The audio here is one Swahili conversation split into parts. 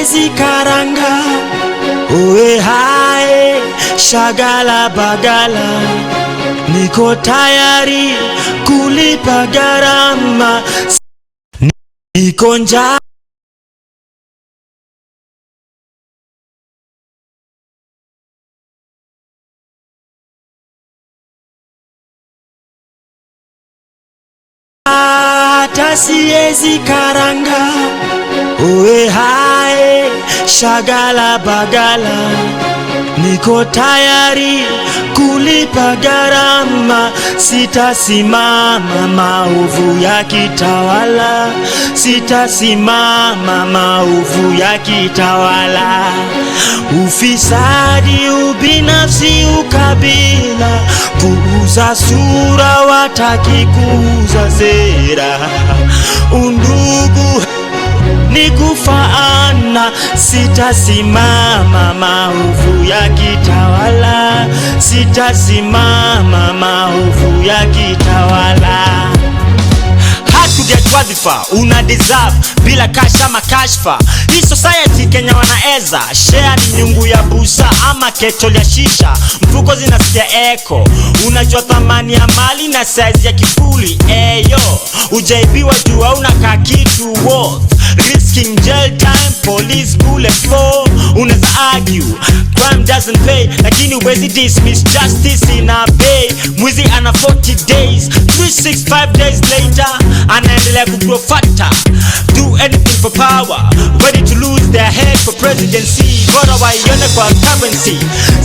siezi karanga, uwe hae shagala bagala, niko tayari kulipa gharama, niko njaa. Hata siezi karanga, uwe hae shagala bagala, niko tayari kulipa gharama, sitasimama maovu ya kitawala, sitasimama maovu ya kitawala. Ufisadi, ubinafsi, ukabila, kuuza sura, wataki kuuza sera, undugu ni kufaana, sitasimama maovu ya kitawala, sitasimama maovu ya kitawala. Hatuget wadhifa una deserve bila kasha makashfa. Hii society Kenya wanaeza share ni nyungu ya busa ama ketol ya shisha, mfuko zinasikia eko. Unajua thamani ya mali na size ya kifuli, eyo ujaibiwa juu hauna kakitu worth, risking jail time, police bullet flow. Unaweza argue crime doesn't pay, lakini uwezi dismiss justice in a bay. Mwizi ana 40 days, 365 days later anaendelea kugrow fatter. Do anything for power, ready to lose their head for presidency. Bora waione kwa currency.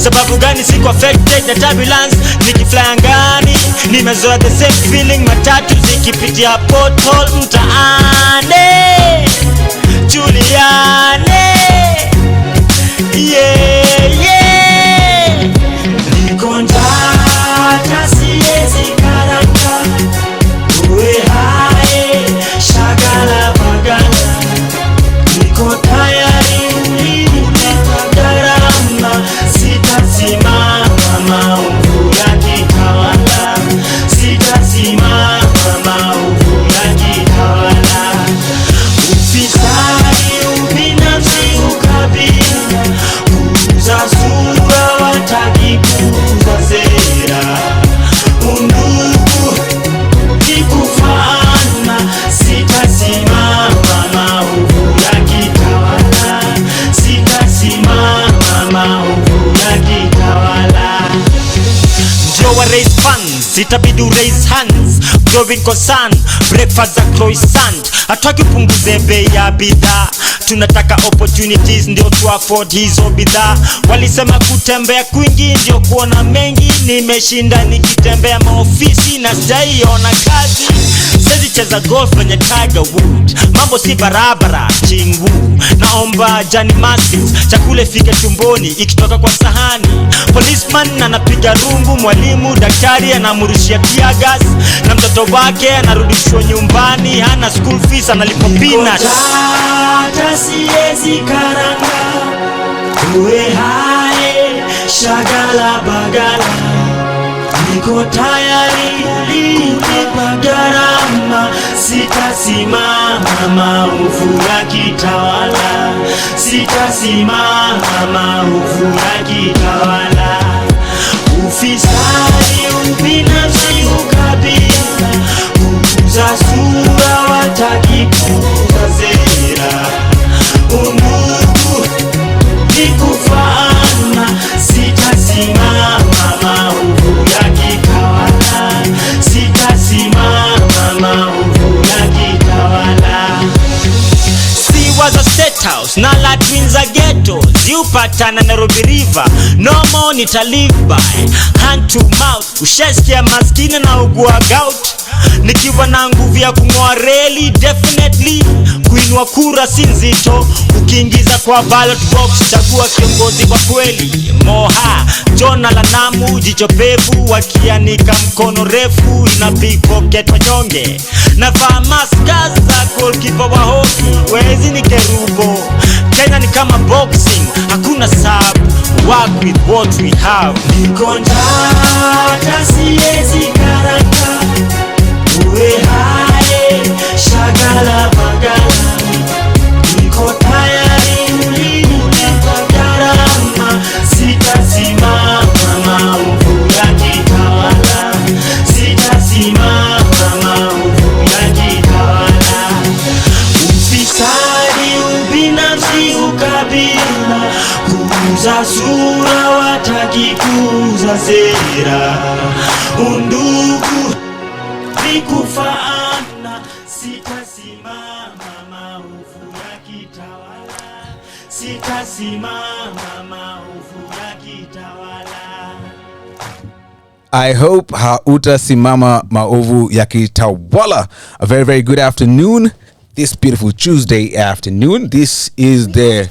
Sababu gani siko affected na turbulence? Nikifly angani nimezoea the same feeling, matatu zikipitia pothole mtaani. Juliane, yeah, yeah. Niko njaa, hata siezi karanga, uwe hae shagala bagala, niko tayari kulipa gharama, sitasimama maovu ya kitawala, sitasimama maovu ya kitawala. Ufisadi, ubinafsi, ukabila, kuuza sura, wataki kuuza sera, undugu ni kufaana, sitasimama maovu ya kitawala, sitasimama maovu ya kitawala. Ndio wa raise funds, itabidi raise hands, growing concern, breakfast za croissant. Hataki upunguze bei ya bidhaa, tunataka opportunities ndio tu afford hizo bidhaa. Walisema kutembea kwingi ndio kuona mengi, nimeshinda nikitembea maofisi na sijaiona kazi. Sezi cheza golf kwenye Tiger Wood, mambo si barabara chingu. Naomba Johnny Massive, chakule fike tumboni ikitoka kwa sahani. Policeman anapiga rungu, mwalimu daktari anamurushia tear gas, na mtoto wake anarudishwa nyumbani, hana school fees analipa peanuts. Hata siezi karanga, uwe hae shagala bagala, niko tayari kulipa gharama, sitasimama maovu ya kitawala, sitasimama maovu ya kitawala. Ufisadi, ubinafsi, ukabila, kuuza sura, wataki kuuza sera, undugu ni kufaana, sitasimama maovu ya kitawala, sitasimama maovu ya kitawala. Si was a state house na la twins a ghetto, ziupatana Nairobi River, no more nita live by hand to mouth. Ushesikia maskini na ugua gout, nikiwa na nguvu ya kung'oa reli, definitely kuinua kura si nzito. Ukiingiza kwa ballot box, chagua kiongozi wa kweli. Moha, Jona la Namu, jicho pevu, wakianika mkono refu, ina big pocket wanyonge. Navaa maska za goalkeeper wa hockey, wezi ni kerubo. Kenya ni kama boxing, hakuna sub, work with what we have. Niko njaa, hata siezi karanga, uwe hae shagala bagala, niko tayari sitasimama maovu yakitawala. Ufisadi, ubinafsi, ukabila, kuuza sura, wataki kuuza sera. Undugu ni kufaana, sitasimama maovu yakitawala. Sitasimama maovu yakitawala. I hope hautasimama maovu yakitawala. A very, very good afternoon. This beautiful Tuesday afternoon. This is the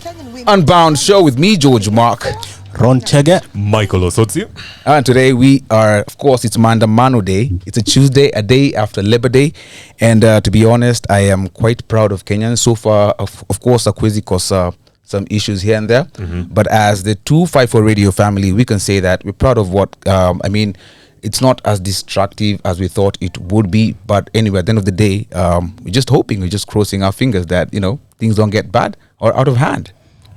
Unbound Show with me, George Mark. Ron Chege. Michael Osotsi. And today we are, of course, it's Maandamano Day. It's a Tuesday, a day after Labor Day. And to be honest, I am quite proud of Kenyans. So far, of course, Akwezi cause some issues here and there. But as the 254 Radio family, we can say that we're proud of what, it's not as destructive as we thought it would be. But anyway, at the end of the day, we're just hoping, we're just crossing our fingers that, things don't get bad or out of hand.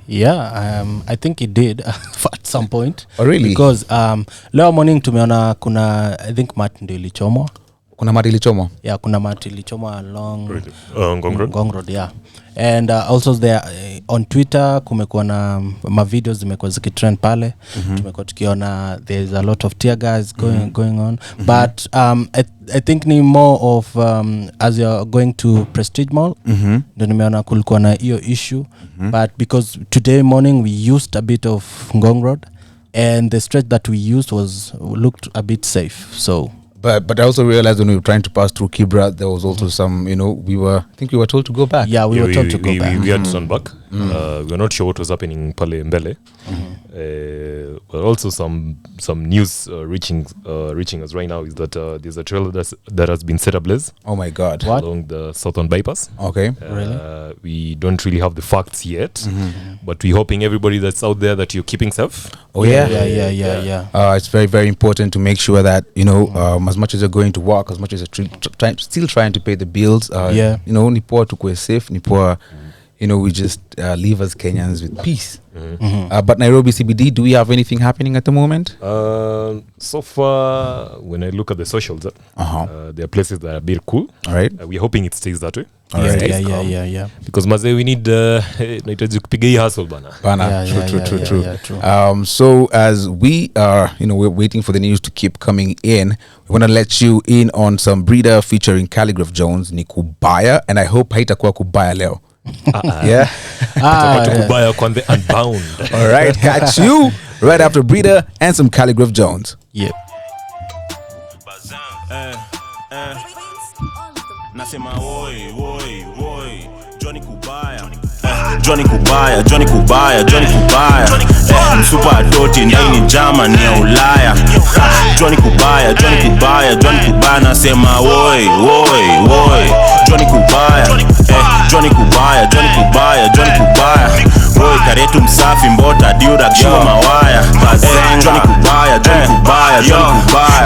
Yeah, I think it did at some point. Oh, really? Because leo morning tumeona kuna, I think mat ndio ilichomwa. Kuna mat ilichomwa? Yeah, kuna mat ilichomwa along Ngong Road, yeah. And also there on Twitter kumekuwa na videos zimekuwa zikitrend pale. Tumekuwa tukiona there's a lot of tear gas going on. But I think ni more of as you're going to Prestige Mall, ndio nimeona kulikuwa na hiyo issue. But because today morning we used a bit of Ngong Road, and the stretch that we used looked a bit safe. So But I also realized when we were trying to pass through Kibra, there was also some, we were told to go back. Yeah, we were told to go back. We had to turn back. We were not sure what was happening pale mbele. But also some news reaching us right now is that there's a trailer that has been set ablaze. Oh my God! What? Along the southern bypass. Okay. Really? We don't really have the facts yet, but we're hoping everybody that's out there that you're keeping safe. Oh yeah. Yeah. It's very, very important to make sure that as much as you're going to work, as much as you're still trying to pay the bills. Ni poa tukue safe, ni poa. We just live as Kenyans with peace. But Nairobi CBD, do we have anything happening at the moment? So far, when I look at the socials, there are places that are a bit cool. All right. We're hoping it stays that way. Yeah. Because Mazee, we need kupiga hii hustle bana. True. So as we are, we're waiting for the news to keep coming in, we want to let you in on some breeder featuring Calligraph Jones, ni kubaya, and I hope haitakuwa kubaya leo. Yeah. Kubaya kwa the Unbound. All right, catch you right after Breeder and some Calligraph Jones. Yep. Nasema woi Johnny Kubaya Msupa adoti ndani jama ni ya Ulaya. Johnny Kubaya nasema woi Johnny Kubaya woi karetu msafi mbota diura kishua mawaya.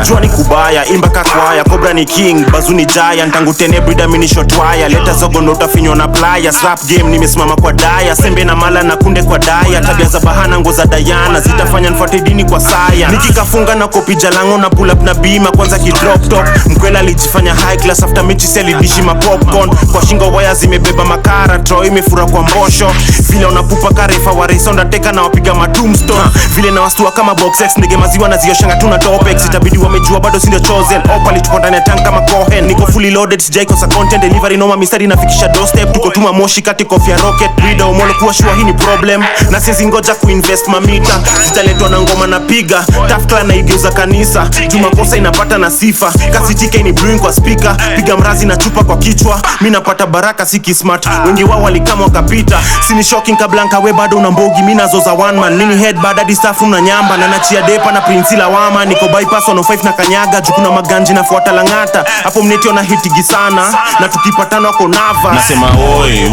Johnny Kubaya imba kakwaya, Cobra ni king, bazuni giant, tangu tene breeder mini shot wire. Leta zogo nota finyo na playa, slap game nimesimama kwa daya, sembe na mala na kunde kwa daya. Tabia za bahana ngoza Diana, zitafanya nfuate dini kwa saya. Nikikafunga na kopi jalango na pull up na bima, kwanza ki drop top. Mkwela alijifanya high class after mechi seli dishi ma popcorn. Kwa shingo waya zimebeba makara, Troy imefura kwa mbosho. Vile unapupa karefa wa race undertaker na wapiga ma tombstone. Vile na wastua kama box X, nige maziwa na zioshanga tuna top X. Itabidi wamejua bado sindio chosen. Opali tuko ndani ya tank kama Cohen. Niko fully loaded, sijai kosa content delivery, noma mistari nafikisha doorstep. Tuko tuma moshi kati kofia rocket breeder, umolo kuwa shua hii ni problem. Na siezi ngoja kuinvest mamita, zitaletwa na ngoma na piga. Tough clan na igeuza kanisa, juma kosa inapata na sifa. Kasi TK ni brewing kwa speaker, piga mrazi na chupa kwa kichwa. Mi napata baraka siki smart, wengi wao walikama wakapita. Sini shocking kablanka we bado unambogi, mi nazoza one man. Mini head bada di stafu na nyamba, na nachia depa na prinsila wama. Niko bypass 105 na kanyaga, jukuna maganji na fuata langata. Hapo mnetio na hitigi sana, na tukipatana wako nava. Nasema woi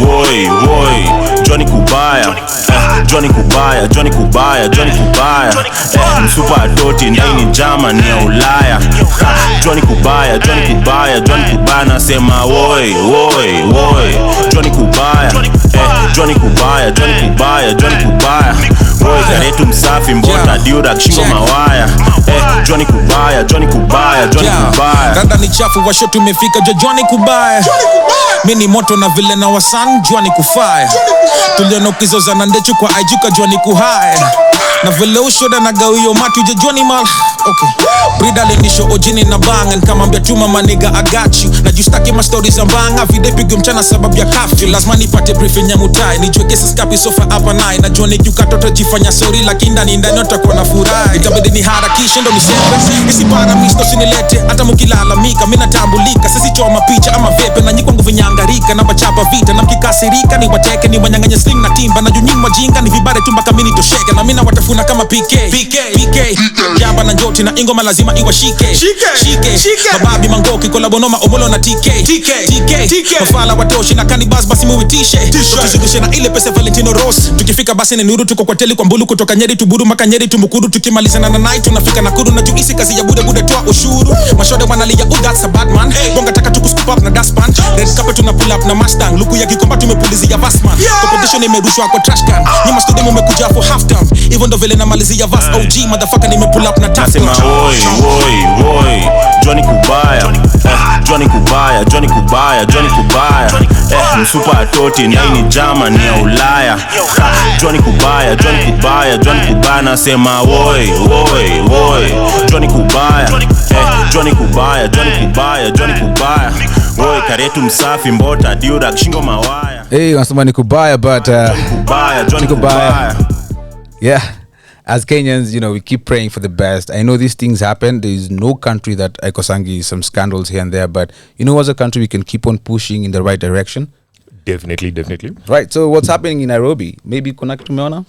Johnny Kubaya Msupa adoti ndani jama ni ya Ulaya. Johnny Kubaya nasema woi Johnny Kubaya boy karetu msafi mbota diura shingo mawaya Johnny Kubaya Johnny Kubaya Johnny Kubaya rada ni chafu washo tumefika Johnny Kubaya mini moto na vile na wasan Johnny Kufaya tulionokizoza na ndechu kwa ajuka Johnny Kuhaya na vile ushoda na gawio matu Johnny mal okay brida lenisho ojini na bang and kama mbia tuma maniga I got you na justaki ma stories za mbanga vide pigo mchana sababu ya kafyu lazima nipate briefing ya mutai nijue kesi skapi sofa hapa nai na Johnny kukatoto jifanya sorry lakini ndani utakuwa na furaha itabidi ni harakishe ndo niseme isi para misto sinilete hata mkilalamika mimi natambulika sisi choma picha ama vepe na nyiko nguvu nyangarika na bachapa vita na mkikasirika ni wateke ni wanyanganya sling na timba na junyima jinga ni vibare tumba kamini tosheke na mimi watafuna kama PK jamba na njoti na ingoma lazima iwa shike mababi mangoki kolabonoma omolo na TK mafala watoshi na kanibas basi muitishe tukizidishe na ile pesa Valentino Ross tukifika basi ni nuru tuko kwa teli kwa mbulu kutoka Nyeri tuburu maka Nyeri tumukuru tukimalizana na night tunafika Nakuru na juisi kazi ya bude toa ushuru mashode wanalia that's a bad man bonga taka tukuscoop up na dustpan red carpet tuna pull up na Mustang luku ya kikomba tumepulizia Vasman competition imerushwa kwa trash can nyuma studio mmekuja for half time even though vile na malizia Vas OG motherfucker nimepull up na tap nasema oi Johnny Kubaya Johnny Kubaya Johnny Kubaya Johnny Kubaya msupa atoti na ini German ya Ulaya Johnny Kubaya Johnny Kubaya Johnny Kubaya nasema oi Johnny Kubaya Johnny Kubaya Johnny Kubaya Johnny Kubaya oi karetu msafi mbota diura shingo mawaya wanasema ni kubaya but Johnny Kubaya yeah. As Kenyans, you know, we keep praying for the best. I know these things happen. There is no country that Aikosangi some scandals here and there, but you know, as a country, we can keep on pushing in the right direction. Definitely. Right. So, what's happening in Nairobi? Maybe kuna kitu umeona?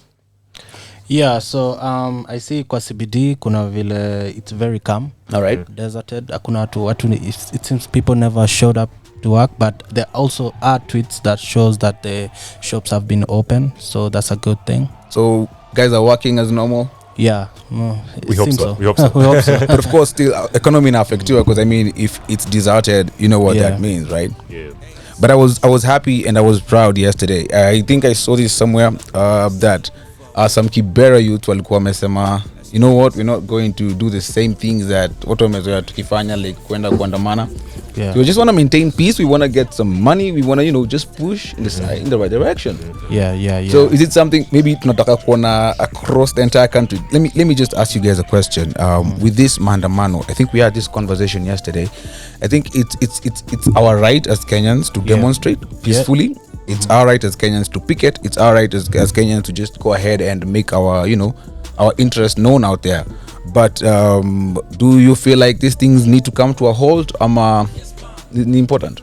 Yeah. So, I see kwa CBD kuna vile it's very calm. All right. Deserted. Hakuna watu. It seems people never showed up to work, but there also are tweets that shows that the shops have been open. So that's a good thing. So. Guys are working as normal. Yeah, no, we hope so. we hope so. But of course, still economy in affect too. Because I mean, if it's deserted, you know what that means, right? Yeah. But I was happy and I was proud yesterday. I think I saw this somewhere that some Kibera youth walikuwa wamesema, you know what, we're not going to do the same things that watu wamezoea tukifanya, like kwenda kuandamana. Yeah. So we just want to maintain peace. We want to get some money. We want to, you know, just push in the right direction. Yeah. So is it something maybe tunataka kuona across the entire country? Let me just ask you guys a question. With this maandamano, I think we had this conversation yesterday. I think it's our right as Kenyans to demonstrate peacefully. Yeah. It's our right as Kenyans to picket. It's our right as Kenyans to just go ahead and make our, you know, our interest known out there. But do you feel like these things need to come to a halt? Important?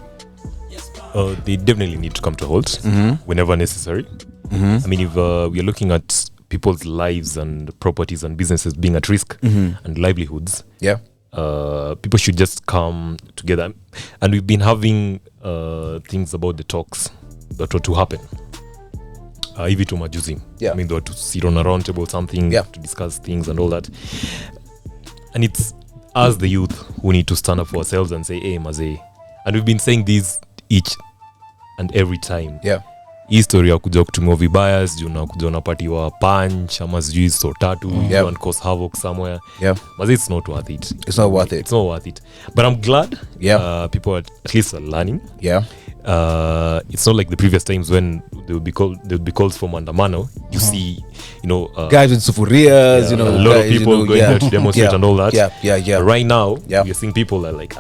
They definitely need to come to a halt whenever necessary. I mean, if we are looking at people's lives and properties and businesses being at risk and livelihoods, people should just come together. And we've been having things about the talks that were to happen. Hivi tu majuzi. I mean, they were to sit on a round table, something to discuss things and all that. And it's us, the youth, who need to stand up for ourselves and say, hey, mazee. And we've been saying this each and every time. Hii story ya kuja kutumia vibaya, sijui unakuja unapatiwa punch ama sijui so tatu, you and cause havoc somewhere. But it's not worth it. It's not worth it. It's not worth it. But I'm glad people at least are learning. It's not like the previous times when there would be calls for mandamano. You see, you know, guys with sufurias, you know, a lot guys, of people going there to demonstrate and all that. But right now, you're seeing people are like,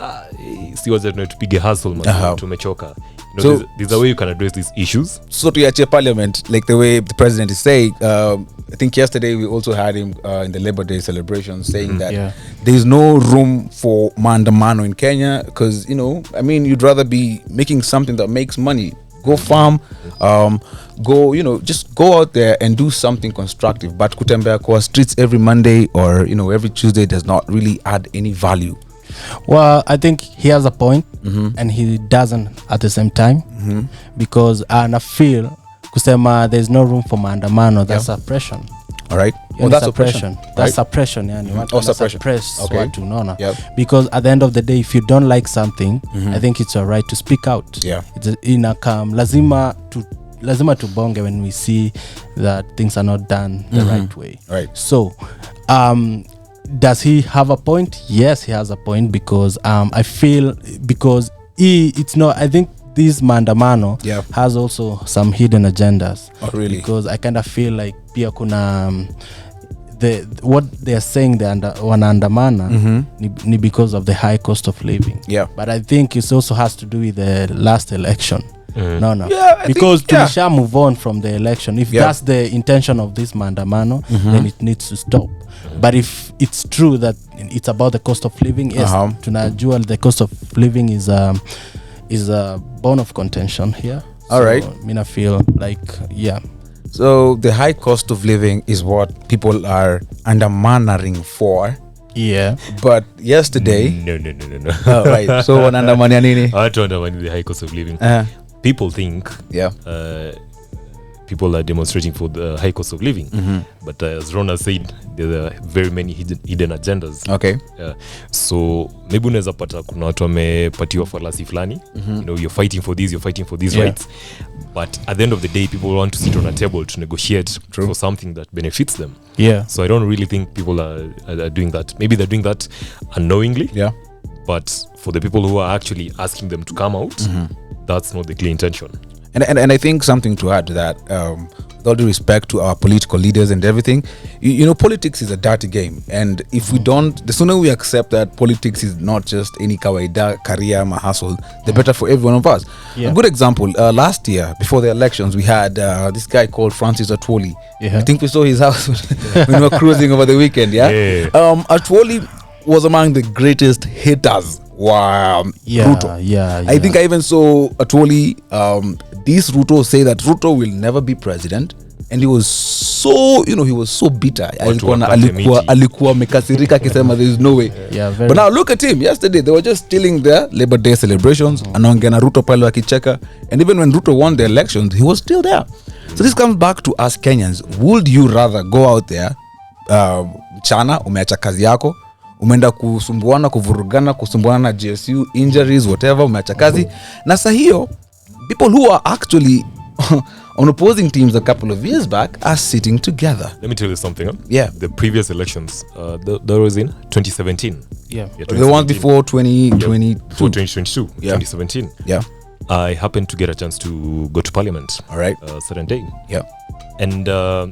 see what's there to big hustle, man, to mechoka. You know, there's a way you can address these issues. So to your parliament, like the way the president is saying, I think yesterday we also had him in the Labor Day celebration saying that there's no room for maandamano in Kenya because, you know, I mean, you'd rather be making something that makes money. Go farm, go, you know, just go out there and do something constructive. But kutembea kwa streets every Monday or, you know, every Tuesday does not really add any value. Well, I think he has a point and he doesn't at the same time because I feel kusema there's no room for maandamano, that's suppression. All right. Well, that's oppression. That's suppression. Suppression. Suppress watu, unaona. Because at the end of the day, if you don't like something, I think it's your right to speak out. It's lazima lazima tubonge when we see that things are not done the right way. Right. So does he have a point? Yes, he has a point, because I feel because it's not, I think this mandamano has also some hidden agendas. Oh, really? Because I kind of feel like pia kuna what they're saying wanaandamana ni because of the high cost of living. Yeah. But I think it also has to do with the last election. No. Yeah, because tulisha move on from the election. If that's the intention of this mandamano, then it needs to stop. But if it's true that it's about the cost of living, yes, tunajua the cost of living is a bone of contention here. All right. I feel like, So the high cost of living is what people are undermannering for. Yeah. But yesterday... No. Oh, right. So wanaandamania nini? I don't undermine the high cost of living. People think people are demonstrating for the high cost of living. But as Rona said, there are very many hidden agendas. Okay. So maybe unaweza pata kuna watu wamepatiwa falasi fulani. You know, you're fighting for these rights. But at the end of the day, people want to sit on a table to negotiate for something that benefits them. Yeah. So I don't really think people are doing that. Maybe they're doing that unknowingly. Yeah. But for the people who are actually asking them to come out, that's not the clear intention. And I think something to add to that, with all due respect to our political leaders and everything, you know, politics is a dirty game. And if we don't, the sooner we accept that politics is not just any kawaida, career, hustle, the better for every one of us. Yeah. A good example, last year, before the elections, we had this guy called Francis Atwoli. Yeah. I think we saw his house when we were cruising over the weekend, Atwoli was among the greatest haters. Wow, Ruto. I think I even saw Atwoli, this Ruto say that Ruto will never be president, and he was so, he was so bitter. Alikuwa amekasirika akisema there is no way. But now look at him. Yesterday they were just stealing their Labor Day celebrations. Anaongea na Ruto pale wakicheka, and even when Ruto won the elections, he was still there. So this comes back to us Kenyans. Would you rather go out there mchana umeacha kazi yako, umeenda kusumbuana, kusumbuana na GSU, injuries, whatever, umeacha kazi, na saa hiyo people who are actually on opposing teams a couple of years back are sitting together. Let me tell you something. Yeah. The previous elections, that was in 2017. Yeah. The one before 2022. Before 2022, 2017. Yeah. I happened to get a chance to go to Parliament. All right. Certain day. Yeah. And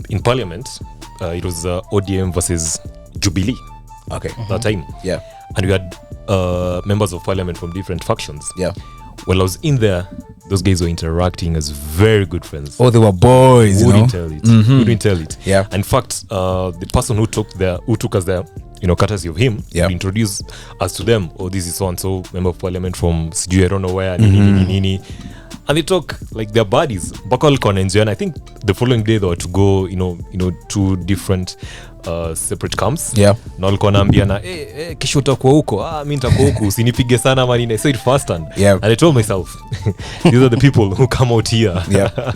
in Parliament, it was ODM versus Jubilee. Okay. That time. Yeah. And we had members of Parliament from different factions. Yeah. When I was in there, those guys were interacting as very good friends. Oh, they were boys. Wouldn't tell it. Wouldn't tell it. Yeah. In fact, the person who took us there, courtesy of him, introduced us to them. Oh, this is so and so member of Parliament from I don't know where. Nini. And they talk like they're buddies. And I think the following day they were to go, two different separate camps. Yeah. Na walikuwa naambiana kesho utakuwa huko, mimi nitakuwa huko, usinipige sana manine. So it firsthand. Yeah. And I told myself, these are the people who come out here. Yeah.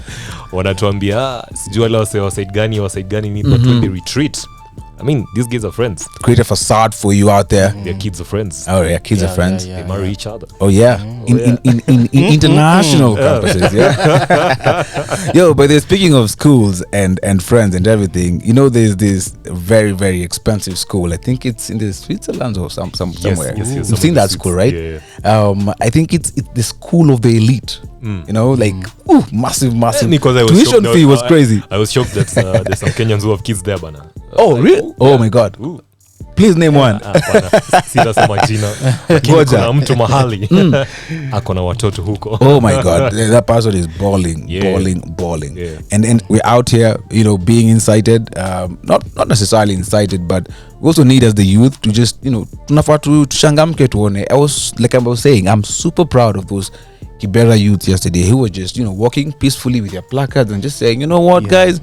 Wanatuambia sijui wale wa side gani ni, but when they retreat, I mean, these guys are friends. Create a facade for you out there. Their kids are friends. Oh, yeah, kids are friends. They marry each other. Oh, yeah. In international campuses, yeah. Yo, but speaking of schools and friends and everything, there's this very, very expensive school. I think it's in the Switzerland or somewhere. Yes, You've seen that school, right? Yeah. I think it's the school of the elite. Massive. Because I was tuition shocked, fee was crazy. I was shocked that there's some Kenyans who have kids there, bana. Oh, really? Oh my God. Ooh. Please name one. Sitasema jina. Lakini kuna mtu mahali akona watoto huko. Oh my God, that person is balling. Yeah. And we're out here, being incited, not necessarily incited, but we also need as the youth to just, tunafaa tushangamke tuone. I was saying, I'm super proud of those Kibera youth yesterday who were just, walking peacefully with their placards and just saying, guys,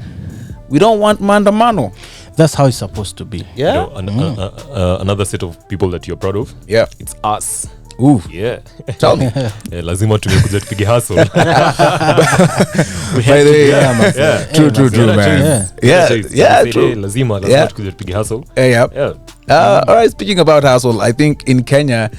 we don't want mandamano. That's how it's supposed to be. Yeah. Another set of people that you're proud of. Yeah. It's us. Ooh. Yeah. Tell me. Lazima tumekuja tupige hustle. By the way, true, man. Yeah, true. Lazima tukuja tupige hustle. Yeah. All right, speaking about hustle, I think in Kenya,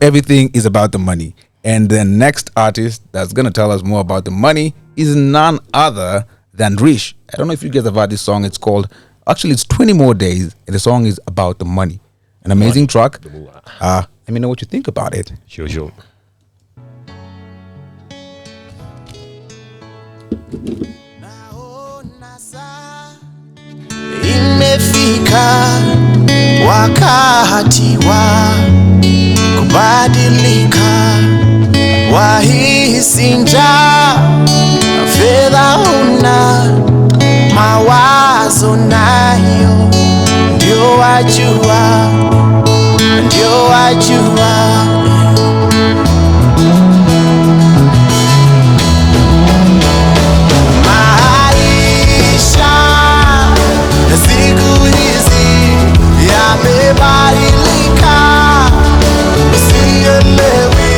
everything is about the money. And the next artist that's going to tell us more about the money is none other than Rish. I don't know if you guys have heard this song. It's called, actually it's 20 More Days, and the song is about the money. An amazing track. Let me know what you think about it. Sure. Imefika wakati wa kubadilika, wahisi njaa, fedha una, mawazo nayo, ndio wajua maisha ya siku hizi yamebadilika, usielewi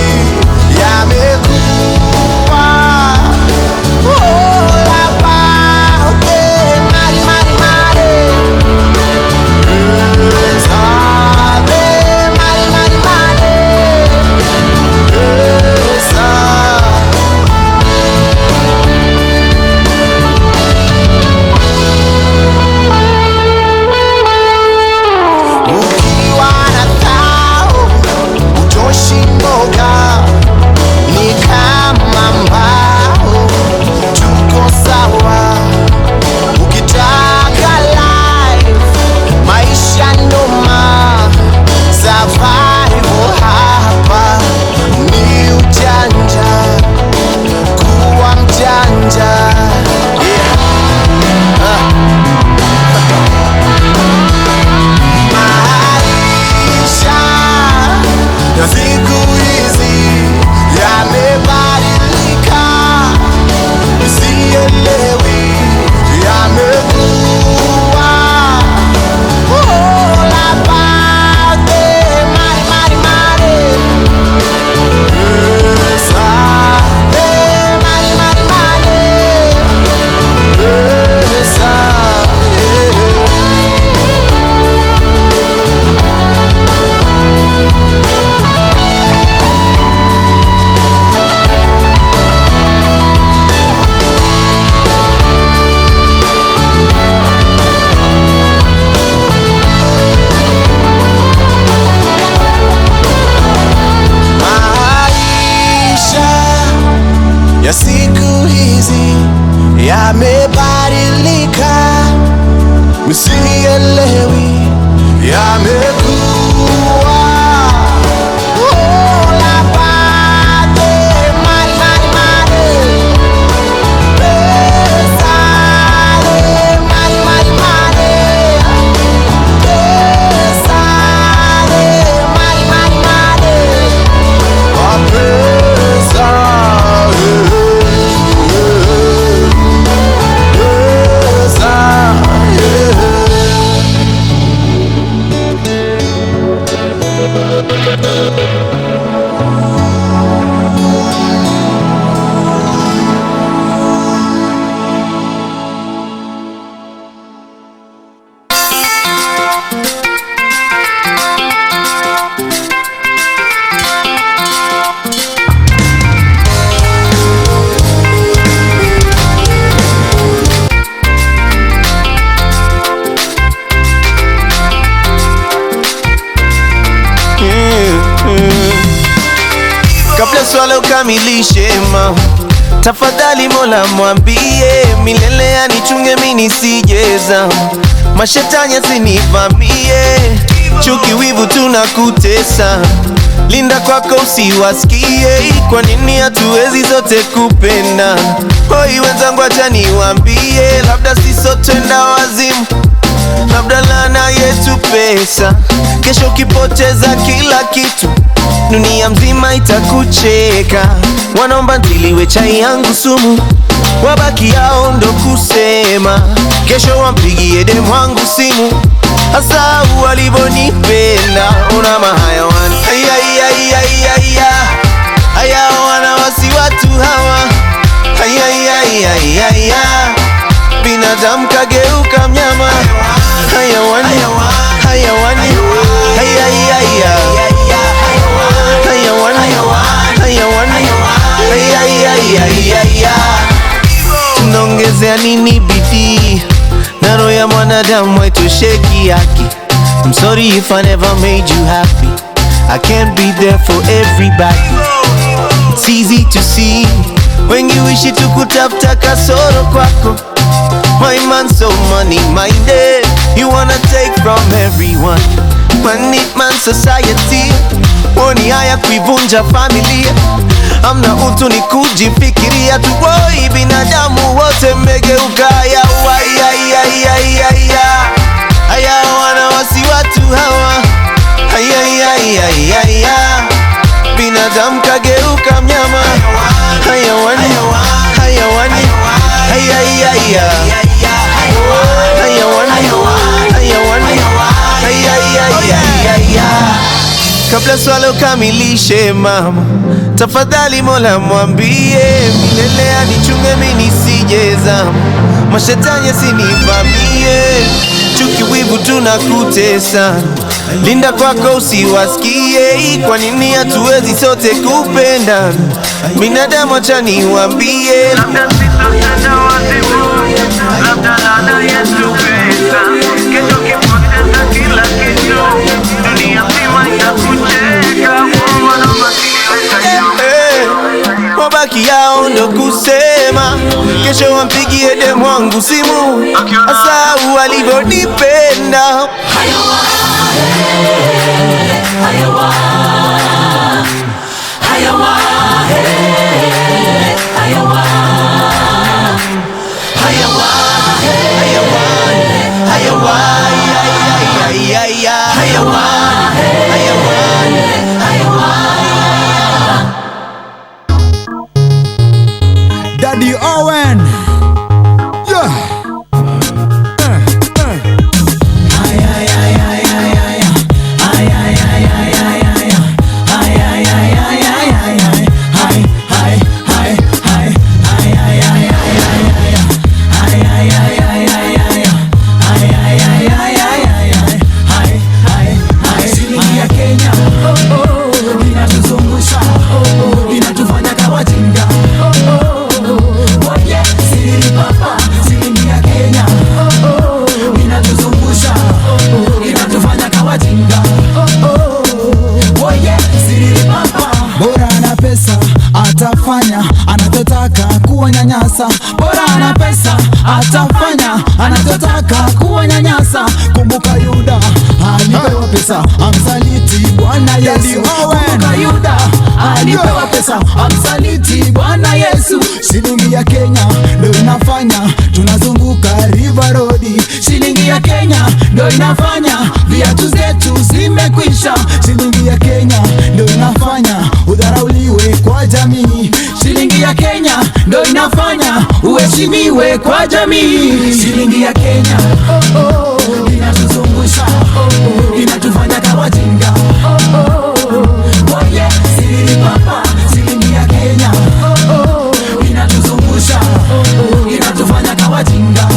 yamekuwa all about the money. It's all the money. It's all. Ukiwa na thao utoshi mboga, ni kama mbao, tuko sawa. Ukitaka life, maisha noma, survival hapa ni ujanja, kuwa mjanja. Maisha ya siku hizi yamebadilika, usielewi yamekuwa all about the money. It's all the money. It's all, yeah. Maisha ya siku hizi yamebadilika, usielewi yamekuwa all about the money. Pesa, the money. Pesa, the money. Pesa, kabla swala ukamilishe tafadhali Mola mwambie milele anichunge mimi nisijeza, mashetani asinivamie, chuki wivu tunakutesa, linda kwako usiwasikie, kwa nini hatuwezi zote kupenda? Hoi wenzangu acha niwaambie, labda si sote enda wazimu, labda laana yetu pesa, kesho ukipoteza kila kitu dunia mzima itakucheka. Wanaomba ntiliwe chai yangu sumu, wabaki yao ndo kusema, kesho wampigie demu wangu simu, hasa walivonipenda. Una mahayawani haya wanawasi watu hawa binadamu kageuka mnyama. Hayawani ongezea nini bidii, na roho ya mwanadamu haitosheki haki. I'm sorry if I never made you happy, I can't be there for everybody. It's easy to see when you wish it to kutafuta kasoro kwako. My man so money minded, you wanna take from everyone. Man society, woni haya kuivunja familia. Amna utu ni kujifikiria tu, boy binadamu wote mmegeuka haya. Haya wana wasi watu hawa. Haya binadamu kageuka mnyama. Hayawani hayawani kabla swala ukamilishe mama, tafadhali Mola mwambie milele anichunge mimi nisijezama, mashetani asinivamie, chuki wivu tunakutesa, linda kwako usiwasikie. Kwa nini hatuwezi sote kupendana? Binadamu acha niwaambie, labda sitotenda wazimu, labda laana yetu pesa, kesho kipoteza kila kitu, dunia mzima itakucheka. Mabaki yao ndo kusema, kesho wampigie demu wangu simu, asau alivyonipenda. Daddy Owen, yeah. Bora ana pesa atafanya anachotaka kuwanyanyasa. Kumbuka Yuda alipewa pesa amsaliti Bwana Yesu. Kumbuka Yuda alipewa pesa amsaliti Bwana Yesu. Shilingi ya Kenya ndio inafanya tunazunguka River Road. Shilingi ya Kenya ndio inafanya viatu zetu zimekwisha. Shilingi ya Kenya ndio inafanya udharauliwe kwa jamii. Shilingi ya Kenya ndio inafanya uheshimiwe kwa jamii. Shilingi ya Kenya inatuzungusha, inatufanya kama jinga. Oye, siri papa. Shilingi ya Kenya inatuzungusha, inatufanya kama jinga.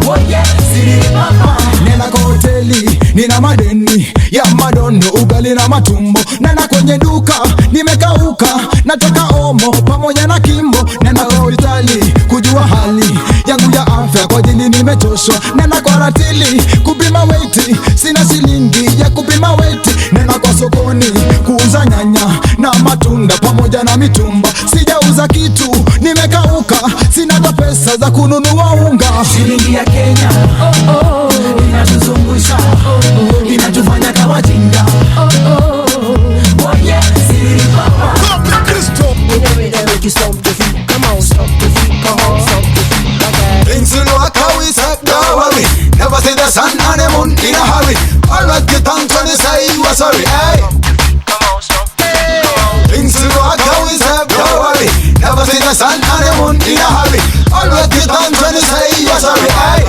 Oye, siri papa. Nena kwa hoteli nina madeni ya madondo, ugali na matumbo. Nena kwenye duka nimekauka, natoka omo pamoja na kimbo. Nena kwa hospitali kujua hali yangu ya afya, kwa jini nimechoshwa. Nena kwa ratili kupima weight, sina shilingi ya kupima weight. Nena kwa sokoni kuuza nyanya na matunda pamoja na mitumba. Sijauza kitu nimekauka, sina hata pesa za kununua unga. Shilingi ya Kenya inatuzungusha, inatufanya kama jinga. Oye, siri papa. Stop the feet, come on, stop the feet, come on, stop the feet. Things will work how we said, don't worry. Never see the sun and the moon in a hurry. Always get on to the side, you are sorry, hey. Come on, stop the feet, come on. Things will work how we said, don't worry. Never see the sun and the moon in a hurry. Always get on to the side, you are sorry, hey.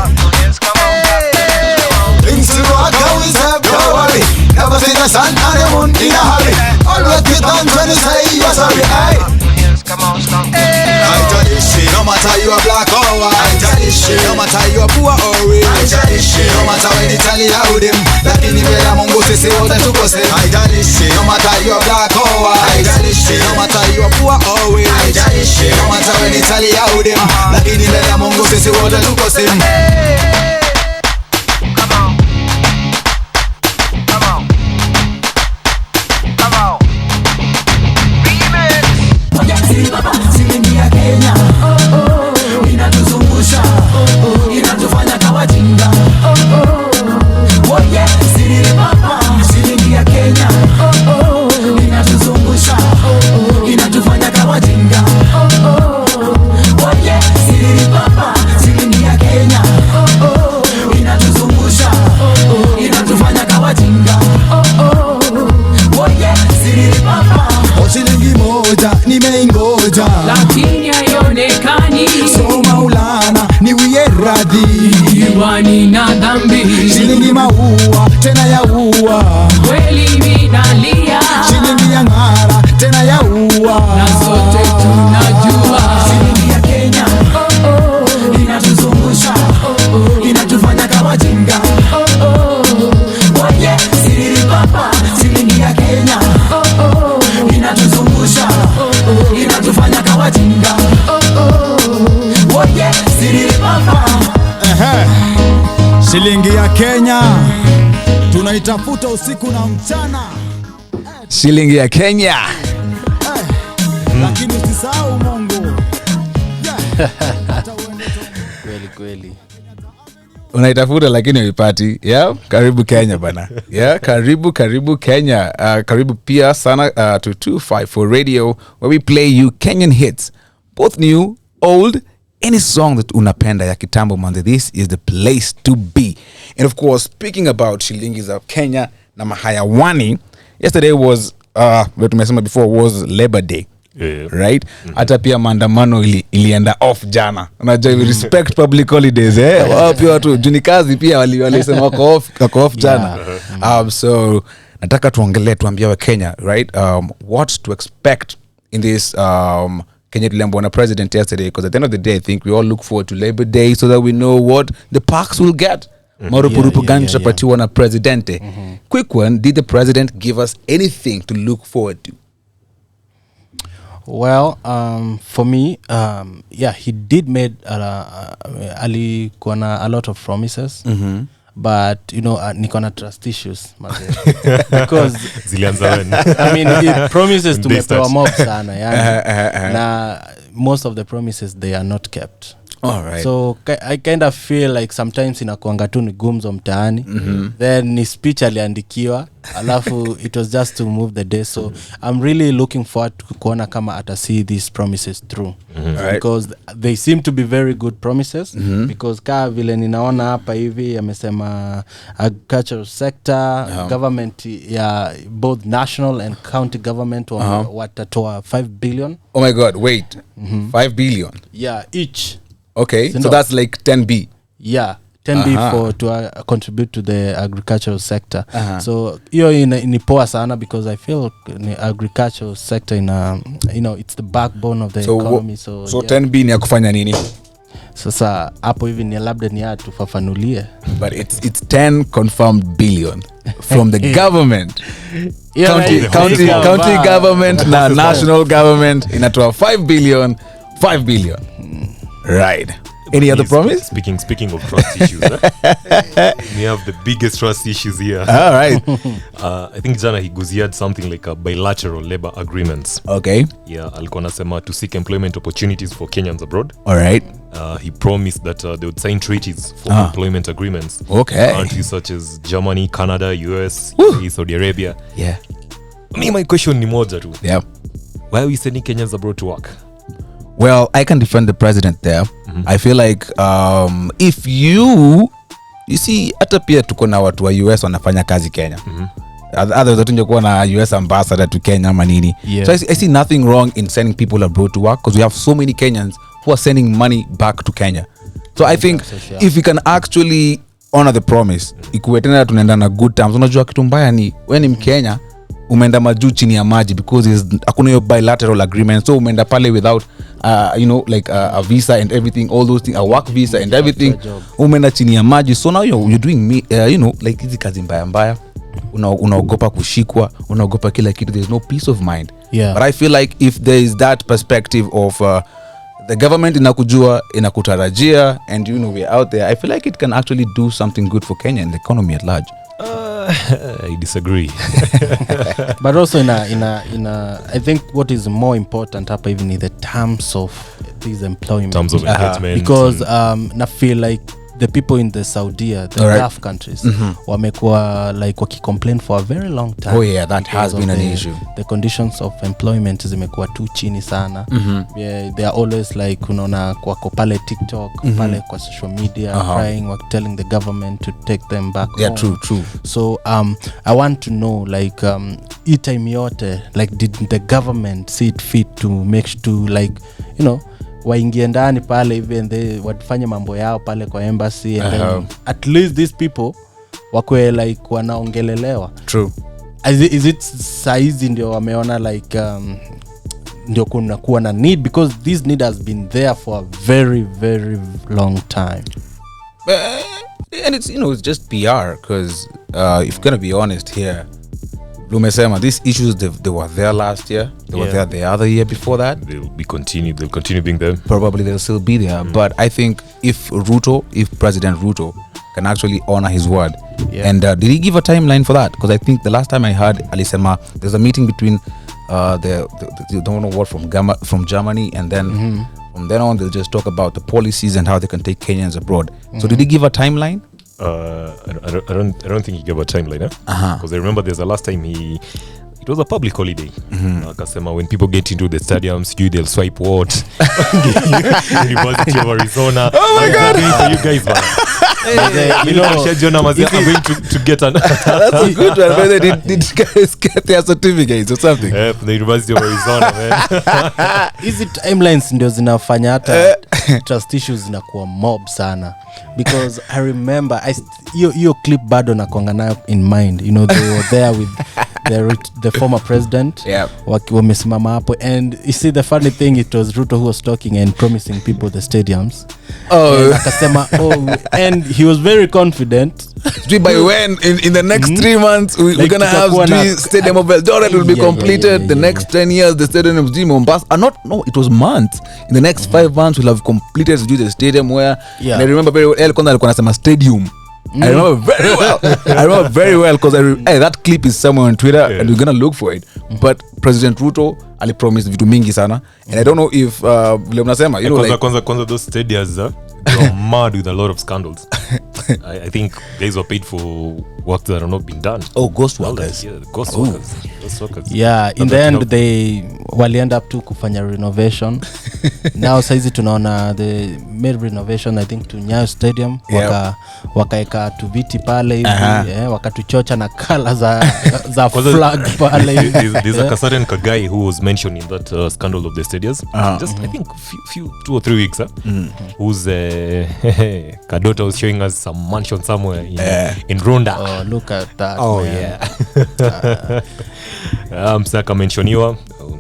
Things will work how we said, don't worry. Never see the sun and the moon in a hurry. Always get on to the side, you are sorry, hey. Come on, stop. Haijalishi, no matter you are black or white. Haijalishi, no matter you are poor or rich. Haijalishi, no matter when it's all out them. Lakini mbele Mungu sisi wote tuko safe. Haijalishi, no matter you are black or white. Haijalishi, no matter you are poor or rich. Haijalishi, no matter when it's especially how them. Lakini mbele ya Mungu sisi wote tuko same. Shilingi ya Kenya inatuzungusha, inatufanya kawa jinga. Oh yeah, siri mama. Shilingi ya Kenya inatuzungusha, inatufanya kawa jinga. Oh yeah, siri mama. Shilingi ya Kenya inatuzungusha, inatufanya kawa jinga. Oh yeah, siri mama. Shilingi moja nimeingoja, lakini haionekani. So Maulana niwie radhi, Iwani na dhambi. Shilingi maua tena ya ua, Kweli minalia. Shilingi ya ng'ara tena ya ua, Na sote tunajua. Shilingi ya Kenya inatuzungusha, inatufanya kawa jinga. Oh yeah, siri papa. Shilingi ya Kenya inatuzungusha, inatufanya kawa jinga. Oh yeah, siri papa. Shilingi ya Kenya tunaitafuta usiku na mchana. Shilingi ya Kenya. Lakini usisahau Mungu. Kweli. Unaitafuta lakini uipati. Yeah, karibu Kenya bana. Yeah, karibu Kenya. Karibu pia sana to 254 Radio, where we play you Kenyan hits, both new, old, any song that unapenda ya kitambo manze. This is the place to be. And of course, speaking about shilingi za Kenya na mahayawani, yesterday was tumesema before was Labor Day. Yeah. Right? Hata pia maandamano ilienda off jana. Unajua respect public holidays wao pia watu juni kazi pia walisema wako off jana. So nataka tuambie wa Kenya, right? What to expect in this Kenya tuliambiwa na president yesterday, because at the end of the day I think we all look forward to Labor Day so that we know what the parks will get. Marupurupu gani tutapatiwa na presidente. Quick one, did the president give us anything to look forward to? Well, for me, he did made alikuwa na a lot of promises. But niko na trust issues because I mean it promises to mepewa mob sana yani. Na most of the promises they are not kept. All right. So I kind of feel like sometimes inakuanga tu ni gumzo mtaani, then ni speech aliandikiwa alafu it was just to move the day. So I'm really looking forward to kuona kama ata see these promises through. Because they seem to be very good promises. Because kaa vile ninaona hapa hivi amesema agricultural sector, government ya both national and county government watatoa 5 billion. Oh my god, wait. 5 billion? Yeah, each. Okay, so that's like 10B. Yeah, 10B for to contribute to the agricultural sector. So hiyo ni poa sana, because I feel the agricultural sector it's the backbone of the economy. So yeah. 10B ni ya kufanya nini? Sasa hapo hivi ni labda ni ya tufafanulie. But it's 10 confirmed billion from the government. County government na national government inatoa 5 billion. Right. Any other promise? Speaking of trust issues, we have the biggest trust issues here. All right. I think jana he had something like a bilateral labor agreements. Okay. Yeah, alikuwa nasema to seek employment opportunities for Kenyans abroad. All right. He promised that they would sign treaties for employment agreements. Okay. Countries such as Germany, Canada, US, Saudi Arabia. Yeah. My question ni moja tu. Yeah. Why are we sending Kenyans abroad to work? Well, I can defend the president there. I feel like if you see, hata pia tuko na watu wa US wanafanya kazi Kenya. Otherwise tungekuwa na US ambassador to Kenya ama nini. So I see nothing wrong in sending people abroad to work, because we have so many Kenyans who are sending money back to Kenya. So I think if we can actually honor the promise, ikuwe tena tunaenda na good terms. Unajua kitu mbaya ni when in Kenya umeenda majuu chini ya maji, because hakuna hiyo bilateral agreement. So umeenda pale without a visa and everything, all those things, a work visa and everything. Umeenda chini ya maji. So now you're doing hizi kazi mbaya. Unaogopa kushikwa, unaogopa kila kitu. There's no peace of mind. Yeah. But I feel like if there is that perspective of the government inakujua, inakutarajia, and you know we're out there. I feel like it can actually do something good for Kenya and the economy at large. I disagree. But also in a I think what is more important hapa even in the terms of these employment, terms of engagement, because na feel like the people in the Saudia, the Gulf countries, wamekuwa like waki-complain for a very long time. Oh yeah, that has been an issue. The conditions of employment zimekuwa too chini sana. Yeah, they are always like unaona wako pale TikTok, pale kwa social media, crying, telling the government to take them back home. True. So I want to know like hii time yote, like did the government see it fit to make to like, you know, waingie ndani pale hivi and they wafanye mambo yao pale kwa embassy and then at least these people wakwe like wanaongelelewa. True. Is it saizi ndio wameona like ndio kuna kuwa na need, because this need has been there for a very very long time. And it's, you know, it's just PR, because if you're gonna be honest here, Lumesema, these issues, they were there last year, they were there the other year before that. They'll continue being there. Probably they'll still be there. But I think if President Ruto can actually honor his word, and did he give a timeline for that? Because I think the last time I heard Alisema, there's a meeting between the don't know what from Germany, and then from then on they'll just talk about the policies and how they can take Kenyans abroad. So did he give a timeline? I don't think he gave a timeline, because I remember there's a last time it was a public holiday. Akasema when people get into the stadiums, they'll swipe what University of Arizona. Oh my God, for you guys, man. You know, I'm going to get an that's a good one. Whether did guys get their certificates or something? From the University of Arizona, man. Is it timelines ndio zinafanya hata trust issues zinakuwa mob sana? Because I remember your clip bado nakuanga nayo in mind. You know, they were there with the former president. Wamesimama hapo, and you see the funny thing, it was Ruto who was talking and promising people the stadiums. Akasema and he was very confident by when in the next 3 months we're gonna have the stadium of Eldoret will be completed. The next 10 years the stadium of Mombasa it was months. In the next 5 months we'll have completed the stadium where and I remember very well alikuwa anasema stadium. I remember very well because that clip is somewhere on Twitter and we're gonna look for it. But President Ruto alipromised vitu mingi sana, and I don't know if vile mnasema, you know, like kwanza those stadiums they are mad with a lot of scandals. I think guys were paid for work that are not being done. Ghost workers. Ghost workers. Yeah, in the end they wali end up to kufanya renovation. Now saizi tunaona the made renovation I think to Nyayo Stadium. Wakaeka tu viti pale hivi, wakatuchocha na kala za flag pale hivi. There's a certain guy who was mentioned in that scandal of the stadiums. Just I think few 2 or 3 weeks who's Kadota was showing us some mansion somewhere in Rwanda. Oh, look at that. Oh, man. Msaka mentioniwa.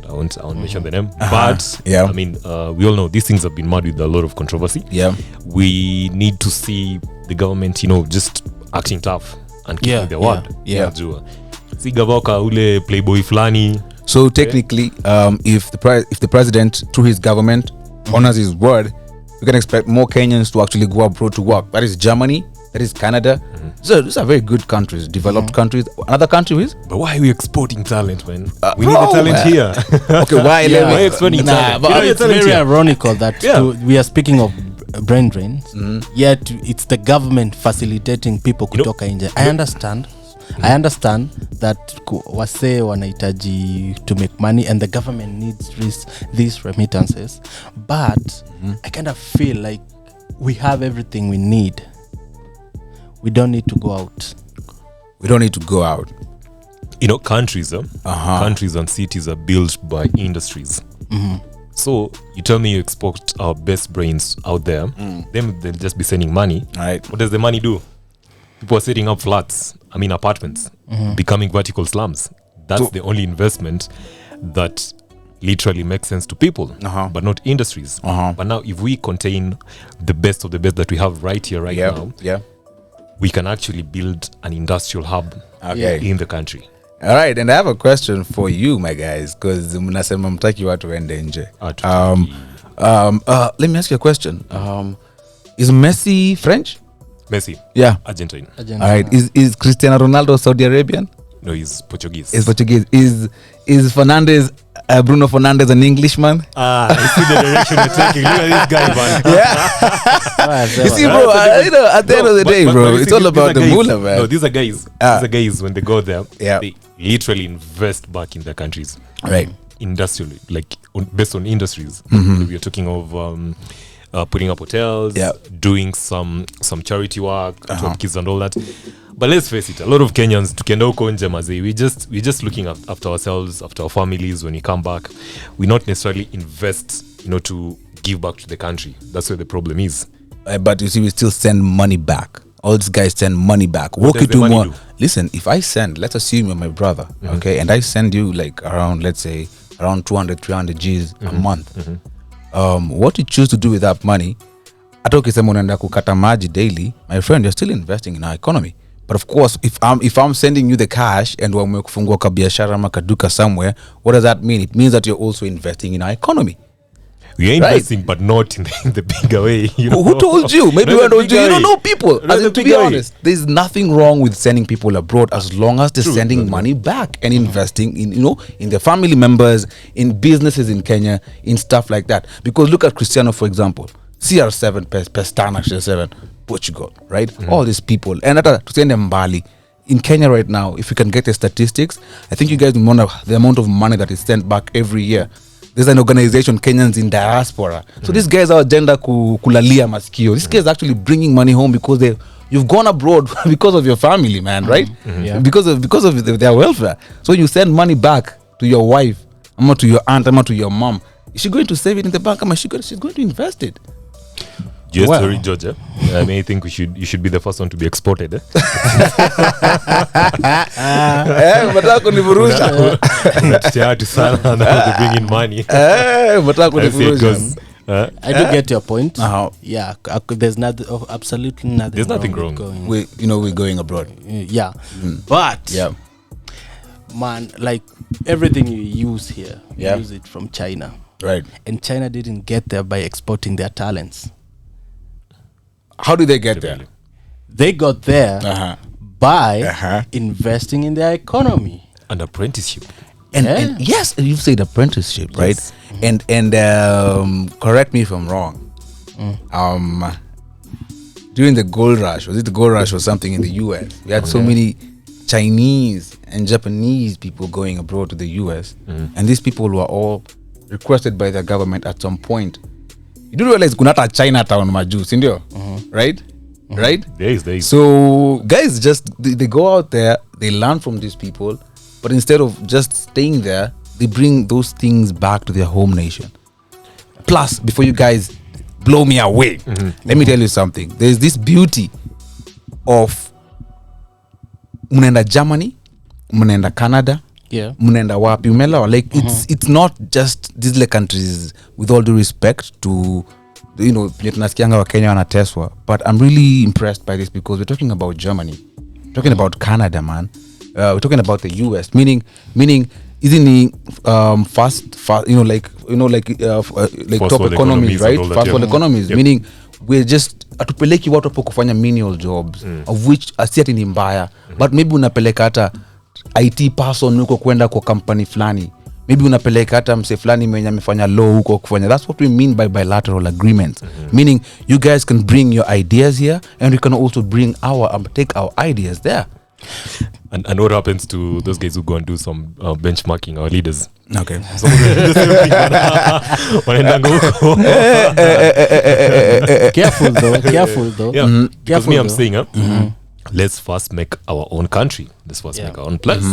I won't mention the name. But I mean, we all know these things have been mad with a lot of controversy. We need to see the government, you know, just acting tough and keeping their word. Si gavoka ule playboy flani. So technically, if the president through his government honors his word, we can expect more Kenyans to actually go abroad to work. That is Germany, that is Canada. So these are very good countries, developed countries. Another country is? But why are we exporting talent, man? We need the talent here. Okay, why? Why are you exporting talent? But it's very ironical that we are speaking of brain drains, yet it's the government facilitating people kutoka nje. I understand that wase wanahitaji to make money and the government needs these remittances, but I kind of feel like we have everything we need. We don't need to go out. You know, countries and cities are built by industries. So you tell me you export our best brains out there, then they'll just be sending money. Right. What does the money do? People are setting up apartments, becoming vertical slums. That's the only investment that literally makes sense to people, but not industries. But now if we contain the best of the best that we have right here, now, we can actually build an industrial hub in the country. All right, and I have a question for you, my guys, because mnasema mtaki watu wende nje. Let me ask you a question. Is Messi French? Messi, Yeah. Argentine. All right. Is Cristiano Ronaldo Saudi Arabian? No, he's Portuguese. Is Portuguese. Is Fernandez Bruno Fernandez an Englishman? I see the direction you're taking. Look at this guy, man. You see, bro, at the end of the day, bro, it's all about the moolah, man. No, these are guys, when they go there, they literally invest back in their countries. Right. Industrially, like based on industries. We're talking of putting up hotels, doing some charity work, to kids and all that. But let's face it, a lot of Kenyans, tukienda huko nje mazee, we just looking after ourselves, after our families. When we come back, we not necessarily invest, to give back to the country. That's where the problem is. But you see, we still send money back. All these guys send money back. What does the money do? Listen, if I send, let's assume you're my brother, okay, and I send you like around, let's say, around 200, 300 G's a month. What you choose to do with that money, hata ukisema unaenda kukata maji daily, my friend, you're still investing in our economy. But of course, if I'm sending you the cash and we're kufungua kabiashara ama kaduka somewhere, what does that mean? It means that you're also investing in our economy. We are investing, but not in the bigger way. Who told you? Maybe we told you. You don't know people. To be honest, there's nothing wrong with sending people abroad as long as they're sending money back and investing in, in their family members, in businesses in Kenya, in stuff like that. Because look at Cristiano, for example. CR7, Pestana, CR7, Portugal, right? All these people. And to send them Bali. In Kenya right now, if you can get the statistics, I think you guys know the amount of money that is sent back every year. There's an organization, Kenyans in Diaspora. So these guys are agenda kulalia maskio. These guys are actually bringing money home because you've gone abroad because of your family, man, right? Because of their welfare. So you send money back to your wife, to your aunt, to your mom. Is she going to save it in the bank? She's going to invest it. Sorry, Georgia. I think you should be the first one to be exported. Mataka kunivurusha. Tayari sana na bring in money. Mataka kunivurusha. I do get your point. Yeah, there's absolutely nothing. There's nothing wrong. We're going abroad. Yeah, but man, like everything you use here, you use it from China, right? And China didn't get there by exporting their talents. How did they get there? They got there by investing in their economy. An apprenticeship. And yes, you said apprenticeship, right? And correct me if I'm wrong. During the gold rush, was it the gold rush or something in the US? We had so many Chinese and Japanese people going abroad to the US, and these people were all requested by the government at some point. You do realize kunata Chinatown maju, sindio? Right? Right? There is. So guys they go out there, they learn from these people, but instead of just staying there, they bring those things back to their home nation. Plus, before you guys blow me away, let me tell you something. There's this beauty of mnaenda Germany, mnaenda Canada, mnaenda wapi, umelewa? Like it's not just these like countries, with all due respect to tunasikianga wa Kenya wanateswa, but I'm really impressed by this because we're talking about Germany, talking about Canada, man. We're talking about the US, meaning isn't fast top economies, right? Fast world economies, meaning we're just atupeleki watu hapo kufanya menial jobs, of which asiati ni mbaya, but maybe unapeleka hata IT person huko kwenda kwa company fulani, maybe unapeleka hata mse fulani mwenye amefanya law huko kufanya. That's what we mean by bilateral agreements, meaning you guys can bring your ideas here and we can also bring take our ideas there. And what happens to those guys who go and do some benchmarking, our leaders? Okay. Careful though. Yeah. Because me, I'm saying, let's first make our own country. Let's first make our own place,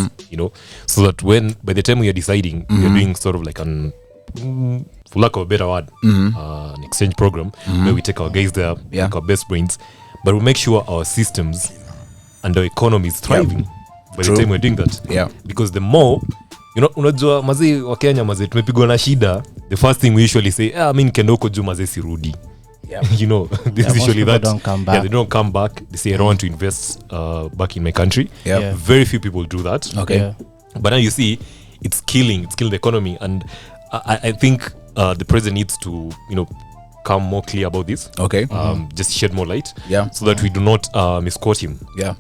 so that by the time we are deciding, we are doing sort of like for lack of a better word, an exchange program where we take our guys there, make our best brains, but we make sure our systems and our economy is thriving by the time we're doing that. Because the more, unajua mazee wa Kenya mazee tumepigwa na shida, the first thing we usually say, mimi nikaenda huko juu mazee sirudi. This usually that they don't come back. They say I don't want to invest back in my country. Very few people do that. Okay. But now you see it's killing the economy, and I think the president needs to, come more clear about this. Okay. Just shed more light. Yeah. So that we do not misquote him. Yeah.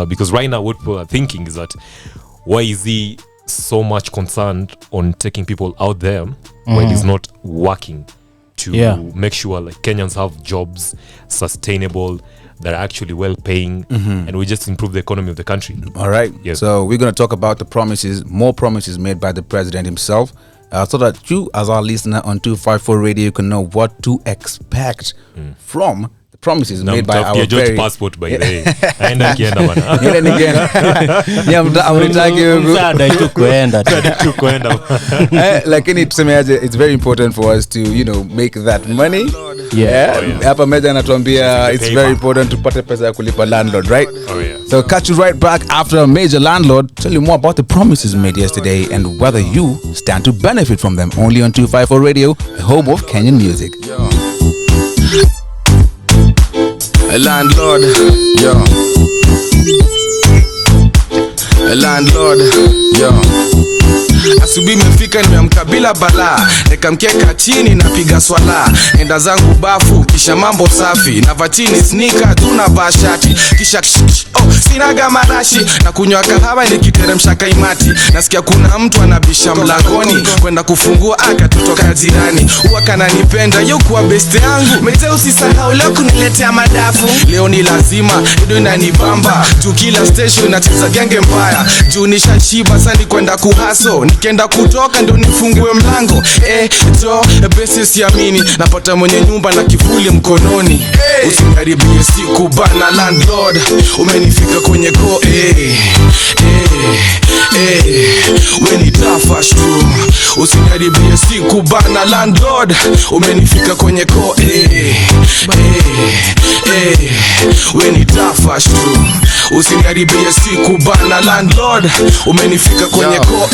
Because right now what people are thinking is that why is he so much concerned on taking people out there while he's not working to make sure like Kenyans have jobs, sustainable, that are actually well paying, and we just improve the economy of the country. All right. Yes. So we're going to talk about the more promises made by the president himself, so that you, as our listener on 254 Radio, you can know what to expect from the promises made by our very passport by the way. And again, lakini tusemeaje, it's very important for us to make that money. Hapa meja anatuambia it's very important tupate pesa ya kulipa landlord, right? So catch you right back after a major landlord tell you more about the promises made yesterday and whether you stand to benefit from them, only on 254 Radio, the home of Kenyan music. A landlord, yo. A landlord, yo. Asubuhi imefika nimeamka bila balaa, nikamkeka chini napiga swala, enda zangu bafu kisha mambo safi, na vatini sneaker tunavaa shati, kisha sinaga marashi na kunywa kahawa nikiteremsha kaimati, nasikia kuna mtu anabisha mlangoni, kwenda kufungua akatotoka jirani, huwa kananipenda yuko best yangu, mete usisahau leo kuniletea madafu, leo ni lazima ndio inanibamba, juu kila station inacheza genge mbaya, juu nishashiba sasa kwenda kuhaso, nikienda kutoka ndo nifungue mlango, besi siamini, napata mwenye nyumba na kivuli mkononi, usikaribie siku bana landlord, umenifika kwenye go, when it tough tu, usikaribie siku bana landlord, umenifika kwenye go, when it tough tu, usikaribie siku bana landlord, umenifika kwenye go,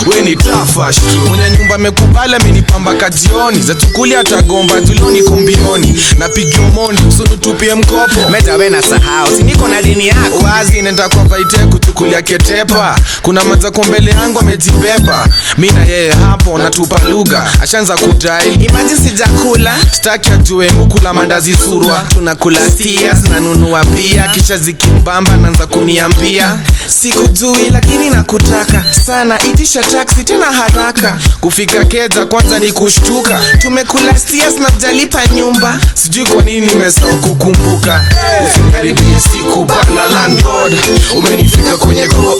when it tough tu, mwenye nyumba amekubali amenipamba kajioni, za tukuli atagomba tuloni kombioni, napigia mondi sunu tupie mkopo, meta wena sahau si niko na dini yako, wazi nenda kwa vaite kutukulia ketepa, kuna maza kwa mbele yangu amejibeba, mimi na yeye hapo natupa lugha, ashaanza kudai imagine sijakula, sitaki ajue mukula mandazi surwa, tunakula stias na nunua pia, kisha zikimbamba naanza kuniambia sikujui lakini nakutaka sana, itisha taxi tena haraka, kufika Keza kwanza ni kushtuka, tumekula stias na jalipa nyumba, sijui kwa nini nimesahau kukumbuka, usikaribie siku bana landlord, umenifika kwenye go,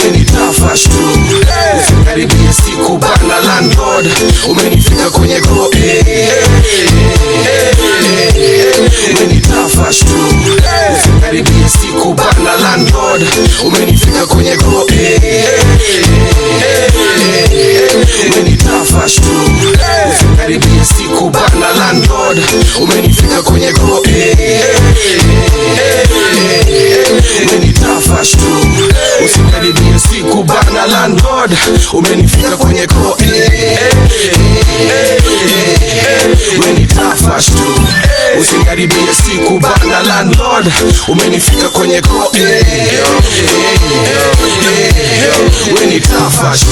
when it tough tu, usikaribie siku bana landlord, umenifika kwenye go, when it tough tu, usikaribie siku bana landlord, umenifika kwenye go, when it tough tu, usikaribie siku bana landlord, umenifika kwenye go, when it tough tu, usikaribie siku bana landlord, umenifika kwenye go, when it tough tu, usikaribie siku bana landlord, umenifika kwenye go, when it tough tu,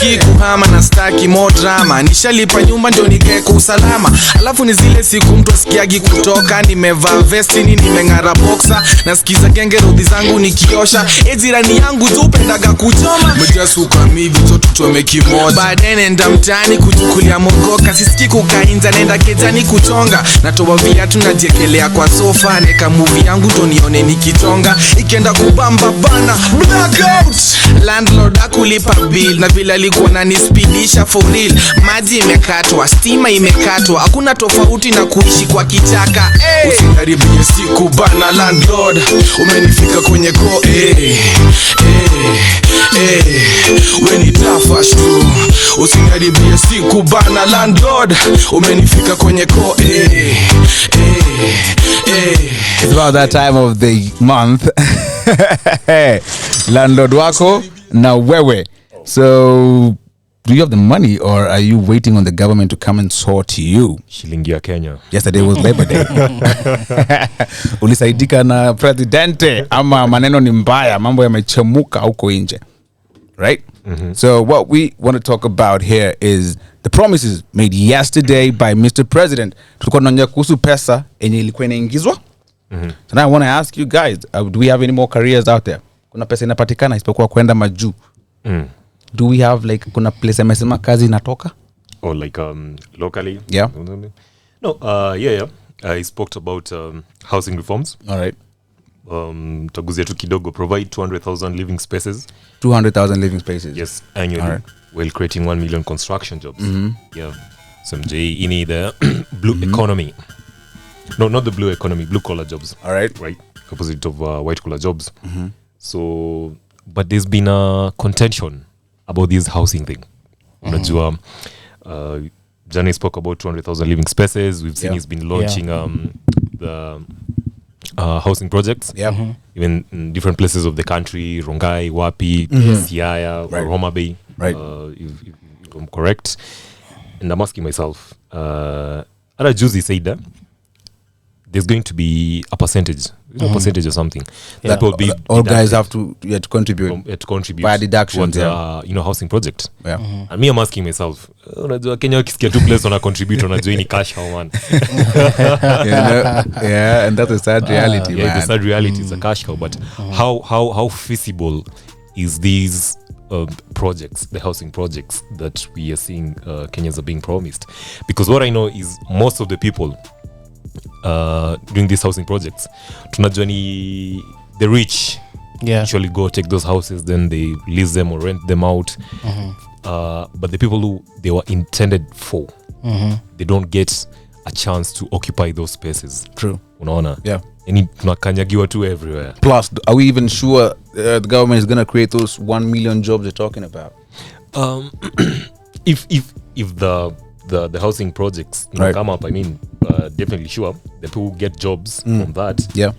siki kuhama na staki more drama, nishalipa nyumba ndio nikae kwa usalama, alafu ni zile siku mtu asikiagi kutoka, nimevaa vesti ni nimengara boxer, nasikiza genge rudi zangu nikiosha, jirani yangu tu pendaga kuchoma, mjasuka mivi toto tuchome kimoja, baadaye nenda mtaani kuchukulia mogoka, sisiki kukainza nenda Kejani kuchonga, natoa viatu najiekelea kwa sofa, neka movie yangu ndo nione nikitonga, ikienda kubamba bana blackout, landlord akulipa bill na vile alikuwa ananispidisha for real, maji imekatwa, stima imekatwa, hakuna tofauti na kuishi kwa kichaka, usikaribie siku bana landlord, umenifika kwenye go, when it tough tu, usikaribie siku bana landlord, umenifika kwenye go, It's about that time of the month. Landlord wako na wewe. So do you have the money, or are you waiting on the government to come and sort you? Shilingi ya Kenya. Yesterday was Labor Day. Ulisaidika na presidente ama maneno ni mbaya, mambo yamechemuka huko nje. Right? So what we want to talk about here is the promises made yesterday by Mr. President. Tulikuwa tunaongea kuhusu pesa yenye ilikuwa inaingizwa. So now I want to ask you guys, do we have any more careers out there? Kuna pesa inapatikana isipokuwa kwenda majuu. Do we have like kuna place amesema kazi inatoka? Or like locally? Yeah. No, yeah. I spoke about housing reforms. All right. Taguzia tu kidogo, provide 200,000 living spaces. 200,000 living spaces. Yes, annually. All right. While creating 1 million construction jobs. Yeah. Some in the blue economy. No, not the blue economy, blue collar jobs. All right. Right. Opposite of white collar jobs. So, but there's been a contention about this housing thing. Unajua, Johnny spoke about 200,000 living spaces. We've seen he's been launching the housing projects. Even in different places of the country, Rongai, Wapi, Siaya, or Homa Bay. Right. If I'm correct. And I'm asking myself, Ara Juzi said that there's going to be a percentage, percentage or something that will be all guys have to contribute by deductions, towards housing project. And me, I'm asking myself, unajua Kenya wakisikia tu place wana contribute unajua ni cash how man. And that's a sad reality, man. The sad reality is a cash cow, but how feasible is these projects, the housing projects that we are seeing Kenyans are being promised? Because what I know is most of the people doing these housing projects, tunajua ni the rich actually go take those houses, then they lease them or rent them out. But the people who they were intended for, they don't get a chance to occupy those spaces. True. Unaona? Yeah. And tunakanyagiwa tu everywhere. Plus, are we even sure the government is going to create those 1 million jobs you're talking about? If the housing projects come up, I mean, definitely sure the people who get jobs from that. Yeah.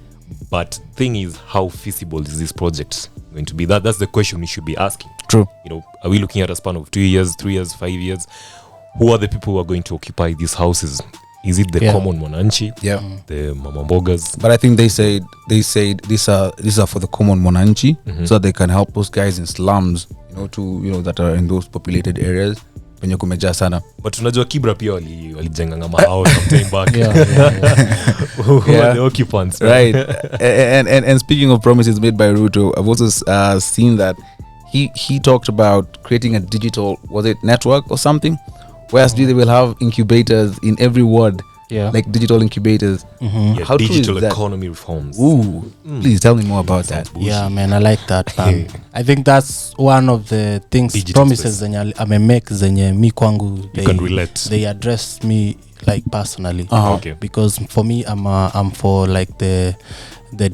But thing is, how feasible is this project going to be? That's the question we should be asking. True. Are we looking at a span of 2 years, 3 years, 5 years? Who are the people who are going to occupy these houses? Is it the common mwananchi? Yeah. The mamambogas? But I think they said these are for the common mwananchi, so they can help those guys in slums, that are in those populated areas. Penye kumejaa sana. But unajua Kibra pia walijenganga mahao sometime back. Who are the occupants? Right. and speaking of promises made by Ruto, I've also seen that he talked about creating a digital, was it network or something? Whereas they will have incubators in every ward, like digital incubators. How digital economy reforms. Ooh, please tell me more about that. Yeah, man, I like that plan. I think that's one of the things, digital promises zenye amemake zenye mi kwangu they address me like personally. Okay. Because for me, I'm for like the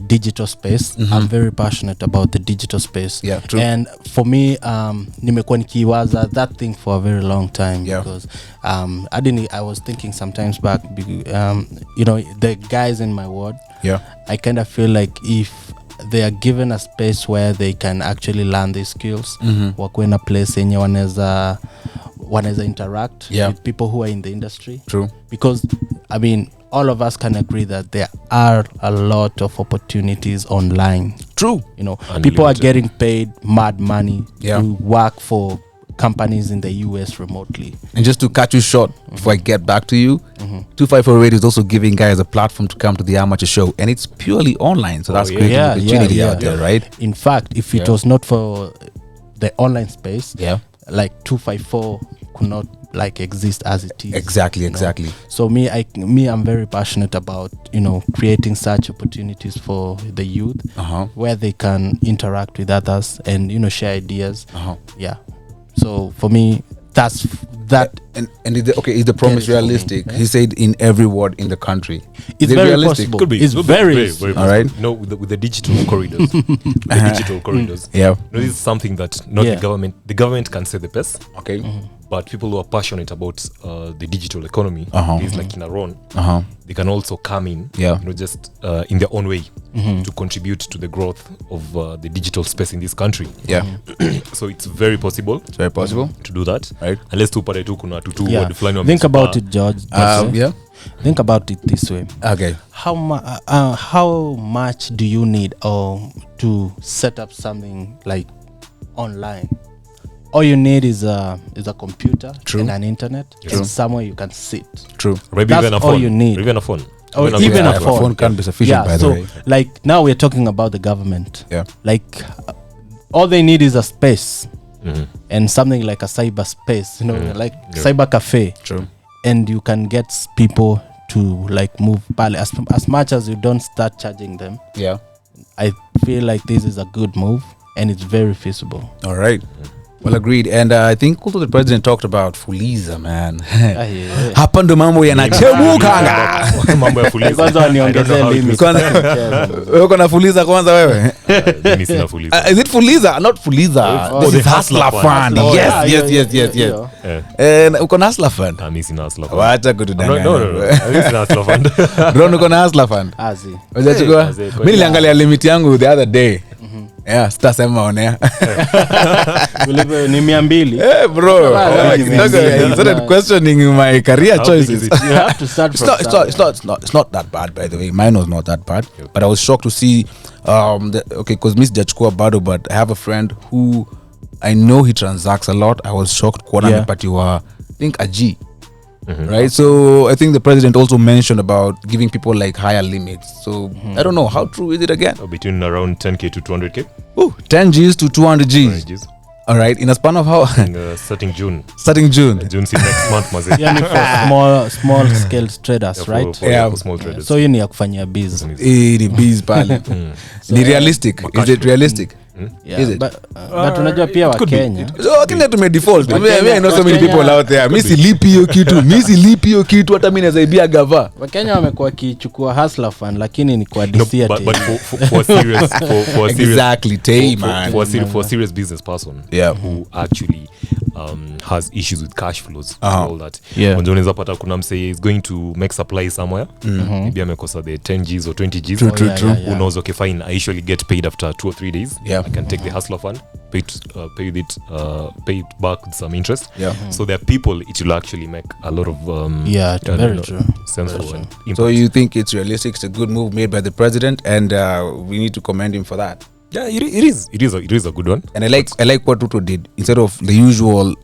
digital space. I'm very passionate about the digital space. Yeah, true. And for me, nimekuwa nikiwaza that thing for a very long time. Because I was thinking sometimes back, the guys in my ward, I kind of feel like if they are given a space where they can actually learn these skills, wakuwe na place yenye wanaweza interact with people who are in the industry. True. Because I mean, all of us can agree that there are a lot of opportunities online. True. People are getting paid mad money to work for companies in the US remotely. And just to cut you short before I get back to you, 254 Radio is also giving guys a platform to come to the amateur show, and it's purely online, so that's creating opportunity out there, right? In fact, if it was not for the online space, like 254 could not like exist as it is. Exactly. So I'm very passionate about creating such opportunities for the youth, where they can interact with others and share ideas. So for me, that's that. And is the promise realistic? He said in every ward in the country. It's very realistic. Could be. It's very all right. With the digital corridors, This is something that not the government can say the best. Okay. but people who are passionate about the digital economy, is like in Aborn, they can also come in, just in their own way to contribute to the growth of the digital space in this country. So it's very possible. It's very possible to do that, right? Unless tupate tu kuna tutu word fulani think about it, George. Think about it this way. Okay. How much do you need to set up something like online? All you need is a computer and an internet and somewhere you can sit. True. Maybe That's even a all phone. you need. Even a phone. Or even a phone. A phone can be sufficient, by the way. Like now we're talking about the government. Yeah. Like all they need is a space and something like a cyber space, like cyber cafe. True. And you can get people to like move pale as much as you don't start charging them. Yeah. I feel like this is a good move and it's very feasible. All right. Well, agreed. And I think also the president talked about Fuliza, man. Hapa ndo mambo yanachemukanga. Mambo ya Fuliza. Kwanza waniongezee limit. Wewe uko na Fuliza kwanza wewe? Mimi sina Fuliza. Is it Fuliza? Not Fuliza. This is Hustler Fund. Yes. And uko na Hustler Fund? Mimi sina Hustler Fund. Wacha kutudanganya. No. Mimi sina Hustler Fund. Ron, uko na Hustler Fund? Azi. Unachukua? Mimi niliangalia limit yangu the other day. Yeah, sitasema onea. Ni 200. Hey bro, I started questioning my career choices. You have to start from it's not that bad, by the way. Mine was not that bad, but I was shocked to see because Miss Jachukua Bado, but I have a friend who I know he transacts a lot. I was shocked but you are, I think, a G. Right, so I think the president also mentioned about giving people like higher limits. So I don't know, how true is it again? Between around 10k to 200k. 10 Gs to 200 Gs. All right, in a span of how? Starting June. June see next month, maze. For small scale traders, right? For small traders. So you need kufanyia biz. Ni biz pale. Ni realistic. Is it realistic? Is it? But unajua pia wa Kenya. So I think that default. I know so many people out there. Mimi silipi hiyo kitu hata mimi nazaibia gava. Wa Kenya wamekuwa wakichukua Hustler Fund lakini ni kwa DCA. But for serious exactly man. For serious business person who actually has issues with cash flows and all that. Unaweza pata kuna msee is going to make supply somewhere. Maybe amekosa the 10 Gs or 20 Gs. True. Who knows, okay fine, I usually get paid after 2 or 3 days. I can take the Hustler Fund, pay it back with some interest. So there are people it will actually make a lot of very true. sense for impact. So you think it's realistic? It's a good move made by the president, and we need to commend him for that. Yeah, it is a good one. And I like what Ruto did. Instead of the usual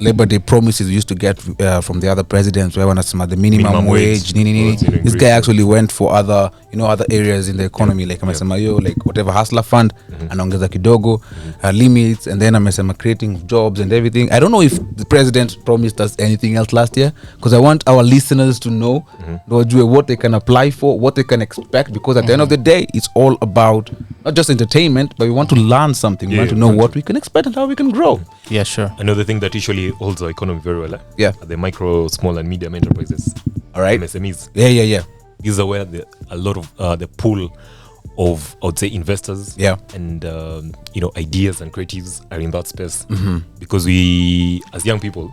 Labor Day promises we used to get from the other presidents, where wanasema the minimum wage. This guy actually went for other areas in the economy, like amesema like whatever Hustler Fund, anaongeza kidogo limits, and then amesema creating jobs and everything. I don't know if the president promised us anything else last year, because I want our listeners to know what they can apply for, what they can expect, because at the end of the day, it's all about not just entertainment, but we want to learn something. We want to know what we can expect and how we can grow. Yeah, sure. Another thing that usually holds our economy very well, are the micro, small, and medium enterprises. All right, MSMEs. Yeah. These are where a lot of the pool of, I would say, investors and ideas and creatives are in that space. Because we, as young people,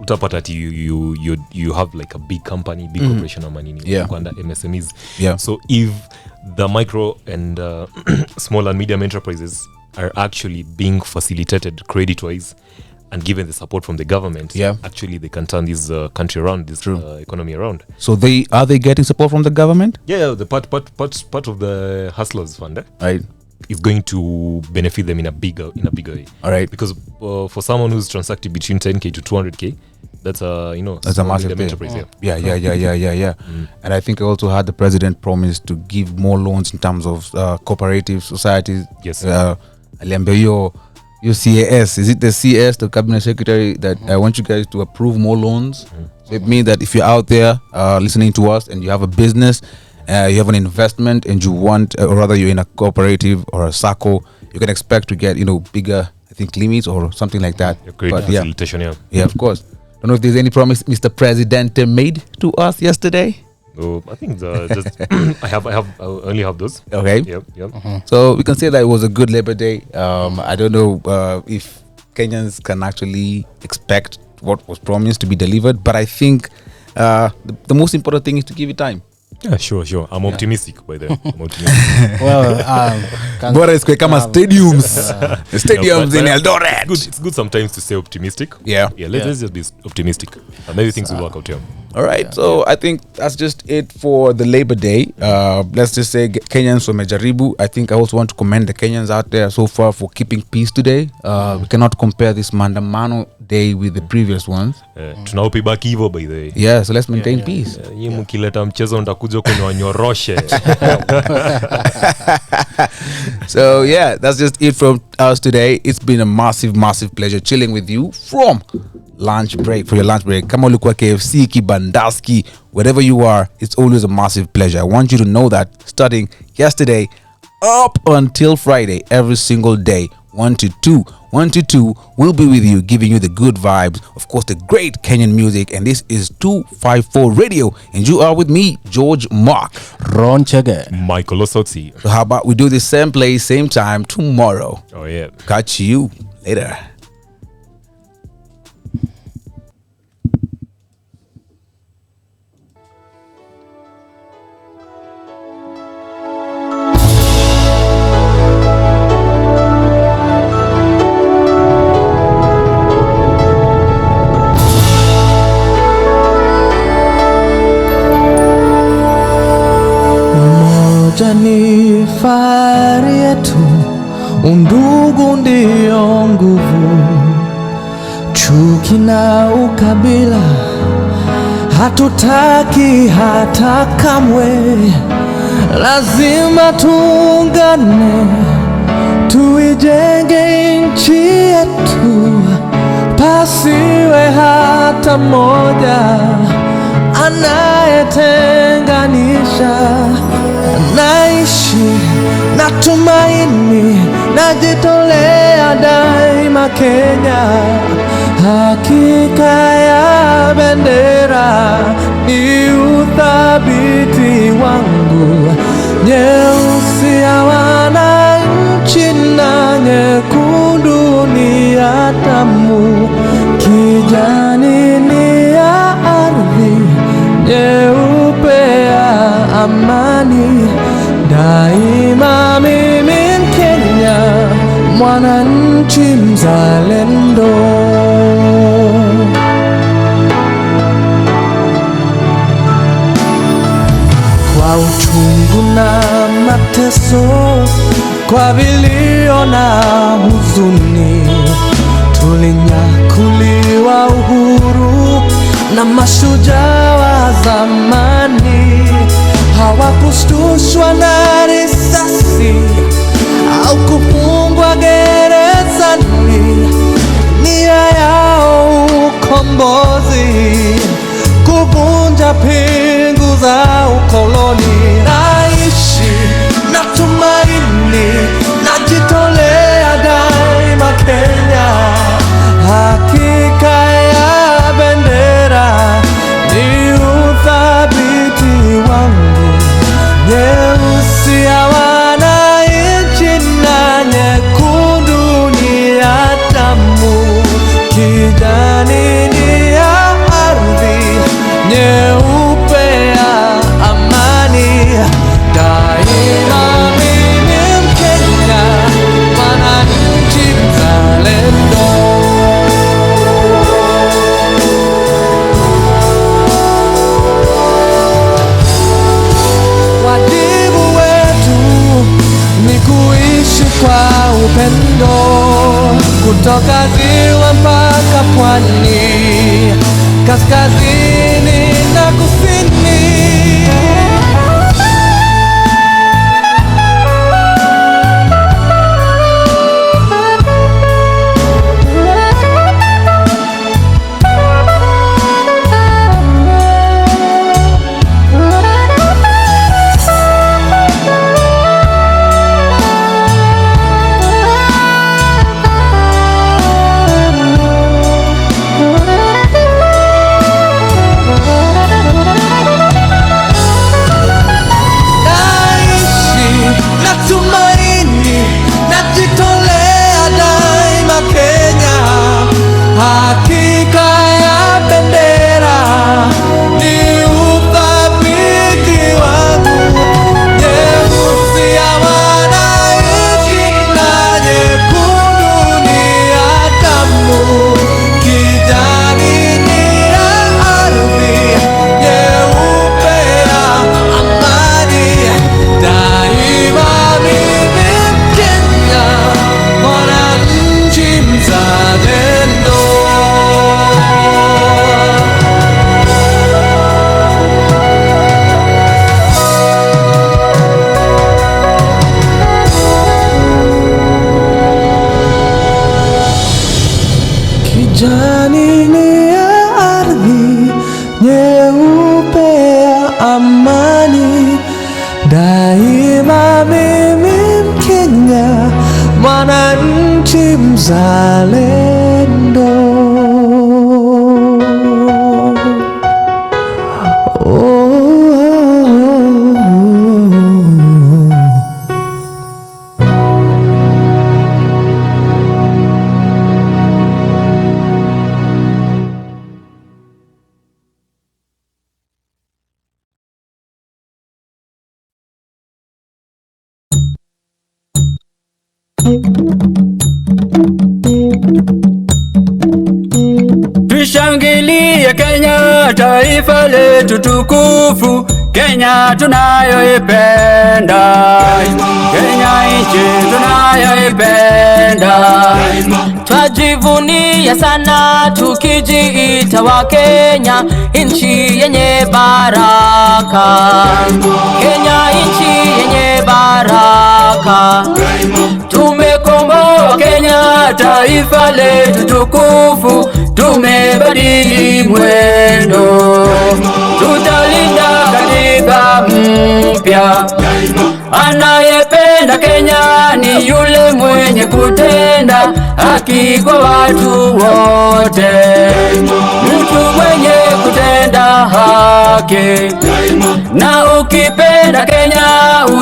utapata you have like a big company, big corporation or money under MSMEs. So if the micro and small and medium enterprises are actually being facilitated credit-wise and given the support from the government, actually they can turn this country around, this economy around. So are they getting support from the government? Yeah, the part of the Hustlers Fund, right, is going to benefit them in a bigger way. All right, because for someone who's transacted between 10k to 200k, that's a massive enterprise. Yeah. And I think I also had the president promise to give more loans in terms of cooperative societies. Yes. Aliambia your CAS, is it the CS, the cabinet secretary, that I want you guys to approve more loans? So it means that if you're out there listening to us and you have a business, you have an investment, and you want, or rather you're in a cooperative or a SACCO, you can expect to get bigger, I think, limits or something like that. Facilitation, yeah, of course. Don't know if there's any promise Mr. President made to us yesterday. Oh, I think just I only have those. Okay. Yep. So we can say that it was a good Labor Day. I don't know if Kenyans can actually expect what was promised to be delivered. But I think the most important thing is to give it time. Yeah, sure. I'm optimistic by then. I'm optimistic. Bora is kama stadiums. Stadiums in Eldoret. It's good sometimes to stay optimistic. Yeah. Let's just be optimistic. Maybe things will work out here. All right, I think that's just it for the Labor Day. Let's just say Kenyans wamejaribu. I think I also want to commend the Kenyans out there so far for keeping peace today. We cannot compare this Maandamano day with the previous ones. Tunaopi baki hivyo by the way. Yeah, so let's maintain peace. Nyinyi mkileta mchezo ndakuja kwenye wanyoroshe. So yeah, that's just it from us today. It's been a massive pleasure chilling with you from lunch break, for your lunch break. Kama ulikuwa KFC, Kibandaski, wherever you are, it's always a massive pleasure. I want you to know that starting yesterday up until Friday, every single day, 1 to 2, we'll be with you, giving you the good vibes, of course, the great Kenyan music. And this is 254 Radio, and you are with me, George Mark, Ron Chege, Michael Osotsi. So how about we do the same place, same time tomorrow? Oh yeah. Catch you later. Ni fahari yetu, undugu ndio nguvu, chuki na ukabila hatutaki hata kamwe. Lazima tuungane, tuijenge nchi yetu, pasiwe hata mmoja anayetenganisha. Naishi na tumaini, najitolea daima Kenya. Hakika ya bendera ni uthabiti wangu, nyeusi ya wananchi na nyekundu ni ya damu, kijani ni ya ardhi, nyeupe ya amani. Daima mimi Mkenya, mwananchi mzalendo. Kwa uchungu na mateso, kwa vilio na huzuni, tulinyakuliwa uhuru na mashujaa wa zamani. Hawakushtushwa na risasi au kufungwa gerezani. Nia yao ukombozi, kuvunja pingu za ukoloni. Naishi na tumaini, najitolea daima Kenya. Hakika ya bendera ni uthabiti wangu, nyeusi ya wananchi na nyekundu ni ya damu, kijani ni ya ardhi, nyeupe ya amani. Daima mimi Mkenya, mwananchi mzalendo. Wajibu wetu ni kuishi kwa upendo, kutoka ziwa mpaka pwani, kaskazini na kusini. majani ni ya ardhi nyeupe ya amani. Daima mimi Mkenya, mwananchi mzalendo. Tushangilie Kenya, taifa letu tukufu, Kenya tunayoipenda, Kenya nchi tunayoipenda. Twajivunia sana tukijiita wa Kenya, nchi yenye baraka, Kenya nchi yenye baraka. Tumekomboa Kenya, taifa letu tukufu, tumebadili mwendo, tutalinda katiba mpya. Anayependa Kenya ni yule mwenye kutenda haki kwa watu wote, mtu mwenye kutenda haki. Na ukipenda Kenya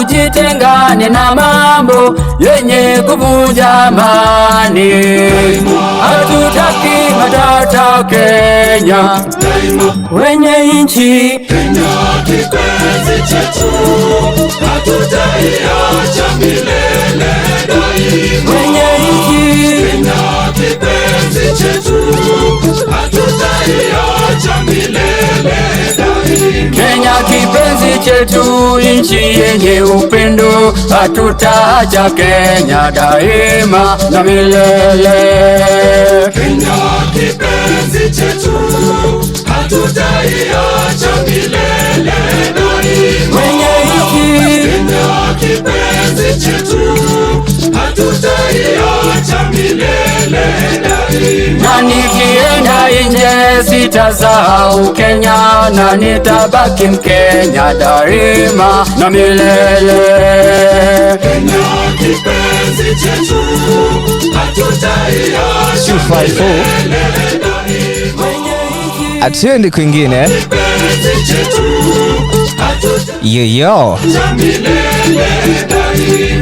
ujitengane na mambo yenye kuvunja amani. Hatutaki matata Kenya, wenye nchi Kenya kipenzi chetu, hatutaiacha milele daima. Wenye nchi Kenya kipenzi chetu, hatutaiacha milele daima. Kenya kipenzi chetu, nchi yenye upendo, hatutaacha Kenya daima na milele. Kenya kipenzi chetu, hatutaiacha milele daima. Wenye nchi Kenya kipenzi chetu, hatutaiacha milele daima. na nikienda nje sitasahau Kenya, na nitabaki Mkenya daima na milele. Kenya kipenzi chetu, hatutaiacha milele daima. Atuendi kwingine. Kipenzi chetu, Yoyo.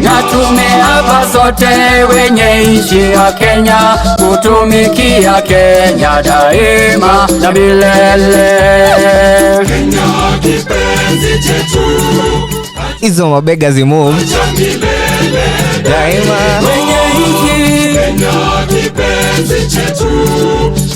Na tumeapa sote wenye nchi ya Kenya kutumikia Kenya daima na milele. Kenya kipenzi chetu, Hizo mabega zimove daima. Wenye nchi Kenya kipenzi chetu,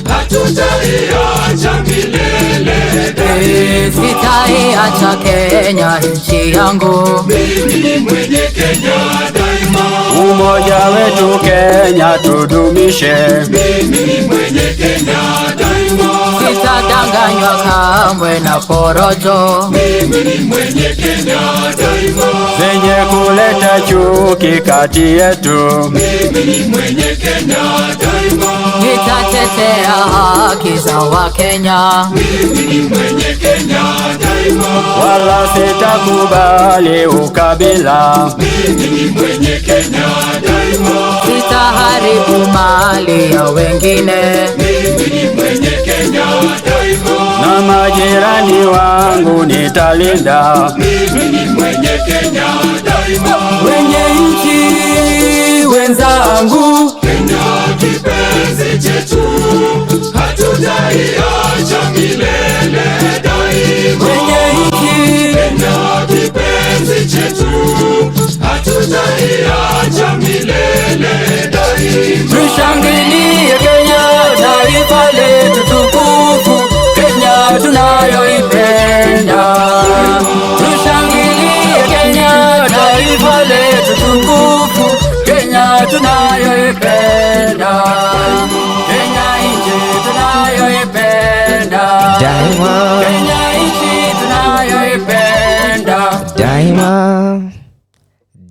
hatutaiacha milele daima. Sitaiacha Kenya nchi yangu, mimi ni mwenye Kenya daima. Umoja wetu Kenya tudumishe, mimi ni mwenye Kenya daima. sitadanganywa kamwe na porojo, mimi ni mwenye Kenya daima. zenye kuleta chuki kati yetu, mimi ni mwenye Kenya daima. nitatetea haki za Wakenya, mimi ni mwenye Kenya daima. wala sitakubali ukabila, mimi ni mwenye Kenya daima. sitaharibu mali ya wengine, mimi ni mwenye Kenya daima. na majirani wangu nitalinda, mimi ni mwenye Kenya daima. wenye nchi wenzangu. Kenya kipenzi chetu, hatutaiacha milele daima. Wenye nchi Kenya kipenzi chetu, hatutaiacha milele daima. tushangilie Kenya, taifa letu tukufu, Kenya tunayoipenda. Tushangilie Kenya, taifa letu tukufu, Kenya tunayoipenda, Kenya nchi tunayoipenda daima. Kenya nchi tunayoipenda Daima.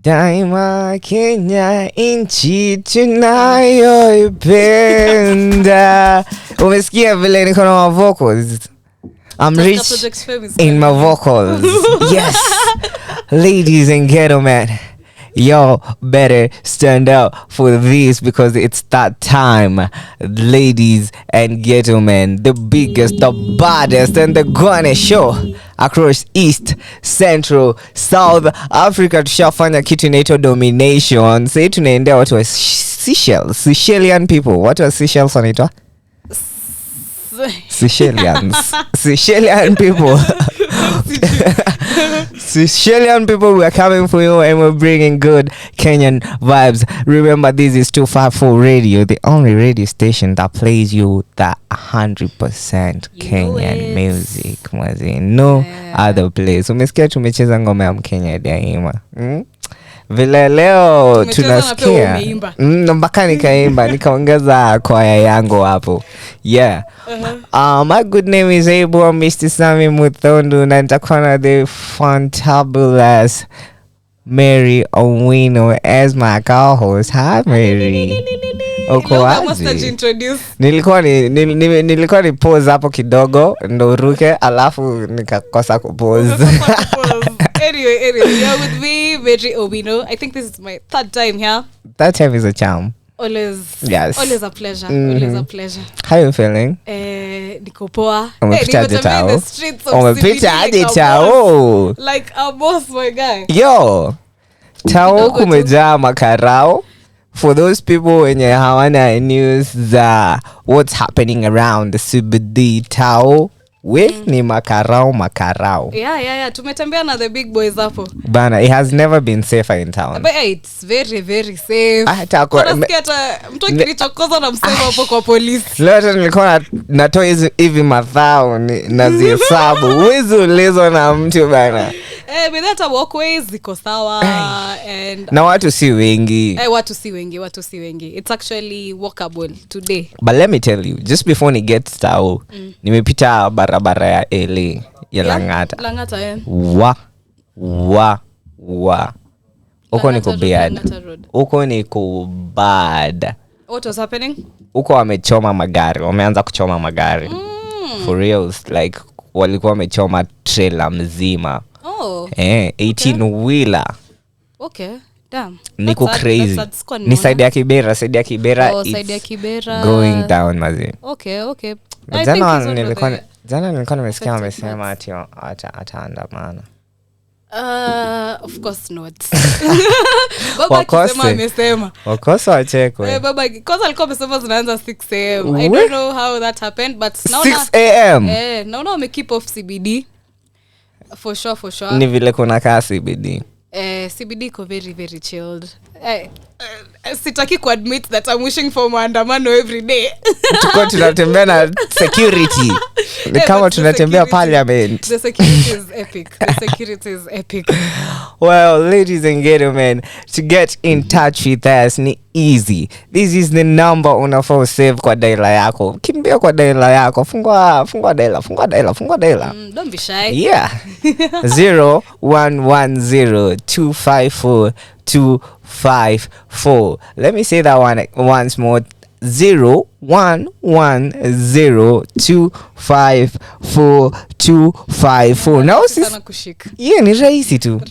Daima Kenya inchi tunayoipenda. Umesikia vile niko na my vocals? I'm rich in my vocals. Yes. Ladies and gentlemen, y'all better stand up for this because it's that time. Ladies and gentlemen, the biggest, the baddest, and the gunnest show across East, Central, South Africa. Tushafanya kitu inaitwa domination. Say tunaendea watu wa Seychelles, Seychelles people. Watu wa Seychelles wanaitwa Seychelles people. Seychelles people, we are coming for you and we're bringing good Kenyan vibes. Remember, this is 254 Radio, the only radio station that plays you the 100% Kenyan music. No other place. Umesikia tumecheza ngoma ya Mkenya daima. Vile leo tunasikia mpaka nikaimba nikaongeza kwaya yangu hapo. Yeah. My good name is Aborn, Mr. Sami Muthondu, na nitakuwa na the fantabulous Mary Owino as my co-host. Hi Mary. Nilikuwa ni pause hapo kidogo ndo uruke alafu nikakosa kupause. Anyway, you're with me, Mary Owino. I think this is my third time here. That time is a charm. Always. Yes. Always a pleasure. Always a pleasure. How you feeling? Niko poa. Umepita the streets of CBD. Tao. Like a boss, my guy. Yo. Tao kumejaa makarao. For those people wenye hawana news za what's happening around the CBD Tao, we ni makarao. Yeah. Tumetembea na the big boys hapo. Bana, it has never been safer in town. But it's very, very safe. Hata mtu akinichokoza na msema hapo kwa polisi. Leo nilikuwa natoa hivi mathao nazihesabu. Uwezi ulizwa na mtu bana. But that walkways ziko sawa and na watu si wengi. Watu si wengi. It's actually walkable today. But let me tell you, just before ni get Tao, nimepita barabara ya LA ya Langata. Uko niko bad. Uko niko bad. What was happening? Uko wameanza kuchoma magari. For reals, like walikuwa wamechoma trailer mzima. 18 wheeler. Okay, damn. Niko crazy. Ni side ya Kibera. Side ya Kibera. Going down mazi. Okay. Jana nilikuwa nimesikia wamesema ati ataandamana. Of course not. Baba akisema amesema. Wakosa wachekwe. Baba kwanza alikuwa amesema zinaanza 6 am. I don't know how that happened, but now 6 am. Now we keep off CBD. For sure. Ni vile kuna kaa CBD. CBD iko very, very chilled. Sitaki ku admit that I'm wishing for maandamano every day. Tuko tunatembea na security. Ni kama tunatembea parliament. The security is epic. Well, ladies and gentlemen, to get in touch with us ni easy. This is the number unafaa save kwa dialer yako. Kimbia kwa dialer yako. Fungua dialer. Don't be shy. Yeah. 0110254254. Let me say that one once more. 0110254254. Now yeah, ni rahisi tu.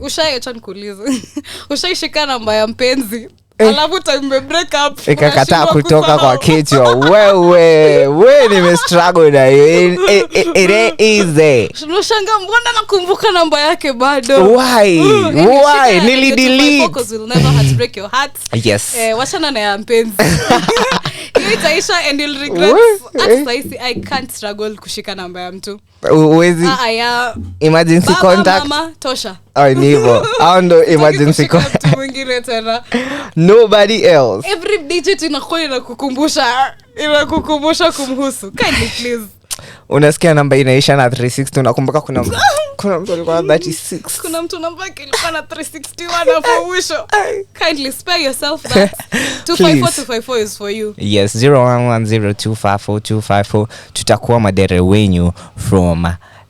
Ushaiacha nikuulize. Ushaishika namba ya mpenzi alafu time break up ikakataa kutoka kwa kichwa. Wewe nimestruggle na hiyo. It ain't easy. Unashanga mbona nakumbuka namba yake bado? Why nilidelete because will never heartbreak your heart. Yes. Wachana na ya mpenzi. Itaisha and you'll regret. I can't struggle kushika namba ya mtu. Uwezi emergency contact. Mama tosha. Ni hivyo. Au ndo emergency contact. Mwingine tena. Nobody else. Every digit inakukumbusha kumhusu. Kindly please. Unasikia namba inaisha na 360 unakumbuka kuna mtu alikuwa na 36. Kuna mtu namba yake ilikuwa na 361 hapo mwisho. Kindly spare yourself that. 254 is for you. Yes, 0110254254. Tutakuwa madere wenyu from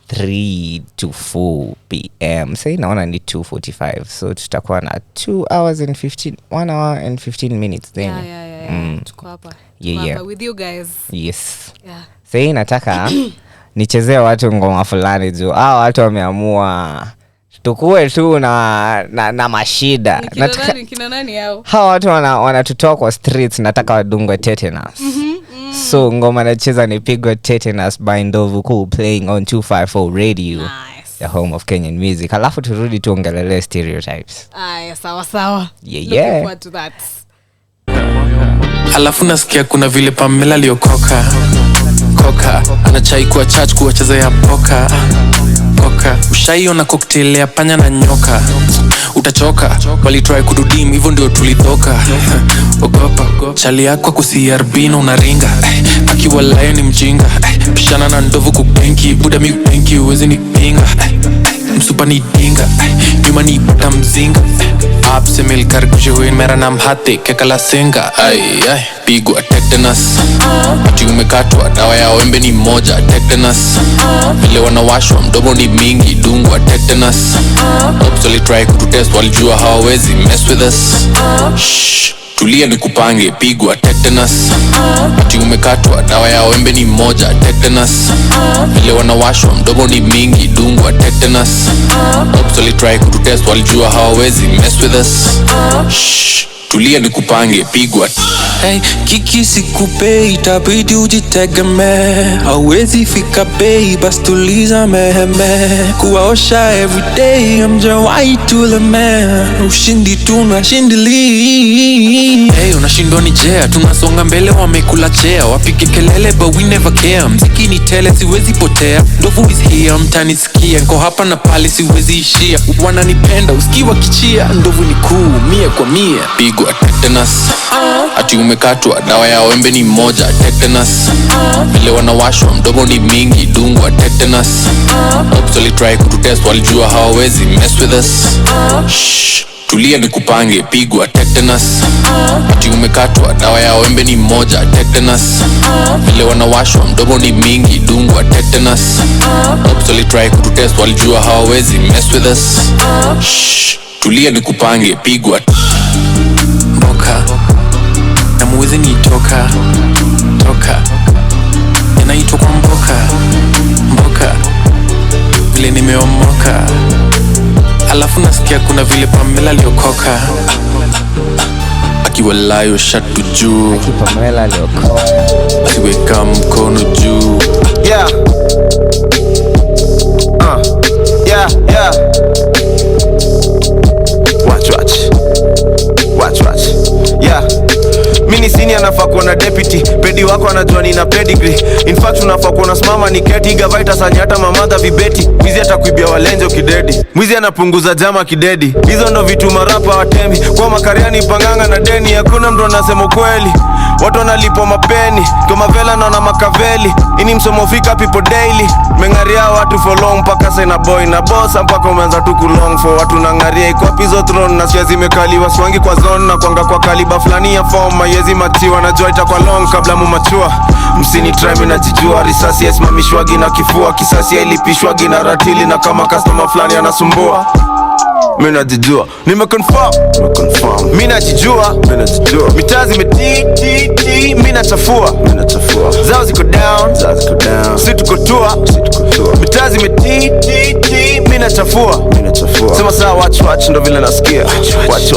3 to 4 p.m. Say naona ni 2:45, so tutakuwa na 1 hour and 15 minutes then. Yeah. Tuko hapa. Yeah. With you guys. Yes. Yeah. Say nataka nichezee watu ngoma fulani juu hao watu wameamua tukue tu na mashida. Kina nani hao? Hao watu wanatutoa kwa streets, nataka wadungwe tetanus. So ngoma nacheza ni Pigwa Tetanus by Ndovu Cool, playing on 254 Radio. Nice. The home of Kenyan music. Alafu turudi tuongelele Stereotypes. Sawa. Yeah. Looking forward to that. Alafu nasikia kuna vile Pamela liokoka anachai kwa church kuwacheza ya poka ushaiona cocktail ya panya na nyoka, utachoka. Walitry kududim, hivyo ndio tulitoka. Ogopa chali yako kusiarbino unaringa, akiwa layo ni mjinga. Pishana na ndovu kubenki, buda mi kubenki uwezi ni pinga. Msupa ni dinga, nyuma ni pata mzinga. आपसे मिलकर खुशी हुई, मेरा नाम हाथी के कला सिंगा. Pigwa tetanus, mti umekatwa, dawa ya wembe ni moja. Tetanus, vile wanawashwa, mdomo ni mingi. Dungwa tetanus, ops walitry kututest, walijua hawawezi mess with us. Shh, tulia nikupange. Pigwa tetanus, mti umekatwa, dawa ya wembe ni moja. Tetanus, vile wanawashwa, mdomo ni mingi. Dungwa tetanus, ops walitry kututest, walijua hawawezi mess with us. Shh, tulia nikupange. Pigwa. Hey, kiki sikupe itabidi ujitegemee, hauwezi fika bei basi tuliza meheme. Kuwaosha everyday amjawai tuleme, ushindi tunashindili. Hey, unashindwa ni jea, tunasonga mbele wamekula chea. Wapige kelele but we never care, mziki ni tele siwezi potea. Ndovu is here, mtanisikia, niko hapa na pale siwezi ishia. Wananipenda usikiwa kichia, ndovu ni cool, 100 kwa 100. Pigwa tetanus, ati umekatwa, dawa ya wembe ni moja. Tetanus, vile wanawashwa, mdomo ni mingi. Dungwa tetanus, ops walitry kututest, walijua hawawezi mess with us. Shh, tulia nikupange. Pigwa tetanus, ati umekatwa, dawa ya wembe ni moja. Tetanus, vile wanawashwa, mdomo ni mingi. Dungwa tetanus, ops walitry kututest, walijua hawawezi mess with us. Shh, tulia nikupange. Pigwa mboka na muwezi nitoka yanaitwa kwa mboka vile nimeomoka. Alafu nasikia kuna vile Pamela liokoka, akiwa layo shatu juu, Pamela liokoka, akiweka mkono juu. Yeah. Watch. Yeah. Mini senior nafaa kuwa na deputy, pedi wako anajua nina pedigree. In fact unafaa kuwa nasimama ni keti, gavaita sanya hata mamadha vibeti. Mwizi atakuibia walenjo kidedi, mwizi anapunguza jama kidedi. Hizo ndo vitu marapa watemi, kwa makariani panganga na deni. Hakuna mtu anasema kweli, watu wanalipo mapeni. Kama vela naona makaveli, ini msomo fika people daily. Mengaria watu for long, mpaka sena boy na boss, mpaka umeanza tu kulong for watu nangaria. Iko pizo throne na siya zimekaliwa, swangi kwa zone na kwanga kwa kaliba flani ya form. Mayezi matiwa na joy itakuwa long kabla mumachua. Msini try mimi najijua, risasi yasimamishwagi na kifua. Kisasi ya ilipishwagi na ratili, na kama customer flani anasumbua. Mimi najijua, nimeconfirm. Mimi najijua, mitaa zimetiti, mimi nachafua. Zao ziko down, sisi tuko tua. Mitaa zimetiti, mimi nachafua. Sema saa watch ndo vile nasikia. Watch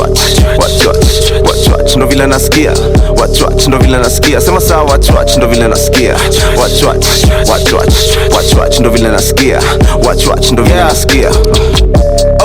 ndo vile nasikia. Watch ndo vile nasikia. Sema saa watch ndo vile nasikia. Watch ndo vile nasikia. Watch ndo vile nasikia.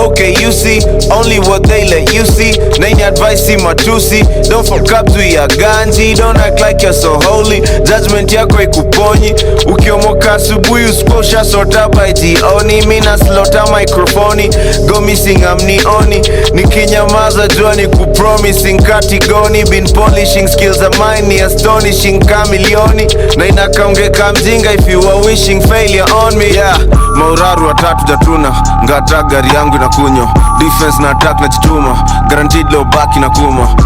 Okay, you see, only what they let you see. Nani advice see matusi. Don't fuck up to ya ganji. Don't act like you're so holy. Judgment yako ikuponyi. Ukiomoka asubuhi usikosha sota by jioni. Mina slota microphone. Go missing amnioni. Nikinyamaza jua ni kupromising katigoni. Been polishing skills of mine ni astonishing kamilioni. Na inakaungeka mjinga if you are wishing failure on me. Yeah, mauraru watatu jatuna. Ngata gari yangu inakunya. kunyo defense na attack na chituma guaranteed low back na kuma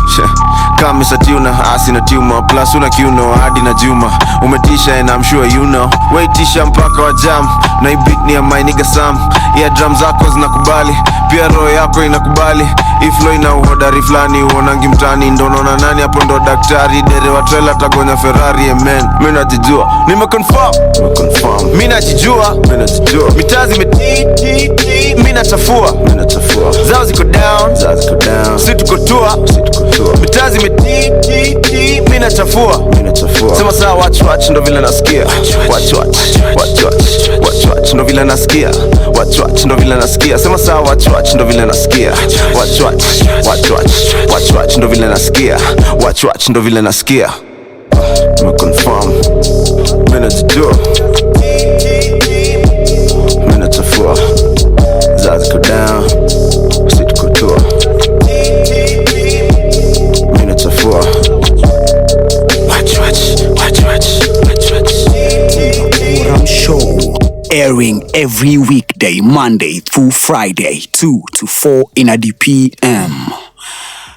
kama satuna asi na tuma plus una kiuno hadi na juma umetisha and I'm sure you know waitisha mpaka wa jam na beat ni ya my nigga Sam yeah drum zako zinakubali pia roho yako inakubali iflo ina uhodari flani uonangi mtani ndo naona nani hapo ndo daktari dere wa trailer tagonya Ferrari amen mimi najijua nimeconfirm mimi najijua mitazi metiti mimi nachafua zao ziko down si tuko tua mitazi metiti mimi nachafua sema saa watch ndo vile nasikia watch ndo vile nasikia watch ndo vile nasikia sema saa watch ndo vile nasikia watch ndo vile nasikia watch ndo vile nasikia confirm minutes do minutes of four zazi go down sit go tour minutes of four watch QUORUM show airing every weekday Monday through Friday 2 to 4 in the PM.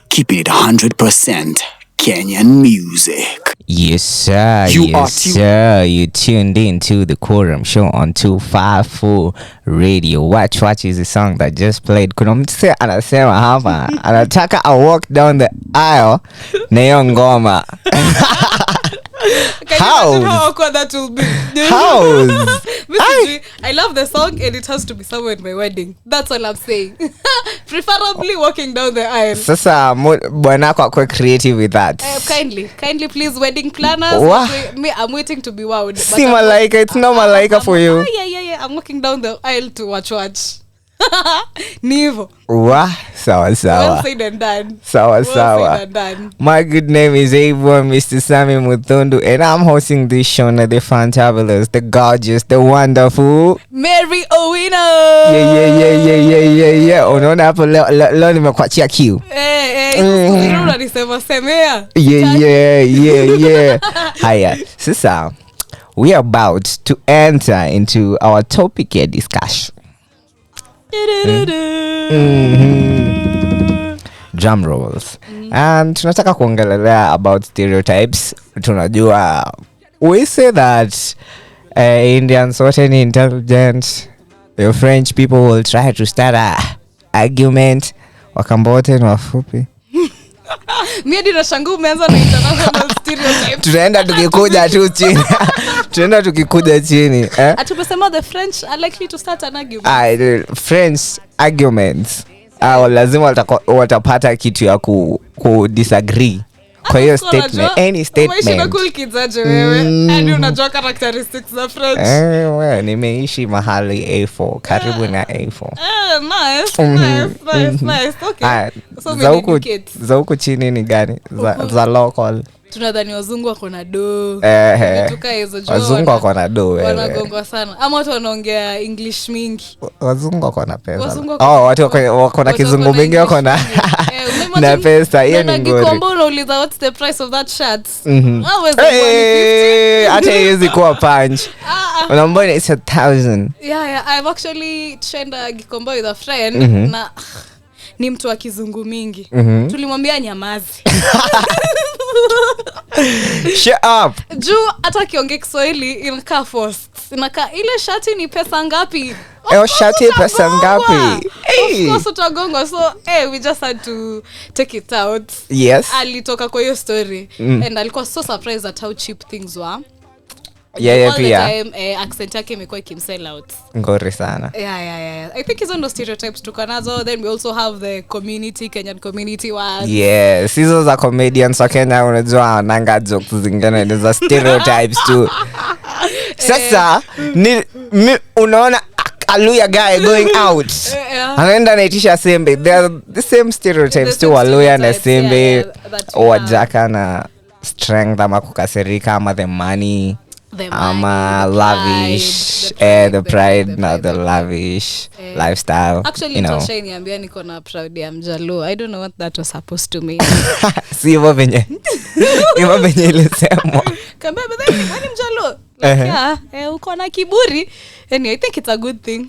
Keeping it 100% Kenyan music. Yes, sir. Sir. You tuned in to the QUORUM show on 254 Radio. Watch is a song that just played. Kuna mtse anasema hapa anataka I walk down the aisle na hiyo ngoma. How awkward that will be. How? I love the song and it has to be somewhere in my wedding. That's all I'm saying. Preferably walking down the aisle. Sasa bwanako akwe creative with that. Kindly please wedding planners. I'm waiting to be wowed. See malaika, it's not malaika for you. Yeah. I'm walking down the aisle to watch. Nivo. Sawa. Well said and done. Sawa. My good name is Aborn, Mr. Sammy Muthondu, and I'm hosting this show on the fantabulous, the gorgeous, the wonderful Mary Owino. Yeah. Unaona hapo leo nimekuachia Q. Unanisema semea. Yeah. Haya, sasa we are about to enter into our topic here discussion. Drum rolls. And tunataka kuongelelea about stereotypes. Tunajua we say that Indians wote ni intelligent, the French people will try to start a argument, wakambote ni wafupi. Mimi ndio nashangaa umeanza na international stereotypes. Tunaenda tukikuja chini. Atumesema the French are likely to start an argument. French arguments. Lazima watapata kitu ya ku disagree. Kwa hiyo statement, any statement. Wewe cool kids aje wewe? Hadi unajua characteristics za French. Wewe nimeishi mahali A4, karibu na A4. Nice. Okay. So za huku chini ni gani? Za local. Tunadhani wazungu wako na do. Tuka hizo jua. Wazungu wako na do wewe. Wanagongwa sana. Ama watu wanaongea English mingi. Wazungu wako na pesa. Watu wako na kizungu mingi wako na na pesa. Hiyo ni ngori. Nakikomba unauliza what's the price of that shirt? Hata hizi kuwa punch. Unambona it's 1,000. Yeah, I've actually trained a gikomba with a friend na ni mtu wa kizungu mingi. Tulimwambia nyamazi. Shut up. Juu hata kiongea Kiswahili inakaa forced. Inakaa ile shati ni pesa ngapi? Shati pesa ngapi? Of course utagongwa. So we just had to take it out. Yes. Alitoka kwa hiyo story and alikuwa so surprised at how cheap things were. Yeah, pia. Accent yake imekuwa ikimsell out. Ngori sana. Yeah. I think hizo ndo stereotypes tuko nazo. Then we also have the community, Kenyan community words. Yes, hizo za comedians wa Kenya unajua nanga jokes zingine ni za stereotypes too. Sasa unaona Aluya guy going out. Anaenda naitisha sembe. They are the same stereotypes too. Aluya na sembe, wajaka na strength ama kukasirika ama the money. Lavish, the pride, not the lavish lifestyle. Actually, Tosha niambia niko na proud ya Mjaluo. I don't know what that was supposed to mean. Si hivyo venye ile sema. Kamba bado ni Mjaluo. Uko na kiburi. Anyway, I think it's a good thing.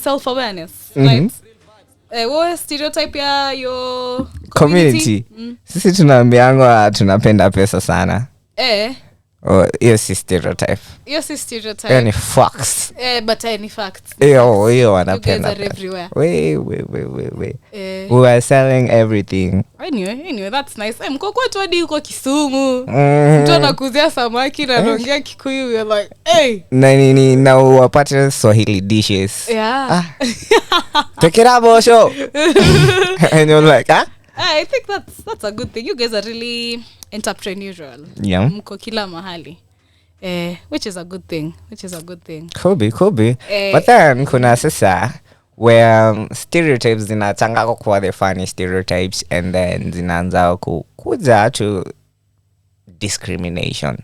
Self awareness, right? What stereotype ya your community? Sisi tunaambiangwa tunapenda pesa sana. Yes, stereotype. Yes, stereotype. Any facts. But any facts. Yo, wanapenda. Everywhere. Wait. We are selling everything. Anyway, that's nice. Mko kwetu hadi uko Kisumu. Mtu anakuzia samaki na anaongea Kikuyu. You're like, hey. Na wapate Swahili dishes. Yeah. Take it up, Osho. And you're like, I think that's a good thing. You guys are really entrepreneurial. Yeah. Mko kila mahali. Which is a good thing. Could be. But then kuna sasa where stereotypes zinatanga kwa the funny stereotypes and then zinaanza kuja to discrimination.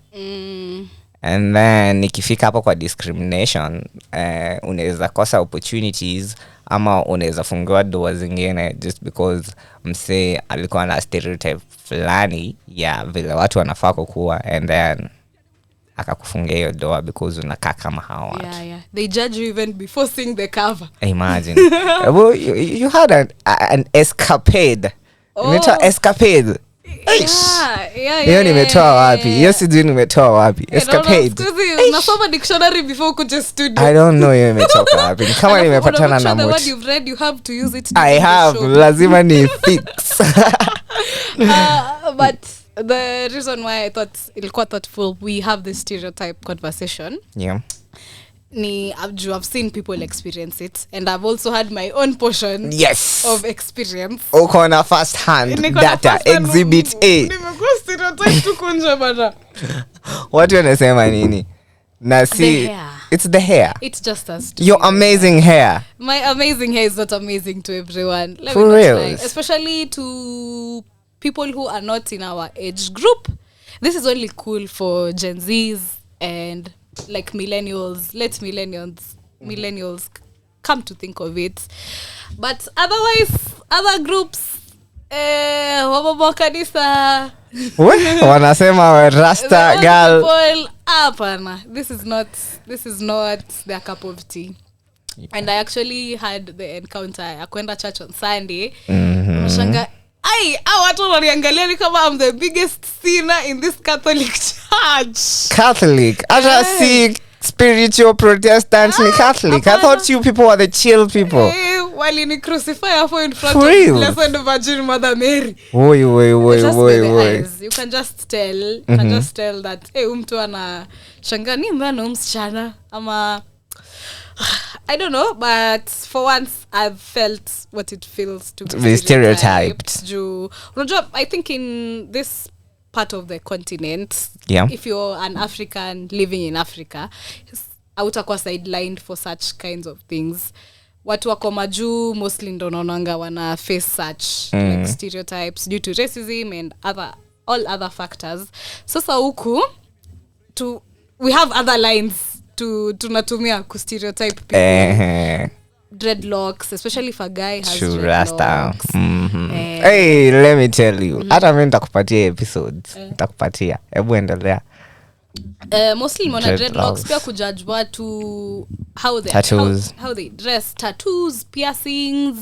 And then ikifika hapo kwa discrimination, unaweza kosa opportunities ama unaweza fungiwa doa zingine just because mse alikuwa na stereotype fulani ya vile watu wanafaa kuwa, and then akakufungia hiyo doa because unakaa kama hao watu. Yeah. They judge you even before seeing the cover. Imagine. Well, you had an escapade. Nimetoa escapade. Yeah. Nimetoa wapi? Yes, nimetoa wapi? Escapade. Nasoma dictionary before kuja studio. I don't know nimetoka wapi. Kama nimepatana na the word you've read, you have to use it. I have. Lazima ni fix. But the reason why I thought ilikuwa thoughtful we have this stereotype conversation. Yeah. I've seen people experience it, and I've also had my own portion of experience. Uko na first hand data exhibit A. Nimekuwa stereotype tu kunja bana. Watu wanasema nini? Na si it's the hair. It's just us. Your amazing hair. My amazing hair is not amazing to everyone. For real. Especially to people who are not in our age group. This is only cool for Gen Zs and like millennials, late millennials come to think of it. But otherwise, other groups, wababokanisa. Wanasema rasta girl. Apana. This is not their cup of tea. Okay. And I actually had the encounter. I went to church on Sunday. Mshanga, watu wananiangalia ni kama I'm the biggest sinner in this Catholic church. Catholic? Ata si spiritual Protestant ni Catholic. I thought you people were the chill people. Wali ni crucify hapo in front of Blessed Virgin Mother Mary. Woi. You can just tell. That mtu ana shanga ni mbona msichana ama I don't know, but for once I've felt what it feels to be stereotyped. I think in this part of the continent, if you're an African living in Africa, hautakuwa sidelined for such kinds of things. Watu wako majuu mostly ndo naonanga wana face such like stereotypes due to racism and all other factors. Sasa huku we have other lines tunatumia ku stereotype people. Dreadlocks, especially if a guy has dreadlocks. Hey, let me tell you. Hata mimi nitakupatia episodes. Nitakupatia. Hebu endelea. Mostly mona dreadlocks pia kujudge watu how they dress, tattoos, piercings.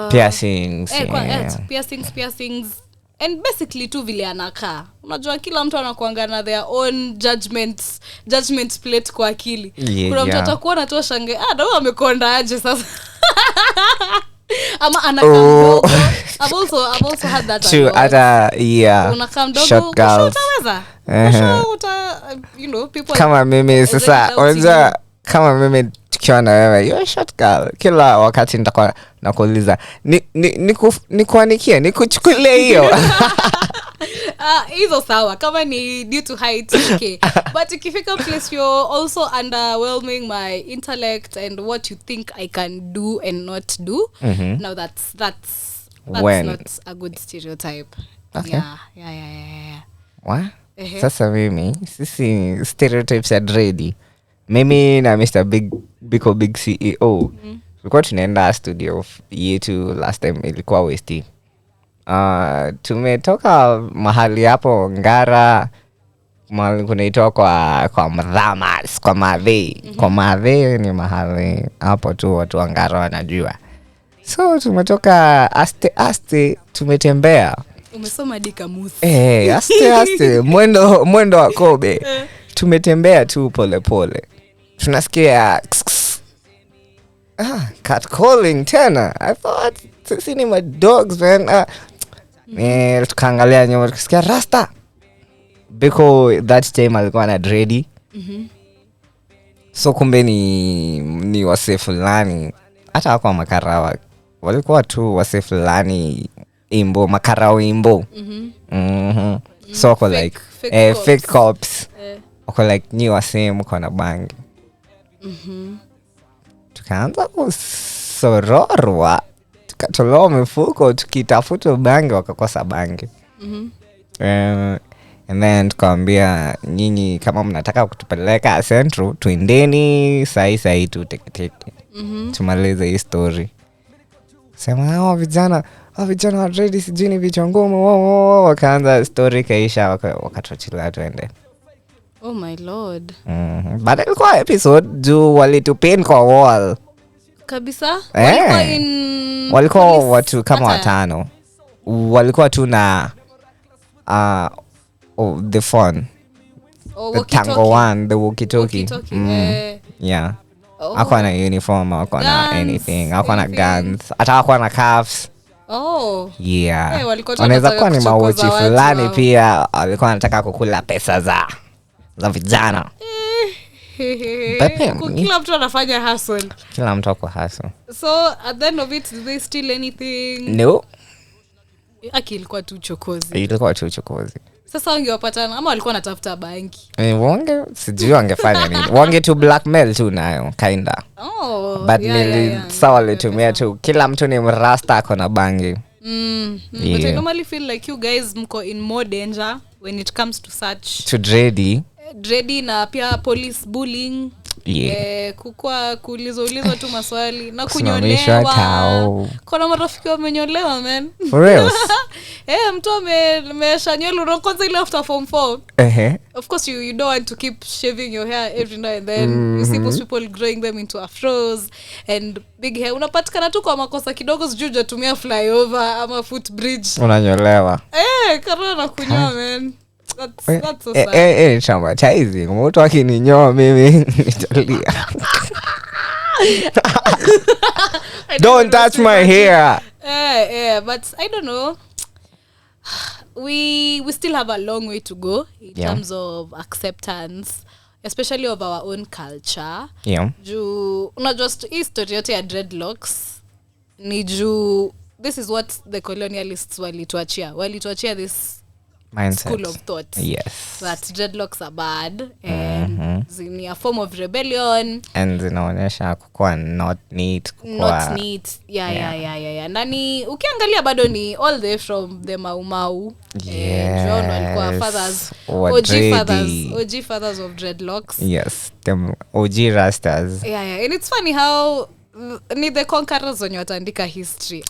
Piercings. Piercings. And basically tu vile anakaa. Unajua kila mtu anakuanga na their own judgment plate kwa akili. Kuna mtu atakuwa anatoa shange, ndio amekonda aje sasa. Ama anakaa mdogo. I've also had that. True, unakaa mdogo, utaweza. People kama mimi sasa, unajua kama mimi tukiwa na wewe, you're a short girl. Kila wakati nitakuwa nakuuliza, nikuanikie, nikuchukulie hiyo. Hizo sawa kama ni due to height, okay. But ikifika place you're also underwhelming my intellect and what you think I can do and not do. Now that's not a good stereotype. Okay. Yeah. What? Sasa mimi sisi stereotypes are ready. Mimi na Mr. BIKO big CEO. Tulikuwa tunaenda studio yetu last time ilikuwa West. Tumetoka mahali hapo Ngara, mahali kunaitwa kwa Mdhamas, kwa Madhe. Kwa Madhe ni mahali hapo tu watu wa Ngara wanajua. So tumetoka aste tumetembea. Umesoma dikamusi. Aste mwendo wa kobe. Tumetembea tu pole pole. Tunasikia cat calling tena. I thought sisi my dogs man. Tukaangalia nyuma tukasikia rasta. Biko that time alikuwa na dready. So kumbe ni wase fulani. Hata hakuwa makarawa. Walikuwa tu wase fulani imbo, makarao imbo. So wako like fake cops. Wako like ni wase mko na bangi. Tukaanza kusororwa. Tukatolewa mifuko tukitafuta bangi wakakosa bangi. And then tukaambia nyinyi kama mnataka kutupeleka Central tuendeni sai tu teketeke. Tumalize hii story. Sema hao vijana wa ready sijini vichongomo wakaanza story kaisha wakatochila tuende. Oh my lord. But ilikuwa episode juu walitupin kwa wall. Kabisa? Walikuwa watu kama watano. Walikuwa tu na the phone. The Tango one, the walkie-talkie. Yeah. Hakuwa na uniform, hakuwa na anything. Hakuwa na guns. Hata hakuwa na cuffs. Yeah. Wanaweza kuwa ni mawochi fulani pia. Walikuwa wanataka kukula pesa za vijana. Kila mtu anafanya hustle. Kila mtu ako hustle. So at the end of it, did they steal anything? No. Ilikuwa tu chokozi. Sasa wangewapatana ama walikuwa wanatafuta banki? Sijui wangefanya nini. Wange tu blackmail tu nayo kinda. But sawa walitumia tu kila mtu ni mrasta ako na bangi. But I normally feel like you guys mko in more danger when it comes to such to dready na pia police bullying. Kukua kuulizwa tu maswali na kunyolewa. Kuna marafiki wamenyolewa man. For real? Mtu ameshanyolewa kwanza ile after form 4. Of course you don't want to keep shaving your hair every now and then. You see most people growing them into afros and big hair. Unapatikana tu kwa makosa kidogo sijui tumia flyover ama footbridge. Unanyolewa. Karana na kunyoa man. That's so sad. Traumatizing. Mtu akininyoa mimi nitalia. Don't touch my hair. But I don't know. We still have a long way to go in terms of acceptance, especially of our own culture. Not just history yote ya dreadlocks. This is what the colonialists walituachia this mindset. School of thought. Yes. That dreadlocks are bad and zini a form of rebellion. And zinaonyesha kukua not neat. Yeah. Nani ukiangalia bado ni all the way from the Mau. Yes. Walikuwa fathers. OG fathers of dreadlocks. Yes. Them OG rastas. Yeah. And it's funny how ni the conquerors wenye wataandika history.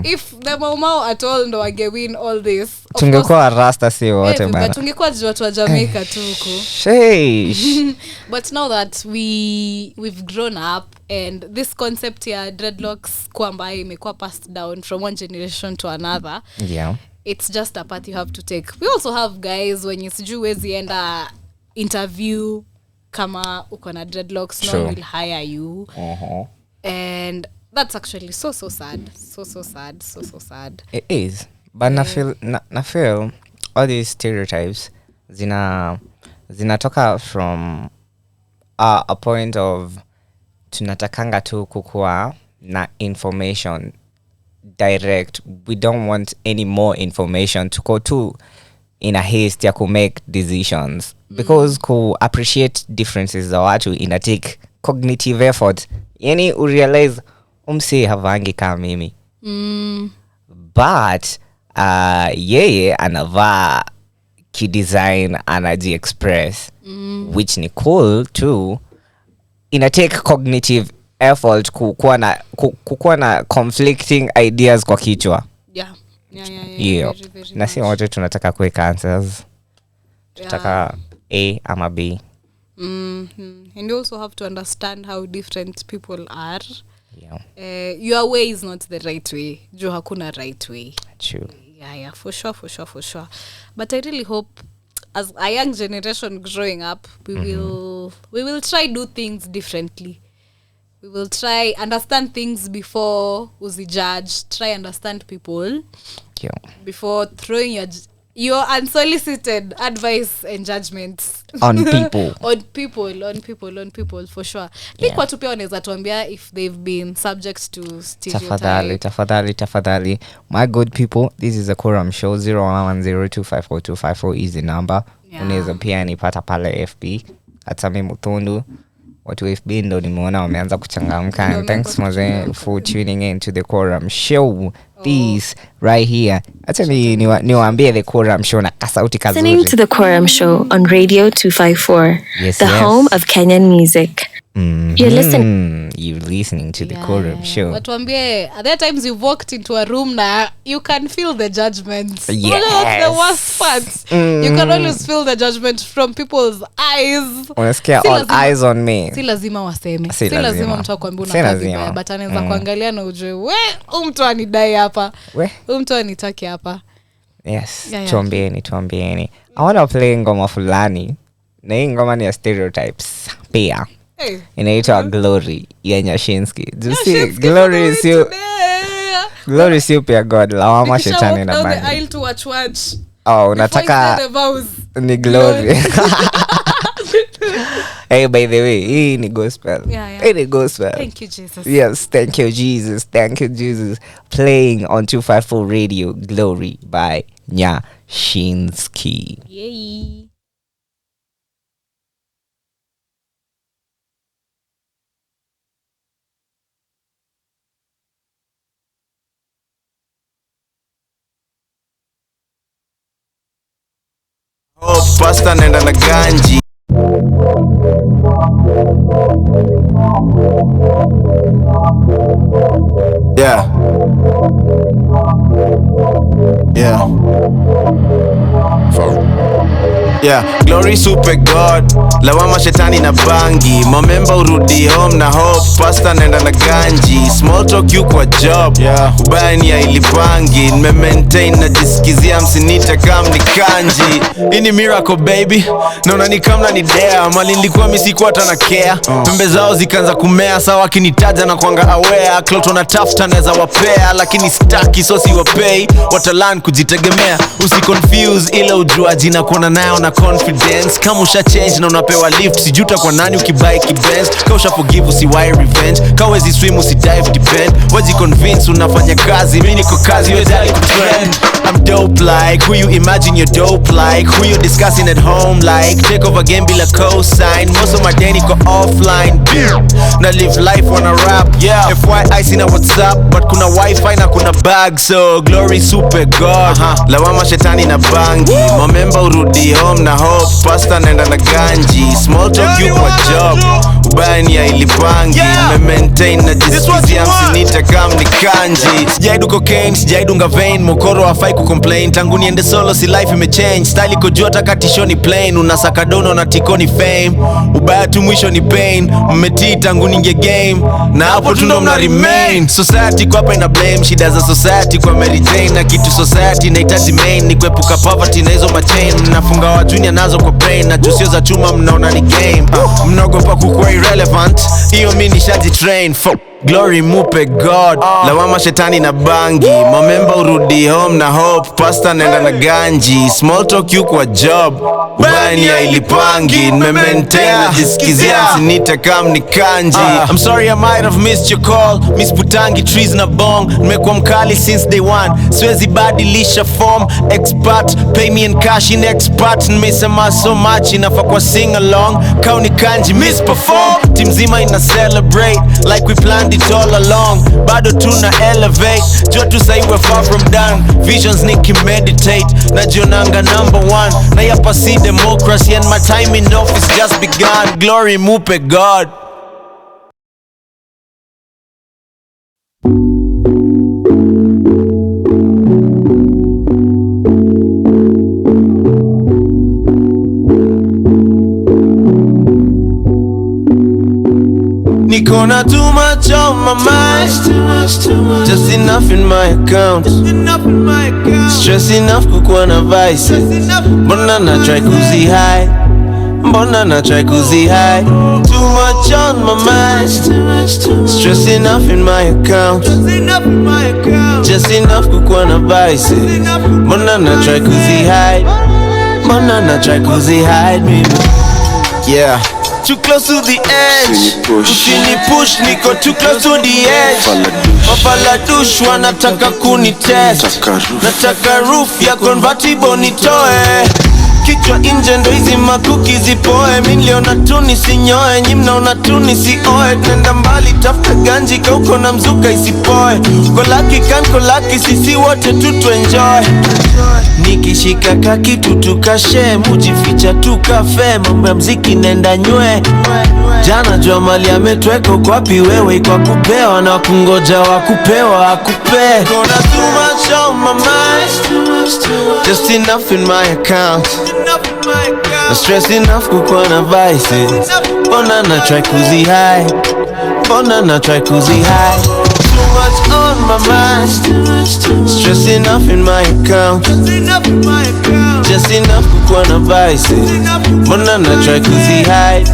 If the Mau at all ndo wangewin all this, tungekuwa rasta si wote bana. Tungekuwa watu wa Jamaica tu huko. But now that we've grown up and this concept ya dreadlocks kwamba imekuwa passed down from one generation to another. It's just a path you have to take. We also have guys when sijui wezi enda interview kama uko na dreadlocks, no one will hire you. And that's actually so sad. So sad. It is. But na feel all these stereotypes zinatoka from a point of tunatakanga tu kukua na information direct. We don't want any more information to go to in a haste ya ku make decisions because ku appreciate differences za watu ina take cognitive effort. Yani urealize umse havangi kama mimi. But yeye anavaa kidesign anaji express which ni cool too. Ina take cognitive effort kukuwa na conflicting ideas kwa kichwa. Yeah. Na si wote tunataka kuweka answers. Tunataka A ama B. And you also have to understand how different people are. Your way is not the right way. Juu hakuna right way. True. Yeah, for sure. But I really hope as a young generation growing up, we will try do things differently. We will try understand things before judge. Try understand people before throwing your unsolicited advice and judgments on people. on people for sure. Think watu pia wanaweza tuambia if they've been subject to stereotypes. Tafadhali. My good people, this is a Quorum show. 0110254254 is the number. Unaweza pia nipata pale FB hata mimi Muthondu. Watu FB ndo nimeona wameanza kuchangamka. Thanks for tuning in to the Quorum show. This right here. Acha niwaambie the Quorum show na kasauti kazuri. Listening to the Quorum show on Radio 254, home of Kenyan music. You're listening to the Quorum show. Watuambie, are there times you've walked into a room na you can feel the judgment? Yes. That's the worst part. You can always feel the judgment from people's eyes. Unasikia all eyes on me. Si lazima waseme. Si lazima mtu akwambie unakaa vibaya, but anaweza kuangalia na ujue, mtu anidai hapa. Mtu anitaki hapa. Yes. Tuambieni. I want to play ngoma fulani. Na hii ngoma ni ya Stereotypes. Pia. Inaitwa Glory ya Nyashinsky. Glory is you pia God. Lawama shetani na bani. Unataka ni Glory. Hey, by the way, hii ni gospel. Hii ni gospel. Thank you, Jesus. Yes, thank you, Jesus. Playing on 254 Radio, Glory by Nyashinsky. Yay. Pasta nenda na ganji. Glory super God, lawama shetani na bangi. Mamemba urudi home na hope. Pasta nenda na ganji. Small talk you kwa job. Ubaya ni ya ilipangi. Nime-maintain na jisikizia msinita kam ni kanji. Ini miracle baby, naona ni kamna ni dare. Mali nilikuwa misikuwa hata na care. Pembe zao zikaanza kumea. Sawa kinitaja na kuanga aware. Kloto na tafta neza wapea. Lakini staki so si wapei. Watalan kujitegemea. Usiconfuse ile ujuaji na kuona nayo na confidence. Kama usha change na unapewa lift, sijuta kwa nani ukibuy kibenz. Kama usha forgive usiwai revenge. Kama wezi swim usidive depend. Waji convince unafanya kazi, mimi niko kazi wewe dali kutrend. I'm dope like who you imagine you're dope like. Who you discussing at home like. Take over game bila cosign. Most of my day niko offline. Na live life on a rap. FYI sina WhatsApp but kuna wifi na kuna bag. So glory super God. Lawama shetani na bangi. Mamemba urudi home na hope. Pasta nenda na ganji. Small talk you kwa job. Ubaya ni ya ilipangi. Me-maintain na jisikizia msinita kam ni kanji. Sijaidu cocaine, sijaidunga vein. Mokoro hafai kucomplain. Tangu niende solo si life imechange. Style iko juu hata katisho ni plain. Unasaka dono na tiko ni fame. Ubaya tu mwisho ni pain. Mmetii tangu ninge game. Na hapo tu ndo mna remain. Society kwa hapa ina blame. Shida za society kwa Mary Jane. Na kitu society inahitaji main. Ni kuepuka poverty na hizo machain. Mnafunga wa junior nazo kwa brain. Na jusio za chuma mnaona ni game. Mnogopa kukua irrelevant. Iyo mi nishaji train. Glory mupe God. Lawama shetani na bangi. Mamemba urudi home na hope. Pasta nenda na ganji. Small talk you kwa job. Ubaya ni ya ilipangi. Nime-maintain na jisikizia msinita kam ni kanji. I'm sorry I might have missed your call. Miss Putangi trees na bong. Nimekuwa mkali since day one. Siwezi badilisha form. Expert pay me in cash in expert. Nimesema so much inafa kwa sing along. Kau ni kanji miss perform. Team zima ina celebrate like we planned it all along. Bado tuna elevate. Jua tu say we're far from done. Visions niki meditate. Najionanga number one. Na yapa see democracy and my time in office just begun. Glory mupe God. Nikona too much on my mind. Just enough in my account. Stress enough kukuwa na vice. Mbona na try kuzi high. Mbona na try kuzi high. Too much on my mind. Stress enough in my account. Just enough kukuwa na vice. Mbona na try kuzi high. Mbona na try kuzi hide me. Yeah. Too close to the edge. Usini push, niko too close to the edge. Mafaladush wanataka kunitest. Nataka roof ya convertible nitoe. Kichwa inje ndo hizi makuki zipoe. Miliona tu nisinyoe, nyi mnaona tu nisioe. Nenda mbali tafuta ganji kauko na mzuka isipoe. Kolaki kan kolaki sisi wote tu enjoy. Nikishika kakitu tukashe, mujificha tukafe. Mambo ya mziki nenda nywe. Jana jua mali ametweko kwa pi wewe. Kwa kupewa na kungoja wa kupewa akupe. Gonna too much on my mind. Just enough in my account. No stress enough kukuwa na vices. Bona na try kuzi high. Bona na try kuzi high. Too much on my mind. Stress enough in my account. Just enough kukuwa na vices. Bona na try kuzi high.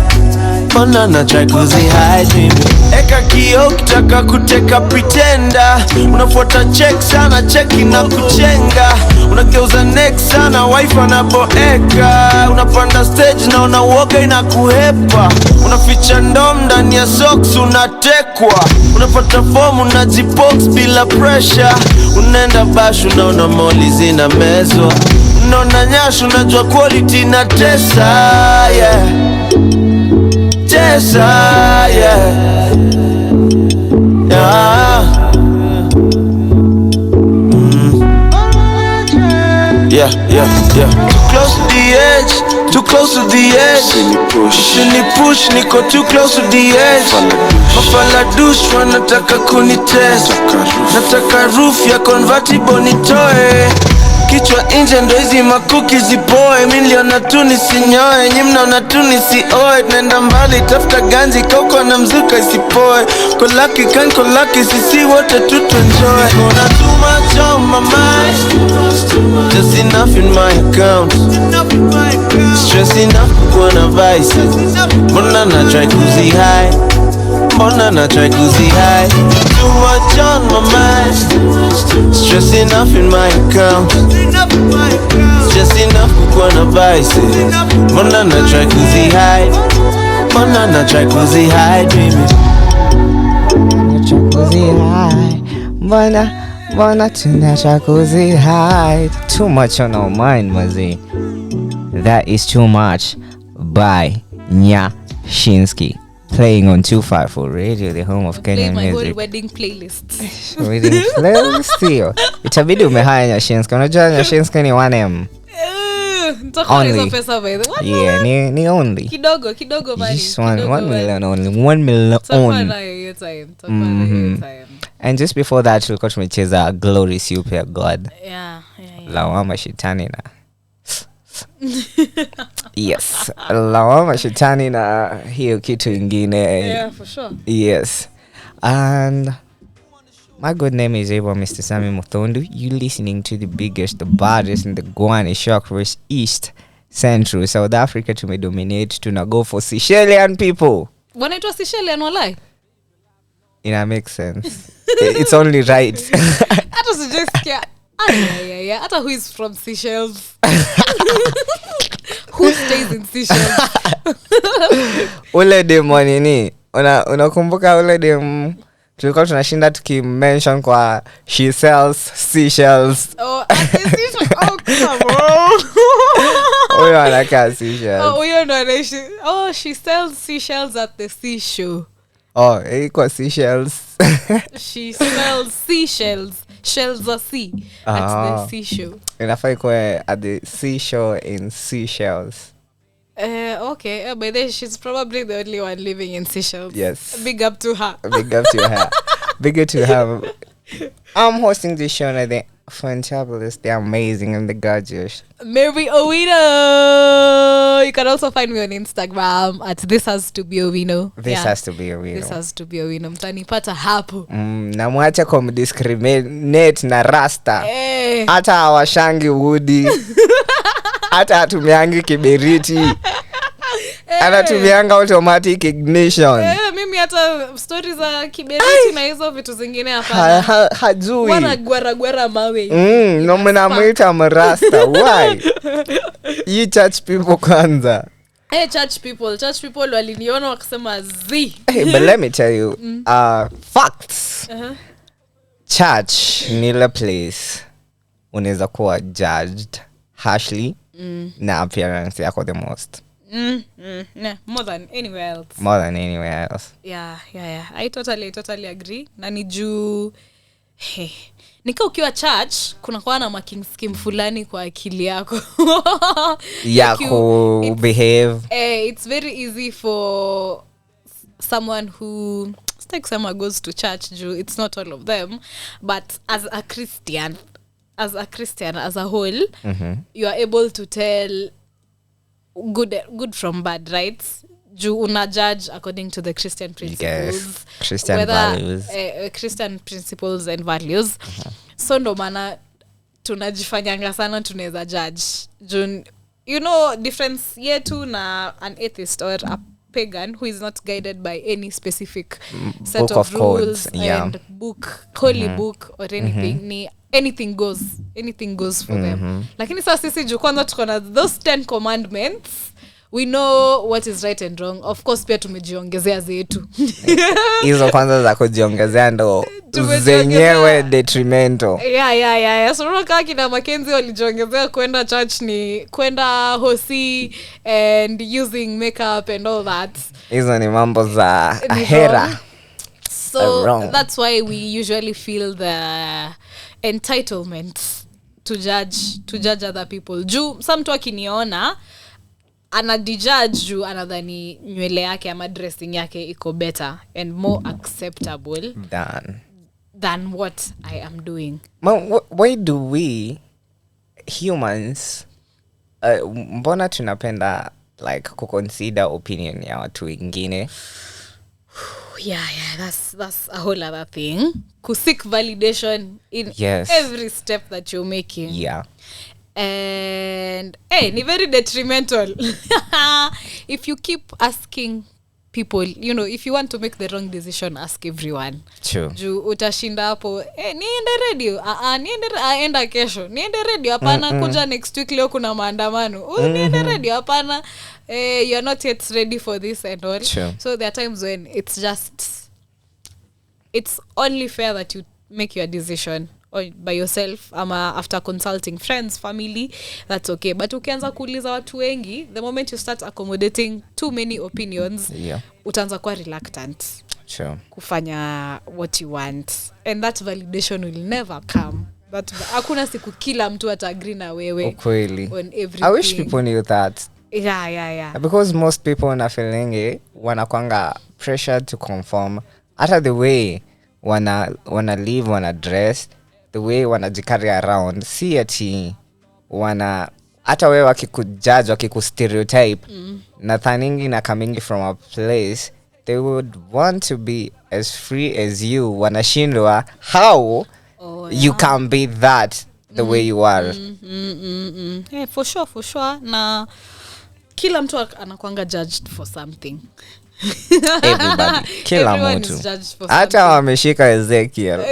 Bona na try kuzi hide mimi. Eka kio kitaka kuteka pretender. Unafuata check sana cheki na kuchenga. Unageuza next sana wife anaboeka. Unapanda stage na unauoga inakuhepa. Unaficha ndom ndani ya socks unatekwa. Unapata form unajibox bila pressure. Unaenda bash unaona moli zina mezwa. Unaona nyash unajua quality na tesa. Yeah. Tessa, yeah. Yeah. Yeah, yeah, yeah. Too close to the edge. Too close to the edge. Shini push, niko too close to the edge. Mafaladush wanataka kunitest. Nataka roof ya convertible nitoe. Kichwa inje ndo hizi makuki zipoe. Miliona tu nisinyoe, nyi mnaona tu nisioe. Nenda mbali tafuta ganji kauko na mzuka isipoe. Kolaki kan kolaki sisi wote tu enjoy. Gonna too much on my mind. Just enough in my account. Stress enough kukuwa na vices. Mbona na try kuzi high. Mbona na try kuzi high. Too much on my mind. Stress enough in my account. Just enough kukuwa na vices. Mbona na try kuzi hide. Mbona na try kuzi hide mimi. Kuzi hide. Mbona tunataka kuzi hide. Too much on our mind mazi. That is too much by Nyashinsky. Playing on 254 Radio, the home of Kenyan my music. whole wedding playlist. Wedding playlist hiyo. Itabidi umehaya Nyashinsky. Unajua Nyashinsky ni 1M. Only. Pesa by the one. Yeah, ni only. Kidogo bali. Just 1 million only. 1 million only. Time. And just before that, tulikuwa tumecheza Glorious Super God. Yeah. Lawama shetani na yes, lawama shetani na hiyo kitu ingine. Yeah, for sure. Yes. And my good name is Mr. Sammy Muthondu. You listening to the biggest, the baddest in the Guani Chakras East Central South Africa. To me dominate, to not go for Seychelles people. Wanaitwa Seychelles walai. It makes sense. It's only right. Hata sijasikia. Yeah. Hata who is from Seychelles? Who stays in Seychelles? Ule dem nini? Unakumbuka ule dem tulikuwa tunashinda tukimention kwa she sells seashells. Oh, come on. Huyo anakaa Seychelles. Huyo ndo anaishi. Oh, she sells seashells at the seashore. Oh, kwa Seychelles. She sells seashells. Shells of sea at the seashore. Inafaa ikuwe at the seashore in Seychelles. Okay. By then she's probably the only one living in Seychelles. Yes. Big up to her. Bigger to her. I'm hosting this show and they're fantabulous, they're amazing and they're gorgeous. Mary Owino. You can can also find me on Instagram at this has to be Owino. This has to be Owino. This has to be Owino. Mtanipata hapo. Na mwache kumdiscriminate na rasta. Hata hawashangi woody. Hata hatumiangi kiberiti. Anatumianga automatic ignition. Mimi hata stories za kiberiti na hizo vitu zingine hapana. Hajui. Wana gwara mawe. No mnamuita mrasta. Why? You church people kwanza. Church people waliniona wakisema zi. But let me tell you, facts. Church ni ile place unaweza kuwa judged harshly na appearance yako the most. More than anywhere else. Yeah. I totally agree. Na ni juu nika ukiwa church kuna kwa na marking scheme fulani kwa akili yako. Yako behave. It's very easy for someone who goes to church. It's not all of them, but as a Christian as a whole, you are able to tell good from bad, right? Una judge according to the Christian principles. Yes, Christian values. Christian principles and values. So ndo maana tunajifanyanga sana tunaweza judge. You know, difference yetu na an atheist or a pagan who is not guided by any specific set book of rules codes, and holy book or anything. Anything goes for them. Lakini sasa sisi kwanza tuko na those 10 commandments. We know what is right and wrong. Of course pia tumejiongezea zetu. Hizo kwanza za kujiongezea ndo zenyewe detrimental. Yeah. So roka kina Mackenzie walijiongezea kwenda church ni kwenda hosi and using makeup and all that. Hizo ni mambo za ahera. So that's why we usually feel the entitlement to judge other people. Some mtu akiniona anadijudge juu anadhani nywele yake ama dressing yake iko better and more acceptable than what I am doing. Why do we humans mbona tunapenda like kuconsider opinion ya watu wengine? Yeah, that's a whole other thing. Seek validation in every step that you're making. Yeah. And ni very detrimental. If you keep asking people, you know, if you want to make the wrong decision, ask everyone. True. Utashinda hapo, niende radio, enda kesho, niende radio, hapana kuja next week leo kuna maandamano. Niende radio, hapana you are not yet ready for this and all. True. So there are times when it's only fair that you make your decision or by yourself ama after consulting friends, family, that's okay. But ukianza kuuliza watu wengi, the moment you start accommodating too many opinions, utaanza kuwa reluctant kufanya what you want, and that validation will never come. Hakuna siku kila mtu ata-agree na wewe on everything. I wish people knew that. Yeah. Because most people wana feeling wanakwanga pressured to conform. Hata the way wana live, wana dress, the way wanajikari around, si ati hata wewe wakikujudge, wakikustereotype, nathaningi na coming from a place they would want to be as free as you. Wanashindwa how you can be that the way you are. Yeah, for sure. Na kila mtu anakuanga judged for something. Everybody. Kila mtu. Hata wameshika Ezekiel.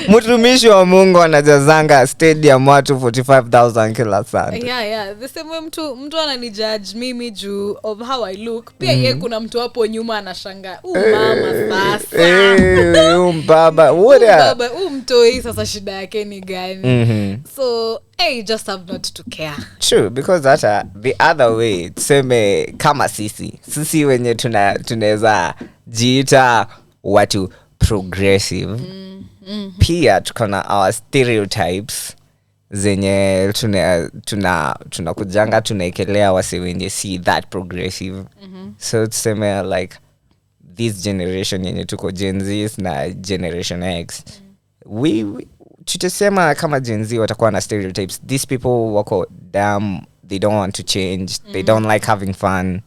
Mtumishi wa Mungu anajazanga stadium watu 45,000 kila Sunday. Yeah. The same way mtu ananijudge mimi juu of how I look. Pia yeye kuna mtu hapo nyuma anashanga. Mama sasa. Baba. Baba, mtoi sasa shida yake ni gani? So, you just have not to care. True, because hata the other way, tuseme kama sisi wenye tunaweza jiita watu progressive. Pia tukona our stereotypes zenye tunakujanga tunaekelea wase wenye see that progressive. So tuseme like this generation yenye tuko Gen Z na Generation X, tutasema kama Gen Z watakuwa na stereotypes. These people wako they don't want to change, they don't like having fun.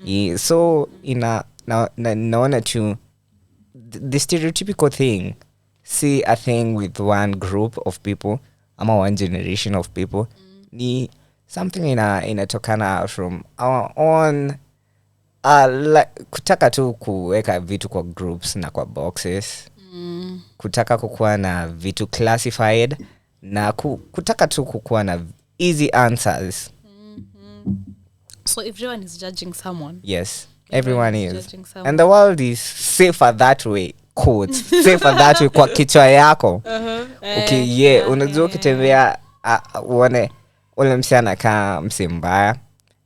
Yeah, so naona tu the stereotypical thing, see a thing with one group of people ama one generation of people, ni something inatokana from our own like, kutaka tu kuweka vitu kwa groups na kwa boxes, kutaka kukuwa na vitu classified na kutaka tu kukuwa na easy answers. So everyone is judging someone. Yes, everyone is. And the world is safer that way. Quotes. Safer that way kwa kichwa yako. Okay, unajua ukitembea uone ule msichana kaa msimbaya,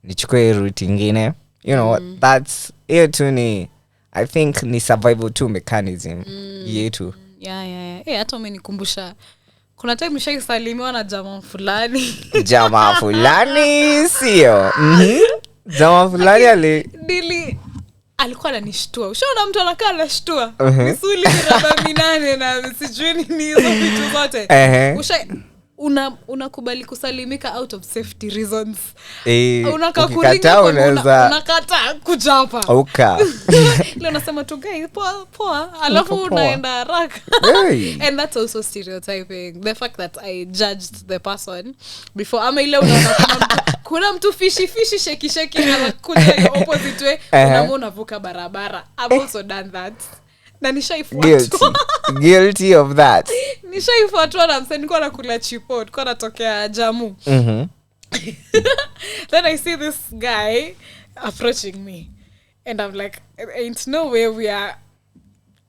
nichukue route ingine. You know, that's hiyo tu ni, I think ni survival tu mechanism yetu. Yeah. Hata umenikumbusha kuna time nishaisalimiwa na jamaa fulani. Jamaa fulani sio? Jamaa fulani alikuwa ananishtua. Ushaona mtu anakaa anashtua? Misuli raba minane na sijui nini hizo vitu zote. Unakubali kusalimika out of safety reasons. Ukikataa unakataa kujapa. Okay. Leo nasema tu guys poa alafu unaenda haraka. And that's also stereotyping. The fact that I judged the person before ama ile kuna mtu fishy sheki anakuja the opposite way, unavuka barabara. I've also done that. Na nishaifuatwa. Guilty of that. Nishaifuatwa na msanii nilikuwa nakula chipo, nilikuwa natokea Jamu. Then I see this guy approaching me and I'm like, ain't no way we are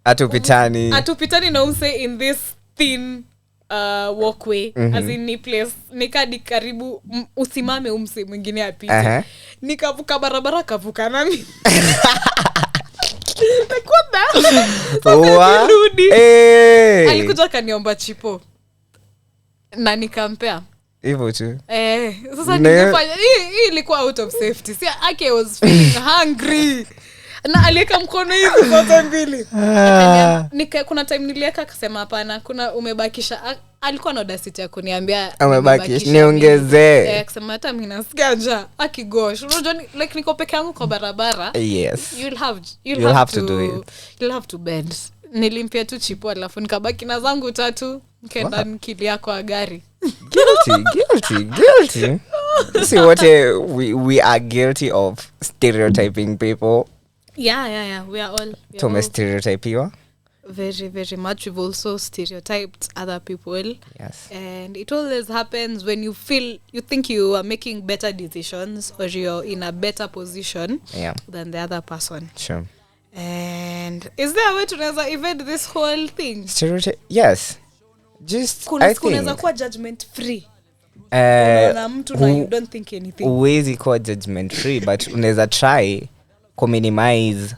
atupitani na umse in this thin walkway, as in ni place nikadi karibu usimame umse mwingine apite. Nikavuka barabara kavuka nami. Like what the? Alikuja kaniomba chipo na nikampea hivyo tu. Sasa ningefanya hii ilikuwa out of safety. See, I was feeling hungry. Na alieka mkono hivi zote mbili. Kuna time nilieka akasema hapana, kuna umebakisha. Alikuwa na audacity ya kuniambia umebakisha niongezee. Akasema hata mimi nasikia njaa. Akigosh. Unajua like niko peke yangu kwa barabara. Yes. You'll have to do it. You'll have to bend. Nilimpia tu chipo alafu nikabaki na zangu 3 nikaenda nikilia kwa gari. Guilty. See what we are guilty of stereotyping people. Yeah. We are all stereotype you. Very, very much. We've also stereotyped other people. Yes. And it always happens when you think you are making better decisions or you're in a better position than the other person. Sure. And is there a way to evade this whole thing? Stereotype? Yes. Just I think kunaweza kuwa judgment free. Na mtu na you don't think anything. Uwezi kuwa judgment free, but unaweza try ku minimize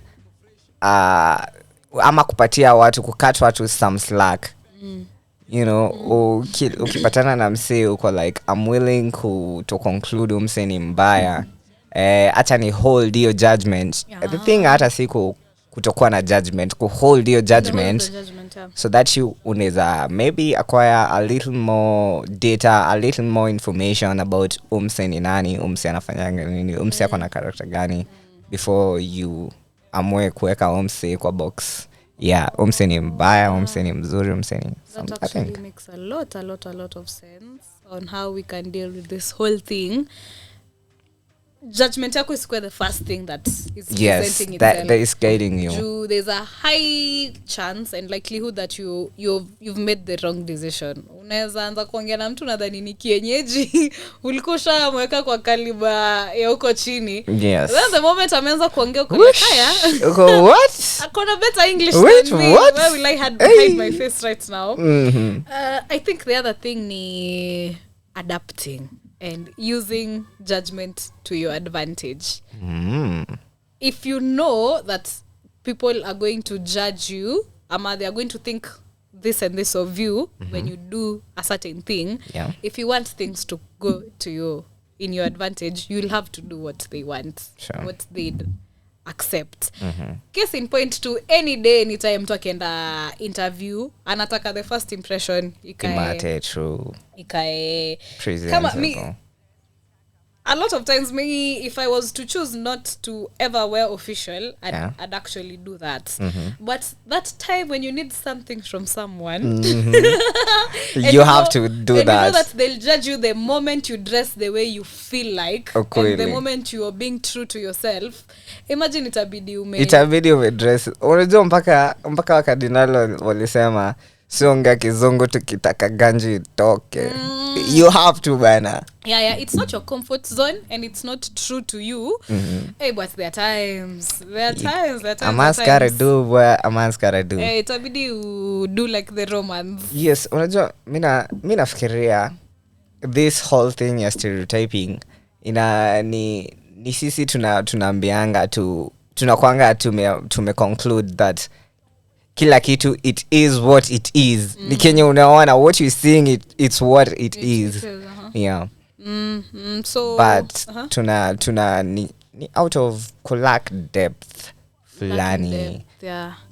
ama kupatia watu, kukata watu some slack. You know, ukipatana na msee uko like I'm willing to conclude msee ni mbaya. Acha ni hold your judgment. The thing hata siku kutokuwa na judgment, ku hold your judgment, so that you unaweza maybe acquire a little more data, a little more information about umse ni nani, umse anafanyanga nini, umse ako na character gani, before you amue kuweka umse kwa box. Umse ni mbaya, umse ni mzuri, umse ni something. That actually makes a lot of sense on how we can deal with this whole thing. Judgment yako is the first thing that is presenting itself. That is guiding you. There's a high chance and likelihood that you've made the wrong decision. Unaweza anza kuongea na mtu nadhani ni kienyeji, ulikusha mweka kwa kaliba ya huko chini. Yes. Then the moment ameanza kuongea uko haya. Uko what? Akona better English than me. What? Where will I hide my face right now? I think the other thing ni adapting and using judgment to your advantage. If you know that people are going to judge you, they are going to think this and this of you when you do a certain thing, if you want things to go to you in your advantage, you'll have to do what they want, what they'd accept. Case in point, to any day, anytime mtu akienda interview, anataka the first impression ikae true. Ikae kama a lot of times maybe if I was to choose not to ever wear official, I'd actually do that. But that time when you need something from someone, you have to do that. You know that they'll judge you the moment you dress the way you feel like, and the moment you are being true to yourself. Imagine itabidi umedress. Unajua mpaka wakadinalo walisema songa kizungu tukitaka ganji itoke. You have to bana. Yeah, it's not your comfort zone and it's not true to you. Hey, but there are times. A man's gotta do what a man's gotta do. Hey, itabidi you do like the Romans. Yes, unajua mina nafikiria this whole thing ya stereotyping ni sisi tunaambianga tunakwanga tume conclude that kila kitu it is what it is. Ni Kenya unaona what you seeing it's what it is. Yeah. So but tuna ni out of lack depth fulani.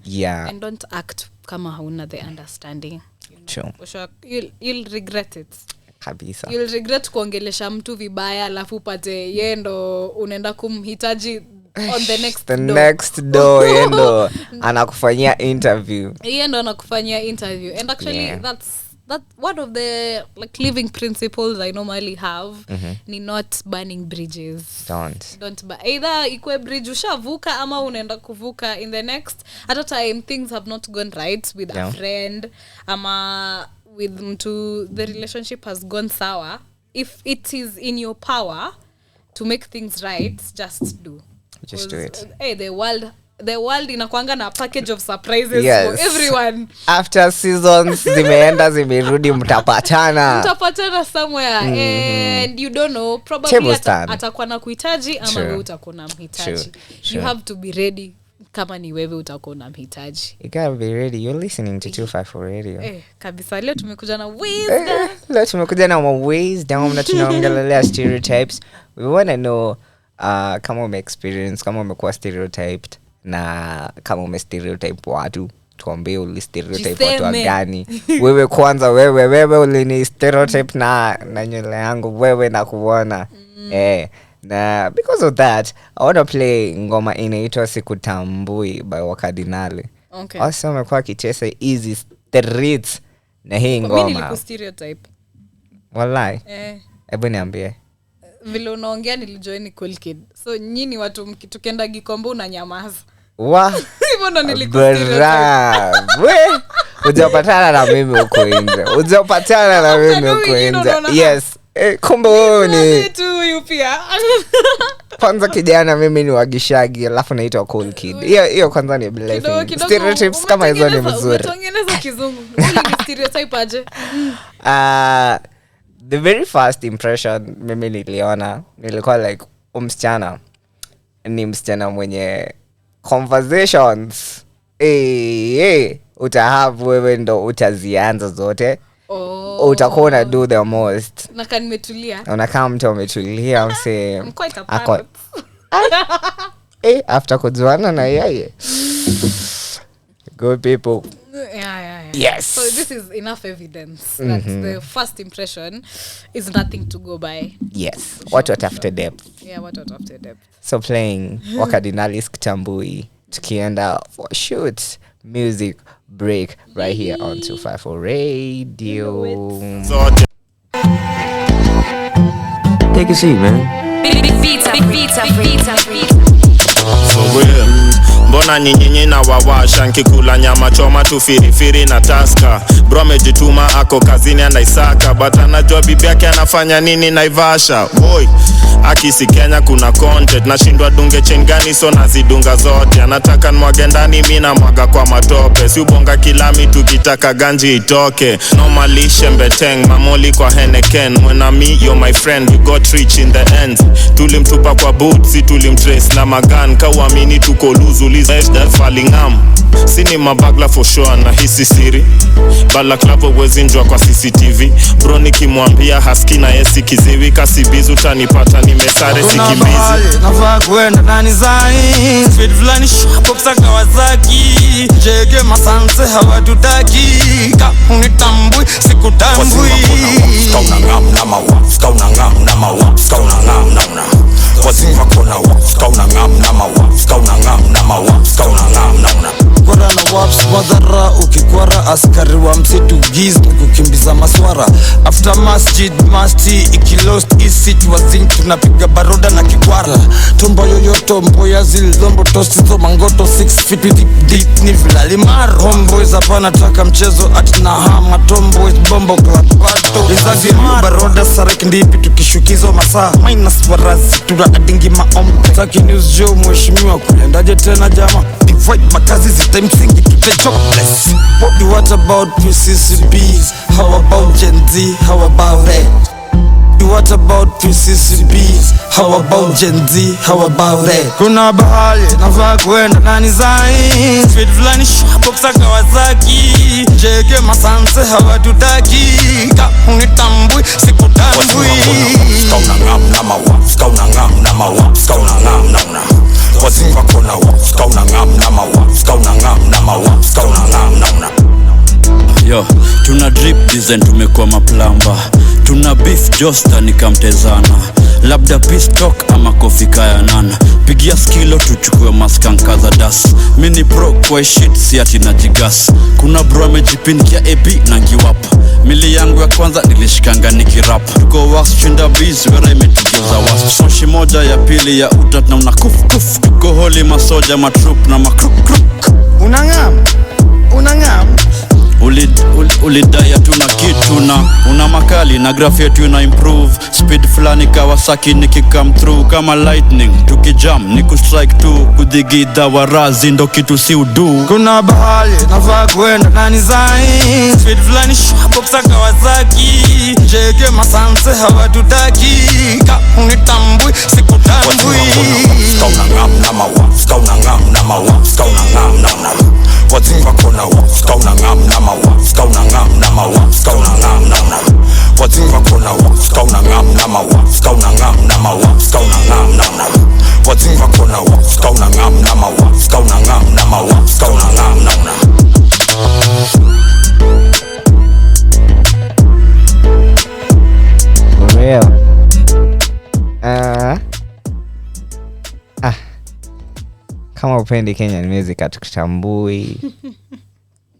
Yeah. And don't act kama hauna the understanding. True. You'll regret it. Kabisa. You'll regret kuongelesha mtu vibaya alafu upate yendo unaenda kumhitaji on the next door yendo anakufanyia interview. Yendo anakufanyia interview. And actually that's one of the like living principles I normally have. Ni not burning bridges. Don't either ikwe bridge ushavuka ama unaenda kuvuka in the next at a time things have not gone right with a friend ama with mtu, the relationship has gone sour. If it is in your power to make things right, just do it. Hey, the world inakuanga na package of surprises for everyone. After seasons zimeenda zimerudi mtapatana somewhere and you don't know, probably atakuwa na kuhitaji ama wewe utakuwa na mhitaji. You have to be ready kama ni wewe utakuwa na mhitaji. You gotta be ready. You're listening to 254 Radio. Kabisa leo tumekuja na wisdom. Na tunaongelea stereotypes. We want to know kama ume-experience, kama umekuwa stereotyped na kama ume-stereotype watu. Tuambie uli-stereotype watu gani. Wewe kwanza wewe ulini-stereotype na nywele yangu wewe na kuona. Na because of that, I want to play ngoma inaitwa Sikutambui by Wakadinali. Okay. Also umekuwa kicheza easy streets na hii ngoma. Mimi nilikustereotype. Wallahi. Hebu niambie. Vile unaongea nilijoin Cool Kid. So nyinyi watu mkitukenda Gikombo unanyamaza. Hivyo ndo nilikustereotype. We, ujapatana na mimi uko nje. Yes. Kumbe wewe ni tu pia. Kwanza kijana mimi ni wagishagi alafu naitwa Cool Kid. Hiyo kwanza ni belief. Stereotypes kama hizo ni mzuri. Umetengeneza kizungu. Ni stereotype aje? The very first impression mimi nilikuwa like msichana ni msichana mwenye conversations utahave wewe ndo utazianza zote. Utakuwa na do the most. Naka nimetulia. Unakaa mtu umetulia mse. Quite a parrot. After kujuana na yeye. Good people. Yeah. Yes. So this is enough evidence that the first impression is nothing to go by. Yes. What after depth. Yeah, what after depth. So playing Wakadinali Sikutambui tukienda for shoot music break right here on 254 Radio. Take a seat, man. So mbona nyinyi na wawasha nkikula nyama choma tu firifiri na taska. Bro amejituma ako kazini anaisaka, but anajua bibi yake anafanya nini Naivasha. Boy akisi Kenya kuna content, nashindwa dunge chain gani so nazidunga zote. Anataka nwage ndani mimi na mwaga kwa matope. Si ubonga kilami tukitaka ganji itoke. Normally shembeteng mamoli kwa Henneken. When I'm me you're my friend, we got rich in the end. Tulimtupa kwa boot si tulimtrace na magan. Kawamini tuko luzu that falling arm. Cinema bagla for sure na hisi siri. Balaklava wezinjwa kwa CCTV. Bro nikimwambia haski na yesi kiziwi. Kasi bizu tanipata nimesare sikimbizi. Nafaa kwenda ndani zai. Speed fulani shopoksa Kawasaki. Jege masanse hawatutaki. Unitambui sikutambui. Skauna ngam nama wa. Skauna ngam nama wa. Skauna ngam nama. Wazinga kona wa. Skauna ngam nama wa. Skauna ngam nama wa. Skauna ngam nama. Kwara na waps madhara. Ukikwara askari wa msitu giz kukimbiza maswara. After masjid masti ikilost isit wazin tunapiga baroda na kikwara. Tombo yoyoto mboya zilombo tosizo mangoto 6 feet with deep ni vilalimaro. Homeboys hapana taka mchezo atina hama. Tomboys bombo klapato izazimaro. Baroda sarek ndipi tukishukizo masaa. Minus warazi tura adingi maom. Taki news joe mweshimiwa kulendaje tena jama. Divide makazi zita msingi tute jobless. What about PCCBs? How about Gen Z? How about that? What about PCCBs? How about Gen Z? How about that? Kuna bahali nafaa kwenda ndani zai. Speed fulani shopoksa Kawasaki. Jege masanse hawatutaki. Unitambui sikutambui. Skauna ngam nama wa. Skauna ngam nama wa. Skauna ngam nama. Wazinga kona wa. Skauna ngam nama wa. Skauna ngam nama wa. Skauna ngam nama. Yo, tuna drip design tumekuwa maplamba. Tuna beef josta nikamtezana. Labda peace talk ama kofi kaya nana. Pigia skilo tuchukue maskanka za das. Mini pro kwa shit si ati na jigas. Kuna bro amejipindia AB na ngiwapa. Mili yangu ya kwanza nilishikanga nikirap. Tuko wax chinda bees wera imetugeuza wasp. Soshi moja ya pili ya utat na una kuf kuf. Tuko holi masoja matrup na makruk kruk. Unangam, unangam. Ulidaya tuna kitu na una makali na graph yetu ina improve. Speed fulani Kawasaki nikikam through kama lightning. Tukijam niku strike tu kudigida warazi ndo kitu si udu. Kuna bahali nafaa kwenda ndani zai. Speed fulani shopoksa Kawasaki. Jege masanse hawatutaki. Unitambui sikutambui. Skauna ngam nama wa. Skauna ngam nama wa. Skauna ngam nama. Wazinga kona wa. Skauna ngam nama wa. Skauna ngam nama wa. Skauna ngam nama. Wazinga kona wa. Skauna ngam nama wa. Skauna ngam nama wa. Skauna ngam nama. Wazinga kona wa. Skauna ngam nama wa. Skauna ngam nama wa. Skauna ngam nama. For real. Kama upendi Kenyan music atukutambui.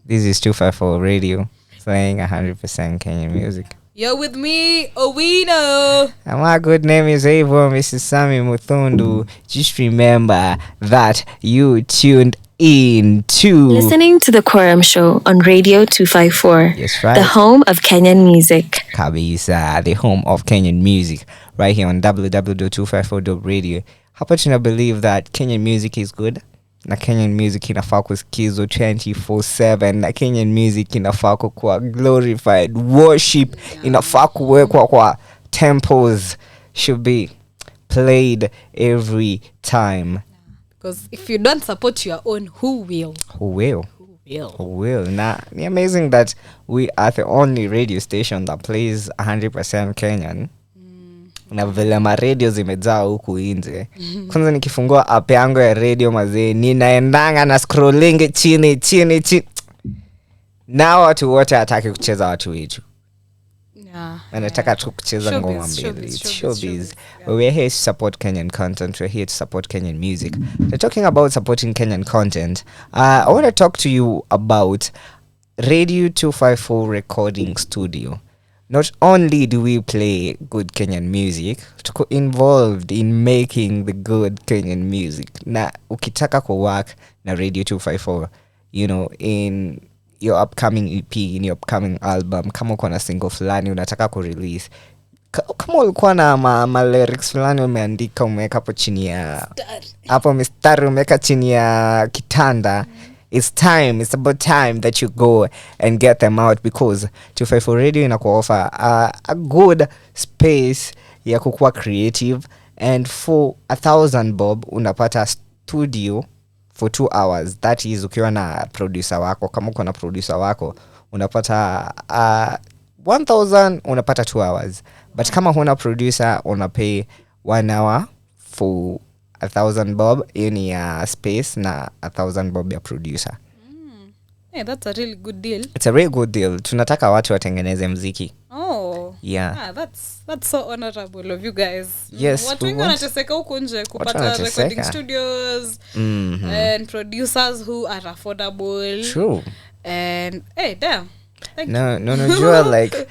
This is 254 Radio, playing 100% Kenyan music. You're with me, Owino. And my good name is Aborn, Mrs. Sammy MUTHONDU. Just remember that you tuned in to listening to the QUORUM show on Radio 254. Yes, right. The home of Kenyan music. Kabisa, the home of Kenyan music, right here on www.254.radio. Hapa tuna believe that Kenyan music is good. Na Kenyan music inafaa kusikizwa 24/7. Na Kenyan music inafaa kuwa glorified. Worship inafaa kuwekwa kwa temples. Should be played every time. Because if you don't support your own, who will? Who will? Who will? Nah, it's amazing that we are the only radio station that plays 100% Kenyan. Na vile ma radio zimejaa huku nje. Kwanza nikifungua app yangu ya radio mazee, ninaendanga na scrolling chini. Na watu wote hataki kucheza watu wetu. Anataka tu kucheza ngoma mbili. Showbiz. We're here to support Kenyan content. We're here to support Kenyan music. We're talking about supporting Kenyan content. I want to talk to you about Radio 254 Recording Studio. Not only do we play good Kenyan music, tuko involved in making the good Kenyan music. Na ukitaka ku work na Radio 254, you know, in your upcoming EP, in your upcoming album, kama uko na single fulani unataka ku release, kama ulikuwa na ma lyrics fulani umeandika umeweka hapo chini ya hapo mistari umeweka chini ya kitanda, it's about time that you go and get them out, because 254 Radio inaku offer a good space ya kukuwa creative, and for 1,000 bob unapata studio for 2 hours. That is ukiwa na producer wako, kama uko na producer wako unapata 1000, unapata 2 hours. But kama huna producer unapay 1 hour for 1000 bob in ya space na 1000 bob ya producer. Yeah, that's a really good deal. It's a really good deal. Tunataka watu watengeneze muziki. Oh. Yeah. That's so honorable of you guys. Yes. Watu wengi wanateseka huko nje kupata recording studios and producers who are affordable. True. And hey, damn. No, you're like,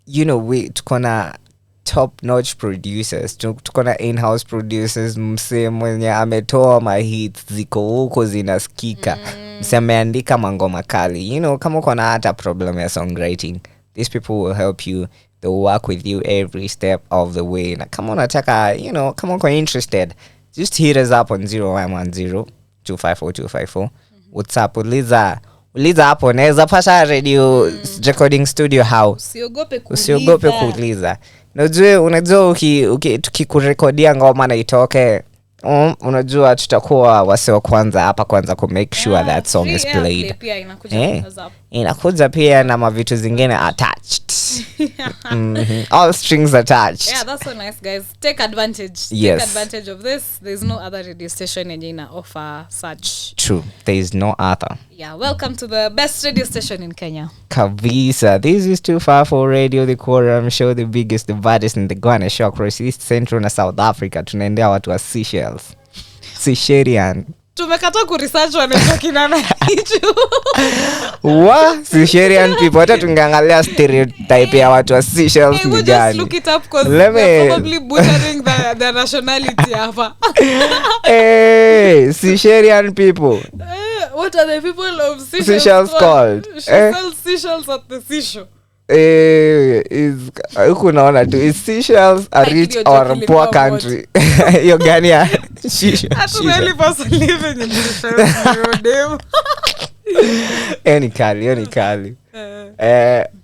you know, we tukona top-notch producers, tukona in-house producers, mse mwenye ametoa mahits ziko huko zinasikika, mse ameandika mangoma kali. You know, kama uko na hata problem ya songwriting, these people will help you. They will work with you every step of the way. Na kama unataka, you know, kama uko interested, just hit us up on 0110-254-254. WhatsApp, uliza hapo, naweza pata radio recording studio house. Usiogope kuuliza. Unajua tukikurekodia ngoma na itoke, unajua tutakuwa wase wa kwanza hapa kwanza ku make sure that song is played. Inakuja pia na mavitu zingine attached. All strings attached. Yeah, that's so nice, guys. Take advantage. Yes. Take advantage of this. There's no other radio station in offer such. True. There is no other. Yeah, welcome to the best radio station in Kenya. Kabisa. This is 254 Radio, the QUORUM show, the biggest, the baddest in the Ghana show across East Central na South Africa. Tunaendea watu wa Seychelles. Seychellesian. Tumekata kuresearch wanaitwa kinana hicho. Seychellesian people. Hata tungeangalia stereotype ya watu wa Seychelles ni gani. Just look it up because they're probably butchering the nationality hapa. Hey, Seychellesian people. What are the people of Seychelles called? She sells seashells at the seashore. Huku naona tu, is Seychelles a rich or a poor country? You're Ghana. That's the only person living in Seychelles. Any kali.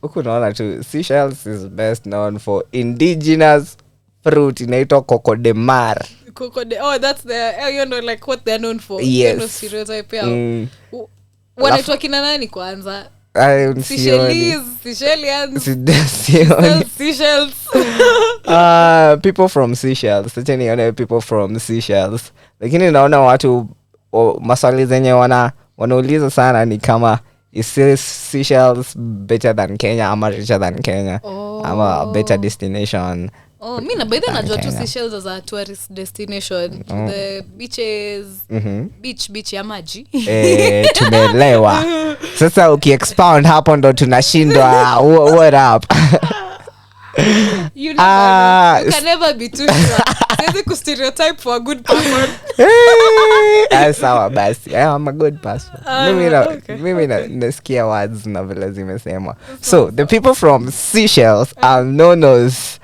Huku naona tu, Seychelles is best known for indigenous fruit inaitwa coco de mar. Oh, that's you know, like what they're known for. Yes. You know, stereotype yao. Wanaitwa kina nani kwanza? Seychellesians. Seychelles. People from Seychelles. Actually, you people from Seychelles. Lakini naona watu maswali zenye wanauliza sana ni kama, is Seychelles better than Kenya ama richer than Kenya? Ama a better destination? Mimi na baadhi najua tu Seychelles as a tourist destination. The beaches, beach ya maji. Tumeelewa. Sasa ukiexpound hapo ndo tunashindwa. What up? You can never be too sure. Siwezi kustereotype for a good person. Sawa basi. I'm a good person. Mimi nasikia words na vile zimesemwa. So, the people from Seychelles are known as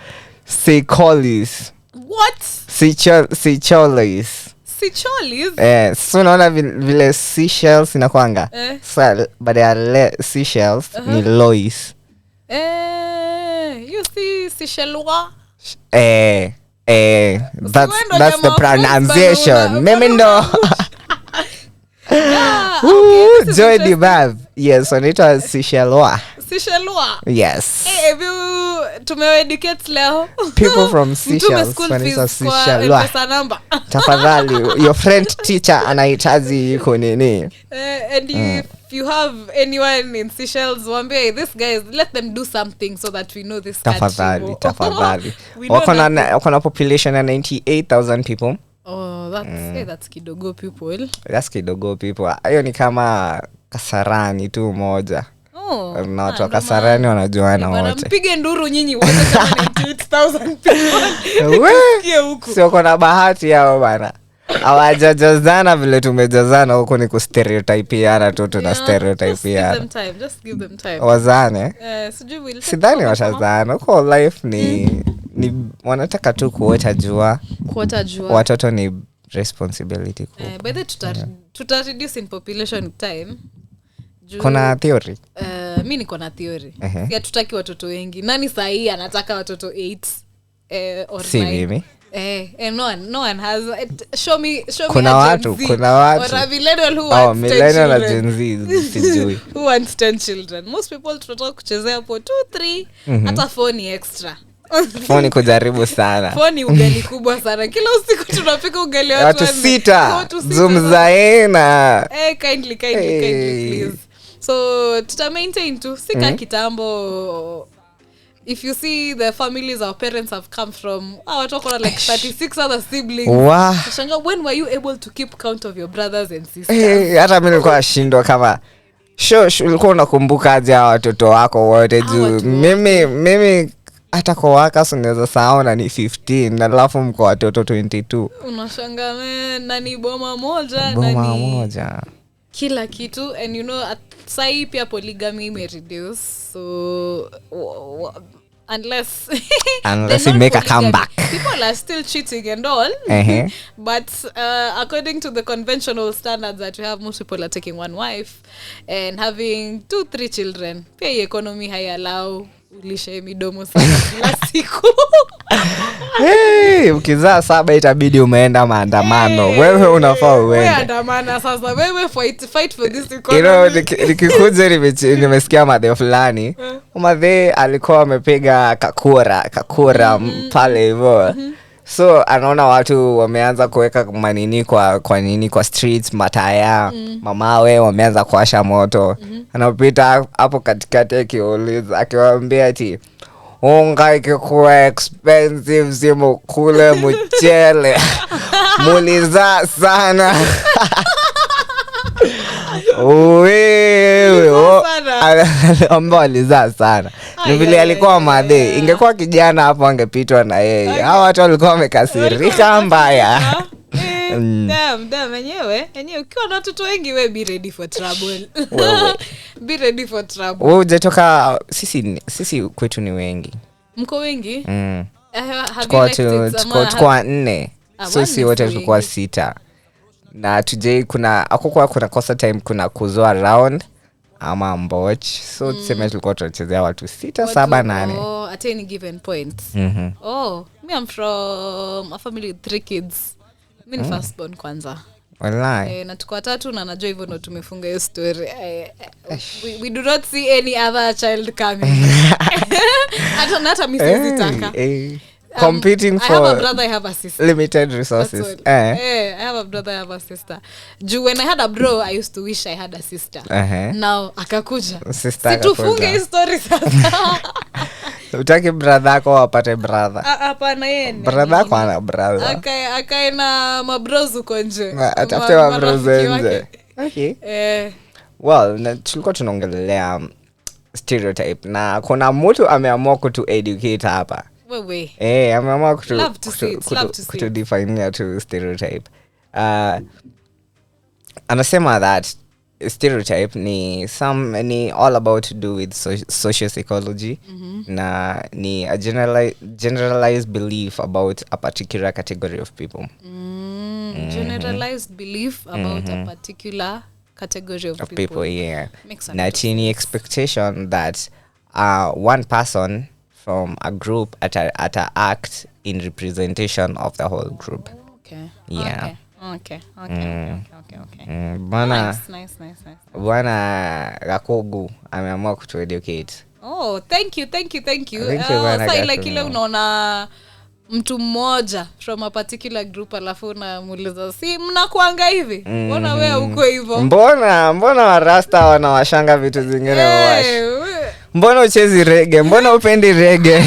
Seychelles. What? Seychelles. So naona vile Seychelles inakuanga. So, but they are Seychelles ni Lois. You see Seychellois? That's the pronunciation. Mimi ndo. Joy Dibav. Yes, wanaitwa Seychellois. Yes. Have you tumeedicate leo? People from Seychelles wanaitwa Seychellois. Tafadhali, your friend teacher anahitaji yuko nini? And if you have anyone in Seychelles, wambie, this guys, let them do something so that we know this country. Tafadhali. Wako na population ya 98,000 people. Oh, that's kidogo people. That's kidogo people. Hiyo ni kama Kasarani tu moja. Na watu wa Kasarani wanajuana wote. Mpige nduru nyinyi wote kama 98,000 people. Sio kuna bahati yao bana. Hawajajazana vile tumejazana huko, ni kustereotypeana tu, tuna stereotypeana. Just give them time. Wazane. Sidhani watazana. Huko life ni wanataka tu kuota jua. Watoto ni responsibility. By the tuta reduce in population time. Kuna theory? Mimi niko na theory. Ya tutaki watoto wengi. Nani sahi anataka watoto 8 or 9? Si mimi. No one has show me kuna watu or a millennial who wants millennial na Gen Z sijui who wants 10 children. Most people tunataka kuchezea hapo 2 3 hata phone extra. Phone kujaribu sana. Phone ugali kubwa sana. Kila usiku tunapika ugali watu 6. Zoom zaena. Kindly please. So tuta maintain tu sika kitambo. If you see the families our parents have come from, we're talking like 36 other siblings. Wow. Shanga, when were you able to keep count of your brothers and sisters? Hata mimi nilikuwa nashindwa kama ulikuwa unakumbuka aje watoto wako wote juu mimi hata kwa waka unaweza saona ni 15 na alafu mko watoto 22. Unashanga nani boma moja kila kitu. And you know sai pia polygamy may reduce, so unless you make a comeback, people are still cheating and all. But according to the conventional standards that we have, most people are taking one wife and having 2-3 children. Pia economy hai allow ulishe midomo sana kila siku. Ukizaa 7 itabidi umeenda maandamano. Wewe unafaa uende. Wewe andamana sasa, wewe fight for this economy. Nikikuja nimesikia madhe fulani. Madhe alikuwa amepiga kakura pale hivyo. So anaona watu wameanza kuweka manini kwa streets, mataya, mamawe wameanza kuwasha moto. Anapita hapo katikati akiuliza, akiwaambia ati unga ikikuwa expensive simu kule mchele muliza sana. Wewe aliza sana. Ni vile alikuwa madhe. Ingekuwa kijana hapo angepitwa na yeye. Hao watu walikuwa wamekasirika mbaya. Damn wenyewe ukiwa na watoto wengi we be ready for trouble. Be ready for trouble. Wewe hujatoka sisi kwetu ni wengi. Mko wengi? Tulikuwa 4. So si wote tulikuwa 6. Na today kuna kosa time kuna kuzoa round ama mboch. So tuseme tulikuwa tunachezea watu 6 7 8 at any given point. Me I'm from a family with 3 kids. Mimi ni firstborn kwanza. Wallahi. Na tuko 3 na najua hivyo ndo tumefunga hiyo story. We do not see any other child coming. Hata mimi sizitaka. Competing for I have a brother, I have a sister. Limited resources. I have a brother, I have a sister. When I had a bro, I used to wish I had a sister. Now akakuja. Situfunge hii story sasa. Utaki brother yako wapate brother. Hapana yeye. Brother yako ana brother. Akaina mabros uko nje. Atafute mabros nje. Okay. Well, tulikuwa tunaongelea stereotype na kuna mtu ameamua kutu educate hapa. Wewe. Ameamua kutu define to stereotype. Anasema that stereotype ni all about to do with social psychology. Na ni a generalized belief about a particular category of people. Generalized belief about a particular category of people. Yeah. Na tini expectation that one person from a group at a act in representation of the whole group. Okay. Yeah. Okay. Nice. Bwana Gakogu ameamua kutu educate. Thank you. Sasa like ile unaona mtu mmoja from a particular group alafu unamuuliza si mnakuanga hivi? Mbona wewe uko hivyo? Mbona warasta wanawashanga vitu zingine wash? Mbona uchezi reggae? Mbona upendi reggae?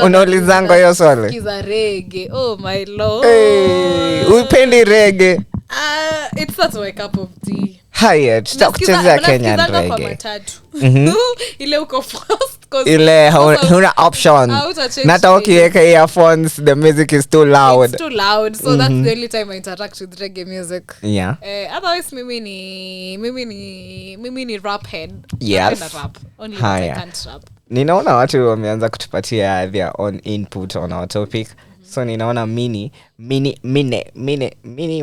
Unaulizanga hiyo swali. Kiza reggae. Oh my lord. Upendi reggae? It's not my cup of tea. Haya, tutakuchezea Kenyan reggae. Ile uko first cause ile huna option. Nata ukiweka earphones the music is too loud. It's too loud, so that's the only time I interact with reggae music. Yeah. Otherwise mimi ni rap head. Yes. Rap. Only I can't rap. Ninaona watu wameanza kutupatia their own input on our topic. So ninaona mini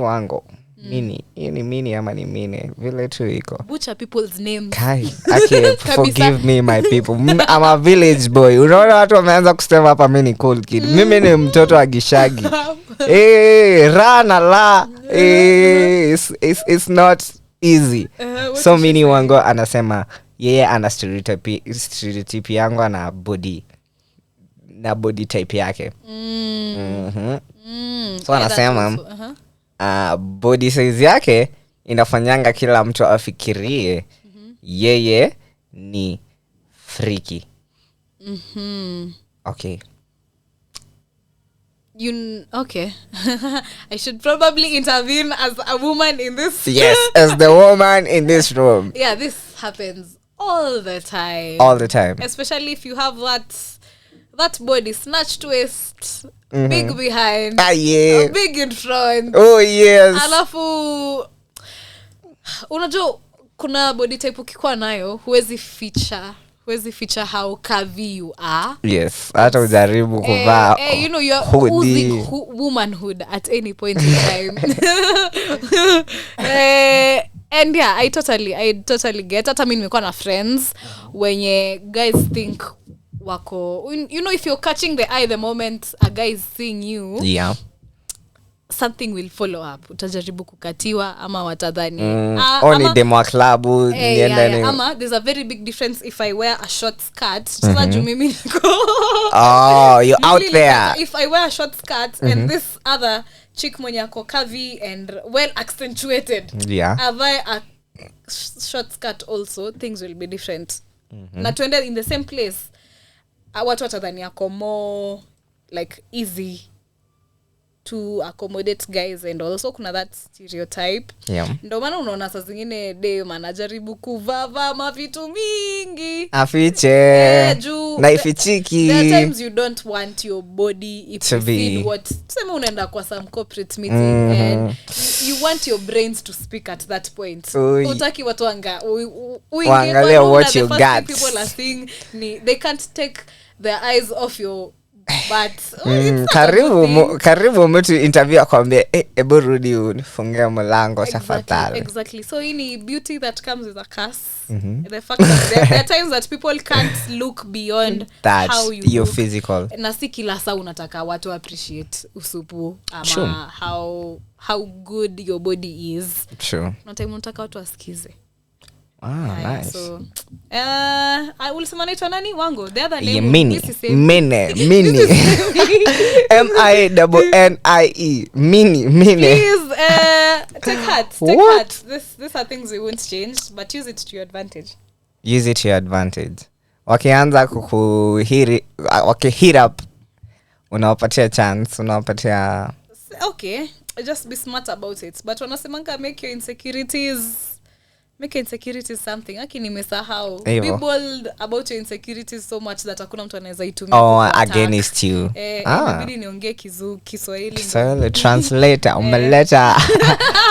wango. Mini, ni mini ama ni mini vile tu iko. Butcher people's names. Kai, okay, forgive me my people. I'm a village boy. Unaona watu wameanza kusema hapa mimi ni cool kid. Mimi ni mtoto wa Gishagi. Rana la. It's not easy. So mini wango anasema yeye ana stereotype yangu ana body type yake. So anasema body size yake inafanyanga kila mtu afikirie yeye ni freaky. Okay. Okay. I should probably intervene as a woman in this. Yes, as the woman in this room. Yeah, this happens all the time. All the time. Especially if you have that body, snatched waist, big behind, big in front. Oh yes. Alafu unajua kuna body type ukikuwa nayo huwezi feature how curvy you are. Yes, hata ujaribu kuvaa. You know you're oozing womanhood at any point in time. And yeah, I totally get. Hata mimi nimekuwa na friends wenye guys think wako, you know, if you're catching the eye the moment a guy is seeing you, something will follow up. Utajaribu kukatiwa ama watadhani only demo klabu nienda ama there's a very big difference if I wear a short skirt. Sasa mimi niko you're out there. If I wear a short skirt and this other chick mwenye ako curvy and well accentuated, I wear a short skirt also, things will be different. Na tuende in the same place, watu watadhani ako more like easy to accommodate guys, and also kuna that stereotype. Ndio maana unaona saa zingine dem anajaribu kuvaa mavitu mingi afiche na ifichiki. There are times you don't want your body if you feel what sema unaenda kwa some corporate meeting and you want your brains to speak at that point. Utaki watu uangalia what you got. People are saying they can't take their eyes off your but karibu mtu interview akwambia hebu rudi unifungie mlango tafadhali. Exactly. So any beauty that comes with a curse. The fact that there are times that people can't look beyond that how you look. Physical. Na si kila saa unataka watu appreciate usupu ama how good your body is. True. Na time unataka watu wasikize. Nice. So I will say naitwa nani wango the other name mini M-I-N-N-I-E mini please take heart. These are things we won't change, but use it to your advantage. Wakianza hit up unawapatia chance, unawapatia okay, just be smart about it, but wanasemanga make insecurities something. Aki nimesahau. Be bold about your insecurities so much that hakuna mtu anaweza itumia against you. Inabidi niongee Kiswahili translator umeleta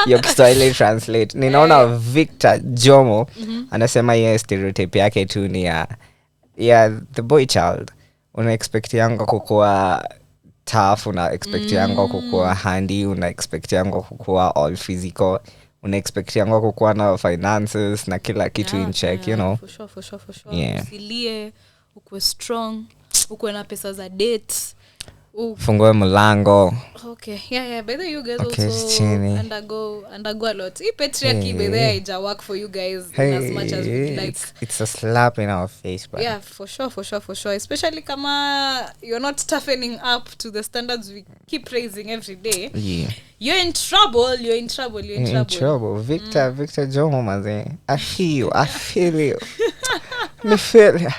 your Kiswahili translate. Ninaona Victor Jomo anasema yeye stereotype yake tu ni ya the boy child. Una expect yangu kukua tough, una expect yangu kukua handy, una expect yangu kukua all physical, una expect yangu kukua na finances na kila kitu in check, you know. For sure. Usilie, ukue strong, ukue na pesa za date, fungue mlango. Okay, yeah. By the way, you guys also undergo a lot. Patriarchy, by the way, it work for you guys in as much as we like. It's a slap in our face, but yeah, for sure. Especially kama you're not toughening up to the standards we keep raising every day. Yeah. You're in trouble. Victor Jomo maze. I feel you. Me feel.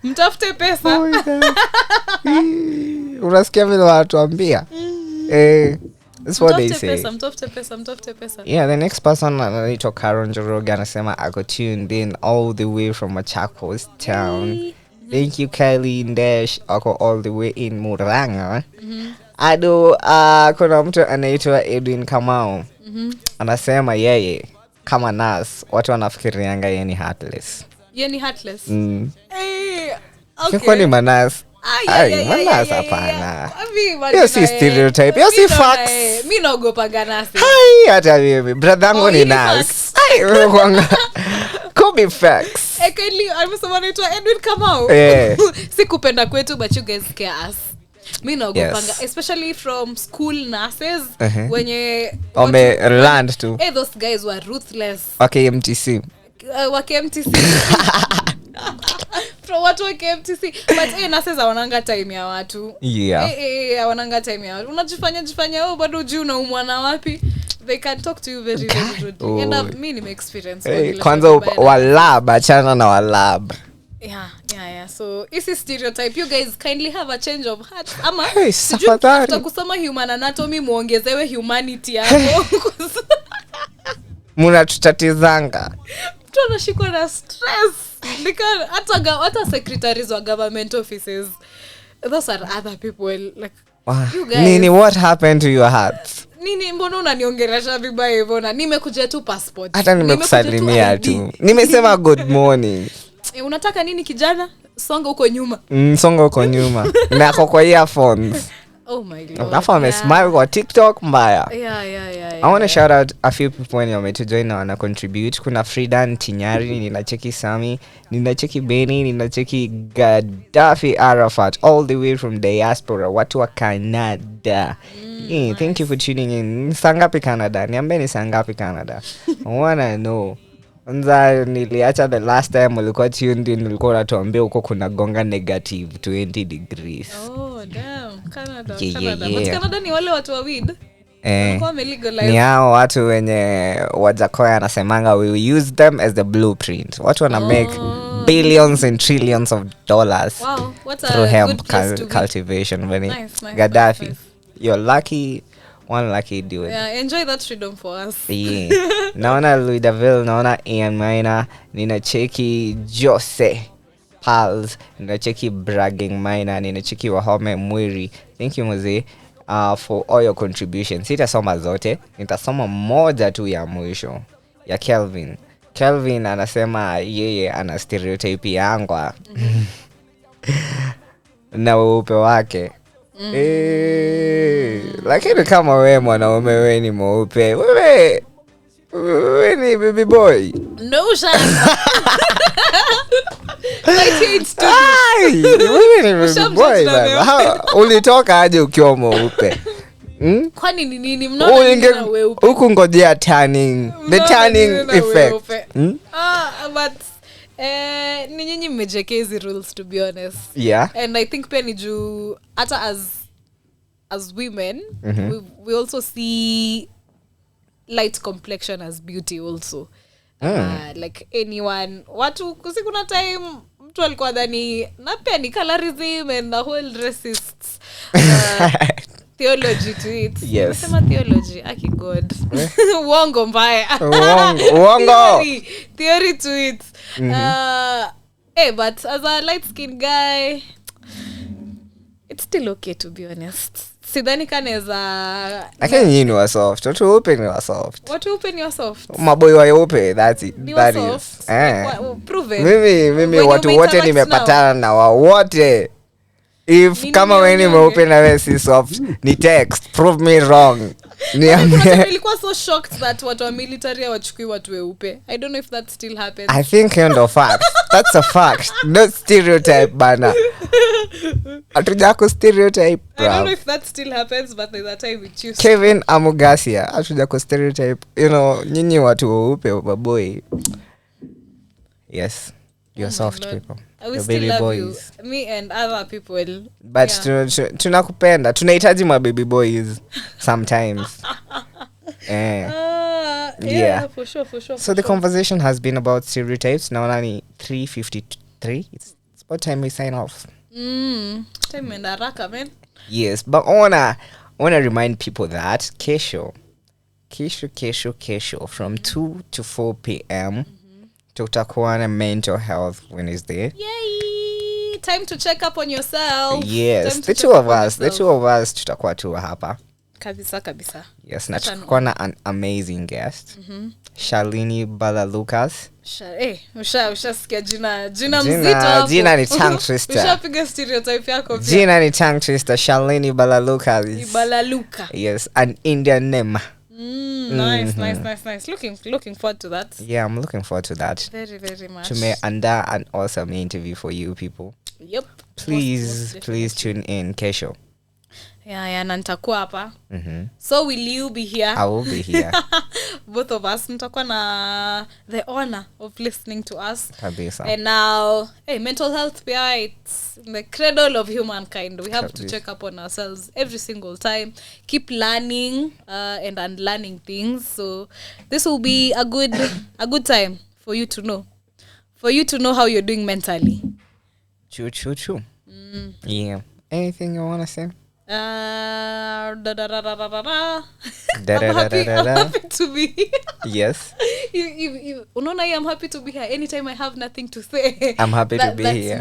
Mtafute pesa. Unasikia vile watu ambia. That's what they say. Mtafute pesa. Yeah, the next person anaitwa Karen Joroga anasema I got tuned in all the way from Machakos town. Thank you Kylie Ndash ako all the way in Murang'a. Ado kuna mtu anaitwa Edwin Kamau. Anasema yeye kama nas watu wanafikirianga yeye ni heartless. Yeye ni heartless. Okay. Kwa ni manas. Manasa hapana. Hiyo si stereotype, hiyo si facts. Mimi naogopa ganasi. Hai, hata mimi brother yangu ni nas. Hai, wewe kwanga. Could be facts. Kindly, I'm someone to Edwin Kamau. Sikupenda kwetu, but you guys scare us. Mimi naogopanga, especially from school nurses wenye land too. Those guys were ruthless. Okay, MTC. From watu wa KMTC, but nurses hawananga time ya watu. Hawananga time ya watu. Unajifanya bado juu na umwana wapi? They can talk to you very rudely. And mimi nime experience. Kwanza walab, achana na walab. Yeah. So, is a stereotype. You guys kindly have a change of heart. Ama, kusoma human anatomy muongezewe humanity hapo. Munatutatizanga. Mtu anashikwa na stress. Hata secretaries wa government offices. Those are other people. Like, you guys. Nini, what happened to your heart? Nini, mbona unaniongelesha vibaya hivyo? Na nimekuja tu passport. Hata nimekusalimia tu. Nimesema good morning. Unataka nini kijana? Songa huko nyuma. Songa huko nyuma. Na kwa earphones. Oh my lord. Nafa smile kwa TikTok mbaya. Yeah. I want to shout out a few people when you're to join na contribute. Kuna Fridan Tinyari, ninacheki Sami, ninacheki Benny, ninacheki Gaddafi Arafat, all the way from diaspora, watu wa Canada. Thank you for tuning in. Sangapi Canada? Niambeni sangapi Canada? I wanna know. Niliacha the last time ulikuwa tuned in, ulikuwa unatuambia huko kuna gonga negative 20 degrees. Oh damn, Canada. But Canada ni wale watu wa weed. Ni hao watu wenye Wajakoya anasemanga we will use them as the blueprint. Watu wana make billions and trillions of dollars through hemp cultivation. Nice, Gaddafi, nice. You're lucky. One lucky dude. Yeah, enjoy that freedom for us. Naona Louis Daville, naona Ian Maina, ninacheki Jose Pals, ninacheki Bragging Maina, ninacheki Wahome Mwiri. Thank you Mzee for all your contributions. Sitasoma zote, nitasoma moja tu ya mwisho ya Kelvin. Kelvin anasema yeye ana stereotype yangwa na weupe wake. Lakini kama wewe mwanaume wewe ni mweupe, wewe ni baby boy. No shame. Like it's too. Wewe ni baby boy baba. Ulitoka aje ukiwa mweupe? Kwani ni nini mnaona weupe? Huku ngojea tanning. The tanning effect. But ni nyinyi mmejeke hizi rules, to be honest. Yeah. And I think pia ni juu hata as women, we also see light complexion as beauty also. Like anyone, watu kuna time mtu alikuwa dhani na pia ni colorism and the whole racist theology to it. Yes. Nasema theology, aki god. Uongo mbaya. Uongo. Theory to it. But as a light skinned guy, it's still okay, to be honest. Sidhani kaneza. Lakini nyinyi wa soft. Watu weupe ni wa soft. Watu weupe ni wa soft. Maboy wa weupe, that is. Prove it. Mimi watu wote nimepatana na wote. If kama wewe ni mweupe na wewe si soft, ni text, prove me wrong. Nilikuwa so shocked that watu wa military hawachukui watu weupe. I don't know if that still happens. I think kind of fact. That's a fact. Not stereotype bana. Atujako stereotype. I don't know if that still happens, but there's a time we choose. Kevin Amugasia, atujako stereotype. You know, nyinyi watu weupe baboy. Yes. You're soft people. We still baby love boys. You. Me and other people. But tunakupenda. Tunahitaji my baby boys sometimes. Yeah, for sure. So the conversation has been about stereotypes. Now only 3:53. It's about time we sign off. Time and haraka, man. Yes, but I wanna remind people that kesho from 2 to 4 p.m. tutakuwa na mental health Wednesday. Yay! Time to check up on yourself. Yes, the two of us tutakuwa tu hapa. Kabisa. Yes, na tuko na an amazing guest. Shalini Balalukas. Ushasikia jina mzito hapo. Jina ni tongue twister. Ushapiga stereotype yako pia. Jina ni tongue twister, Shalini Balalukas. Balaluka. Yes, an Indian name. Nice. Looking forward to that. Yeah, I'm looking forward to that. Very, very much. Tumeandaa an awesome interview for you people. Yep. Please tune in kesho. Yeah, na nitakuwa hapa. So will you be here? I will be here. Both of us nitakuwa na the honor of listening to us. Kabisa. And now, mental health pia, it's the cradle of humankind. We have to check up on ourselves every single time. Keep learning and unlearning things. So this will be a good time for you to know. For you to know how you're doing mentally. True. Yeah. Anything you want to say? I'm happy to be here. Yes. I'm happy to be here. Anytime I have nothing to say, I'm happy to be here.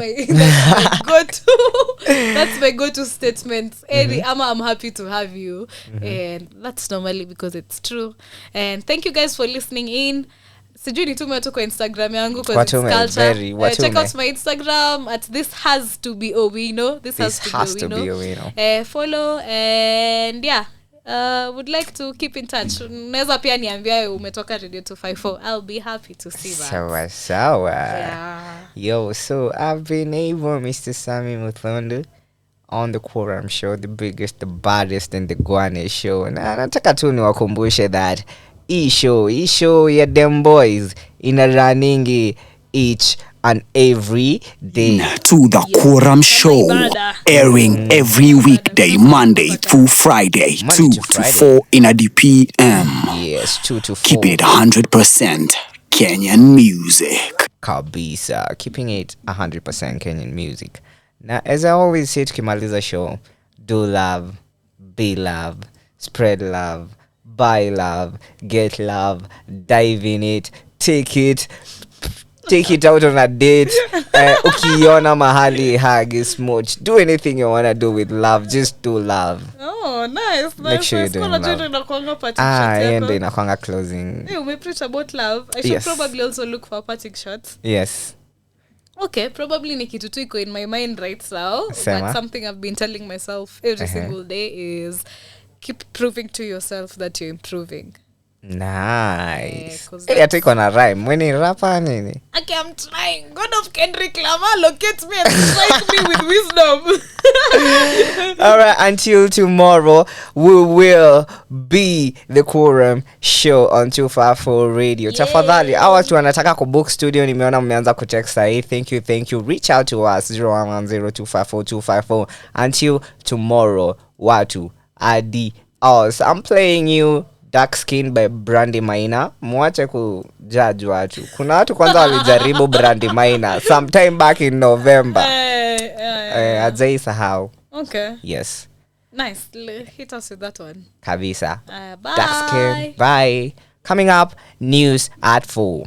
That's my go-to statement. I'm happy to have you. And that's normally because it's true. And thank you guys for listening in. Sijui nitume tu kwa Instagram yangu because it's culture. Check out my Instagram at this has to be Owino. This has to be Owino. Follow and would like to keep in touch. Unaweza pia niambia umetoka Radio 254. I'll be happy to see that. Sawa. Yeah. Yo, so I've been able, Mr. Sammy MUTHONDU, on the QUORUM show, the biggest, the baddest, and the Guane show. Na nataka tu niwakumbushe that hii show ya them boys ina running each and every day. To the QUORUM show, airing every weekday, Monday through Friday, 2 to 4 in a PM. Yes, 2 to 4. Keep it 100% Kenyan music. Kabisa, keeping it 100% Kenyan music. Now, as I always say tukimaliza show, do love, be love, spread love, buy love, get love, dive in it, take it out on a date. Ukiona mahali, hug, smooch, do anything you want to do with love, just do love. Oh, nice. Make sure you're doing love. Ende inakwanga closing. Hey, we preach about love. I should probably also look for parting shots. Yes. Okay, probably ni kitu tu iko in my mind right now. But something I've been telling myself every single day is keep proving to yourself that you're improving. Nice. Hata iko na rhyme. When you rapper nini? Okay, I'm trying. God of Kendrick Lamar, locate me and strike me with wisdom. All right, until tomorrow, we will be the QUORUM show on 254 Radio. Tafadhali, hawa watu wanataka kubook studio, nimeona mmeanza kutext sahi. Thank you. Reach out to us 0110254254. Until tomorrow, watu adios. I'm playing you Dark Skin by Brandy Maina. Mwache kujudge watu. Kuna watu kwanza walijaribu Brandy Maina sometime back in November. Ajai sahau. Okay. Yes. Nice. Hit us with that one. Kabisa. Bye. Dark Skin. Bye. Coming up, news at 4.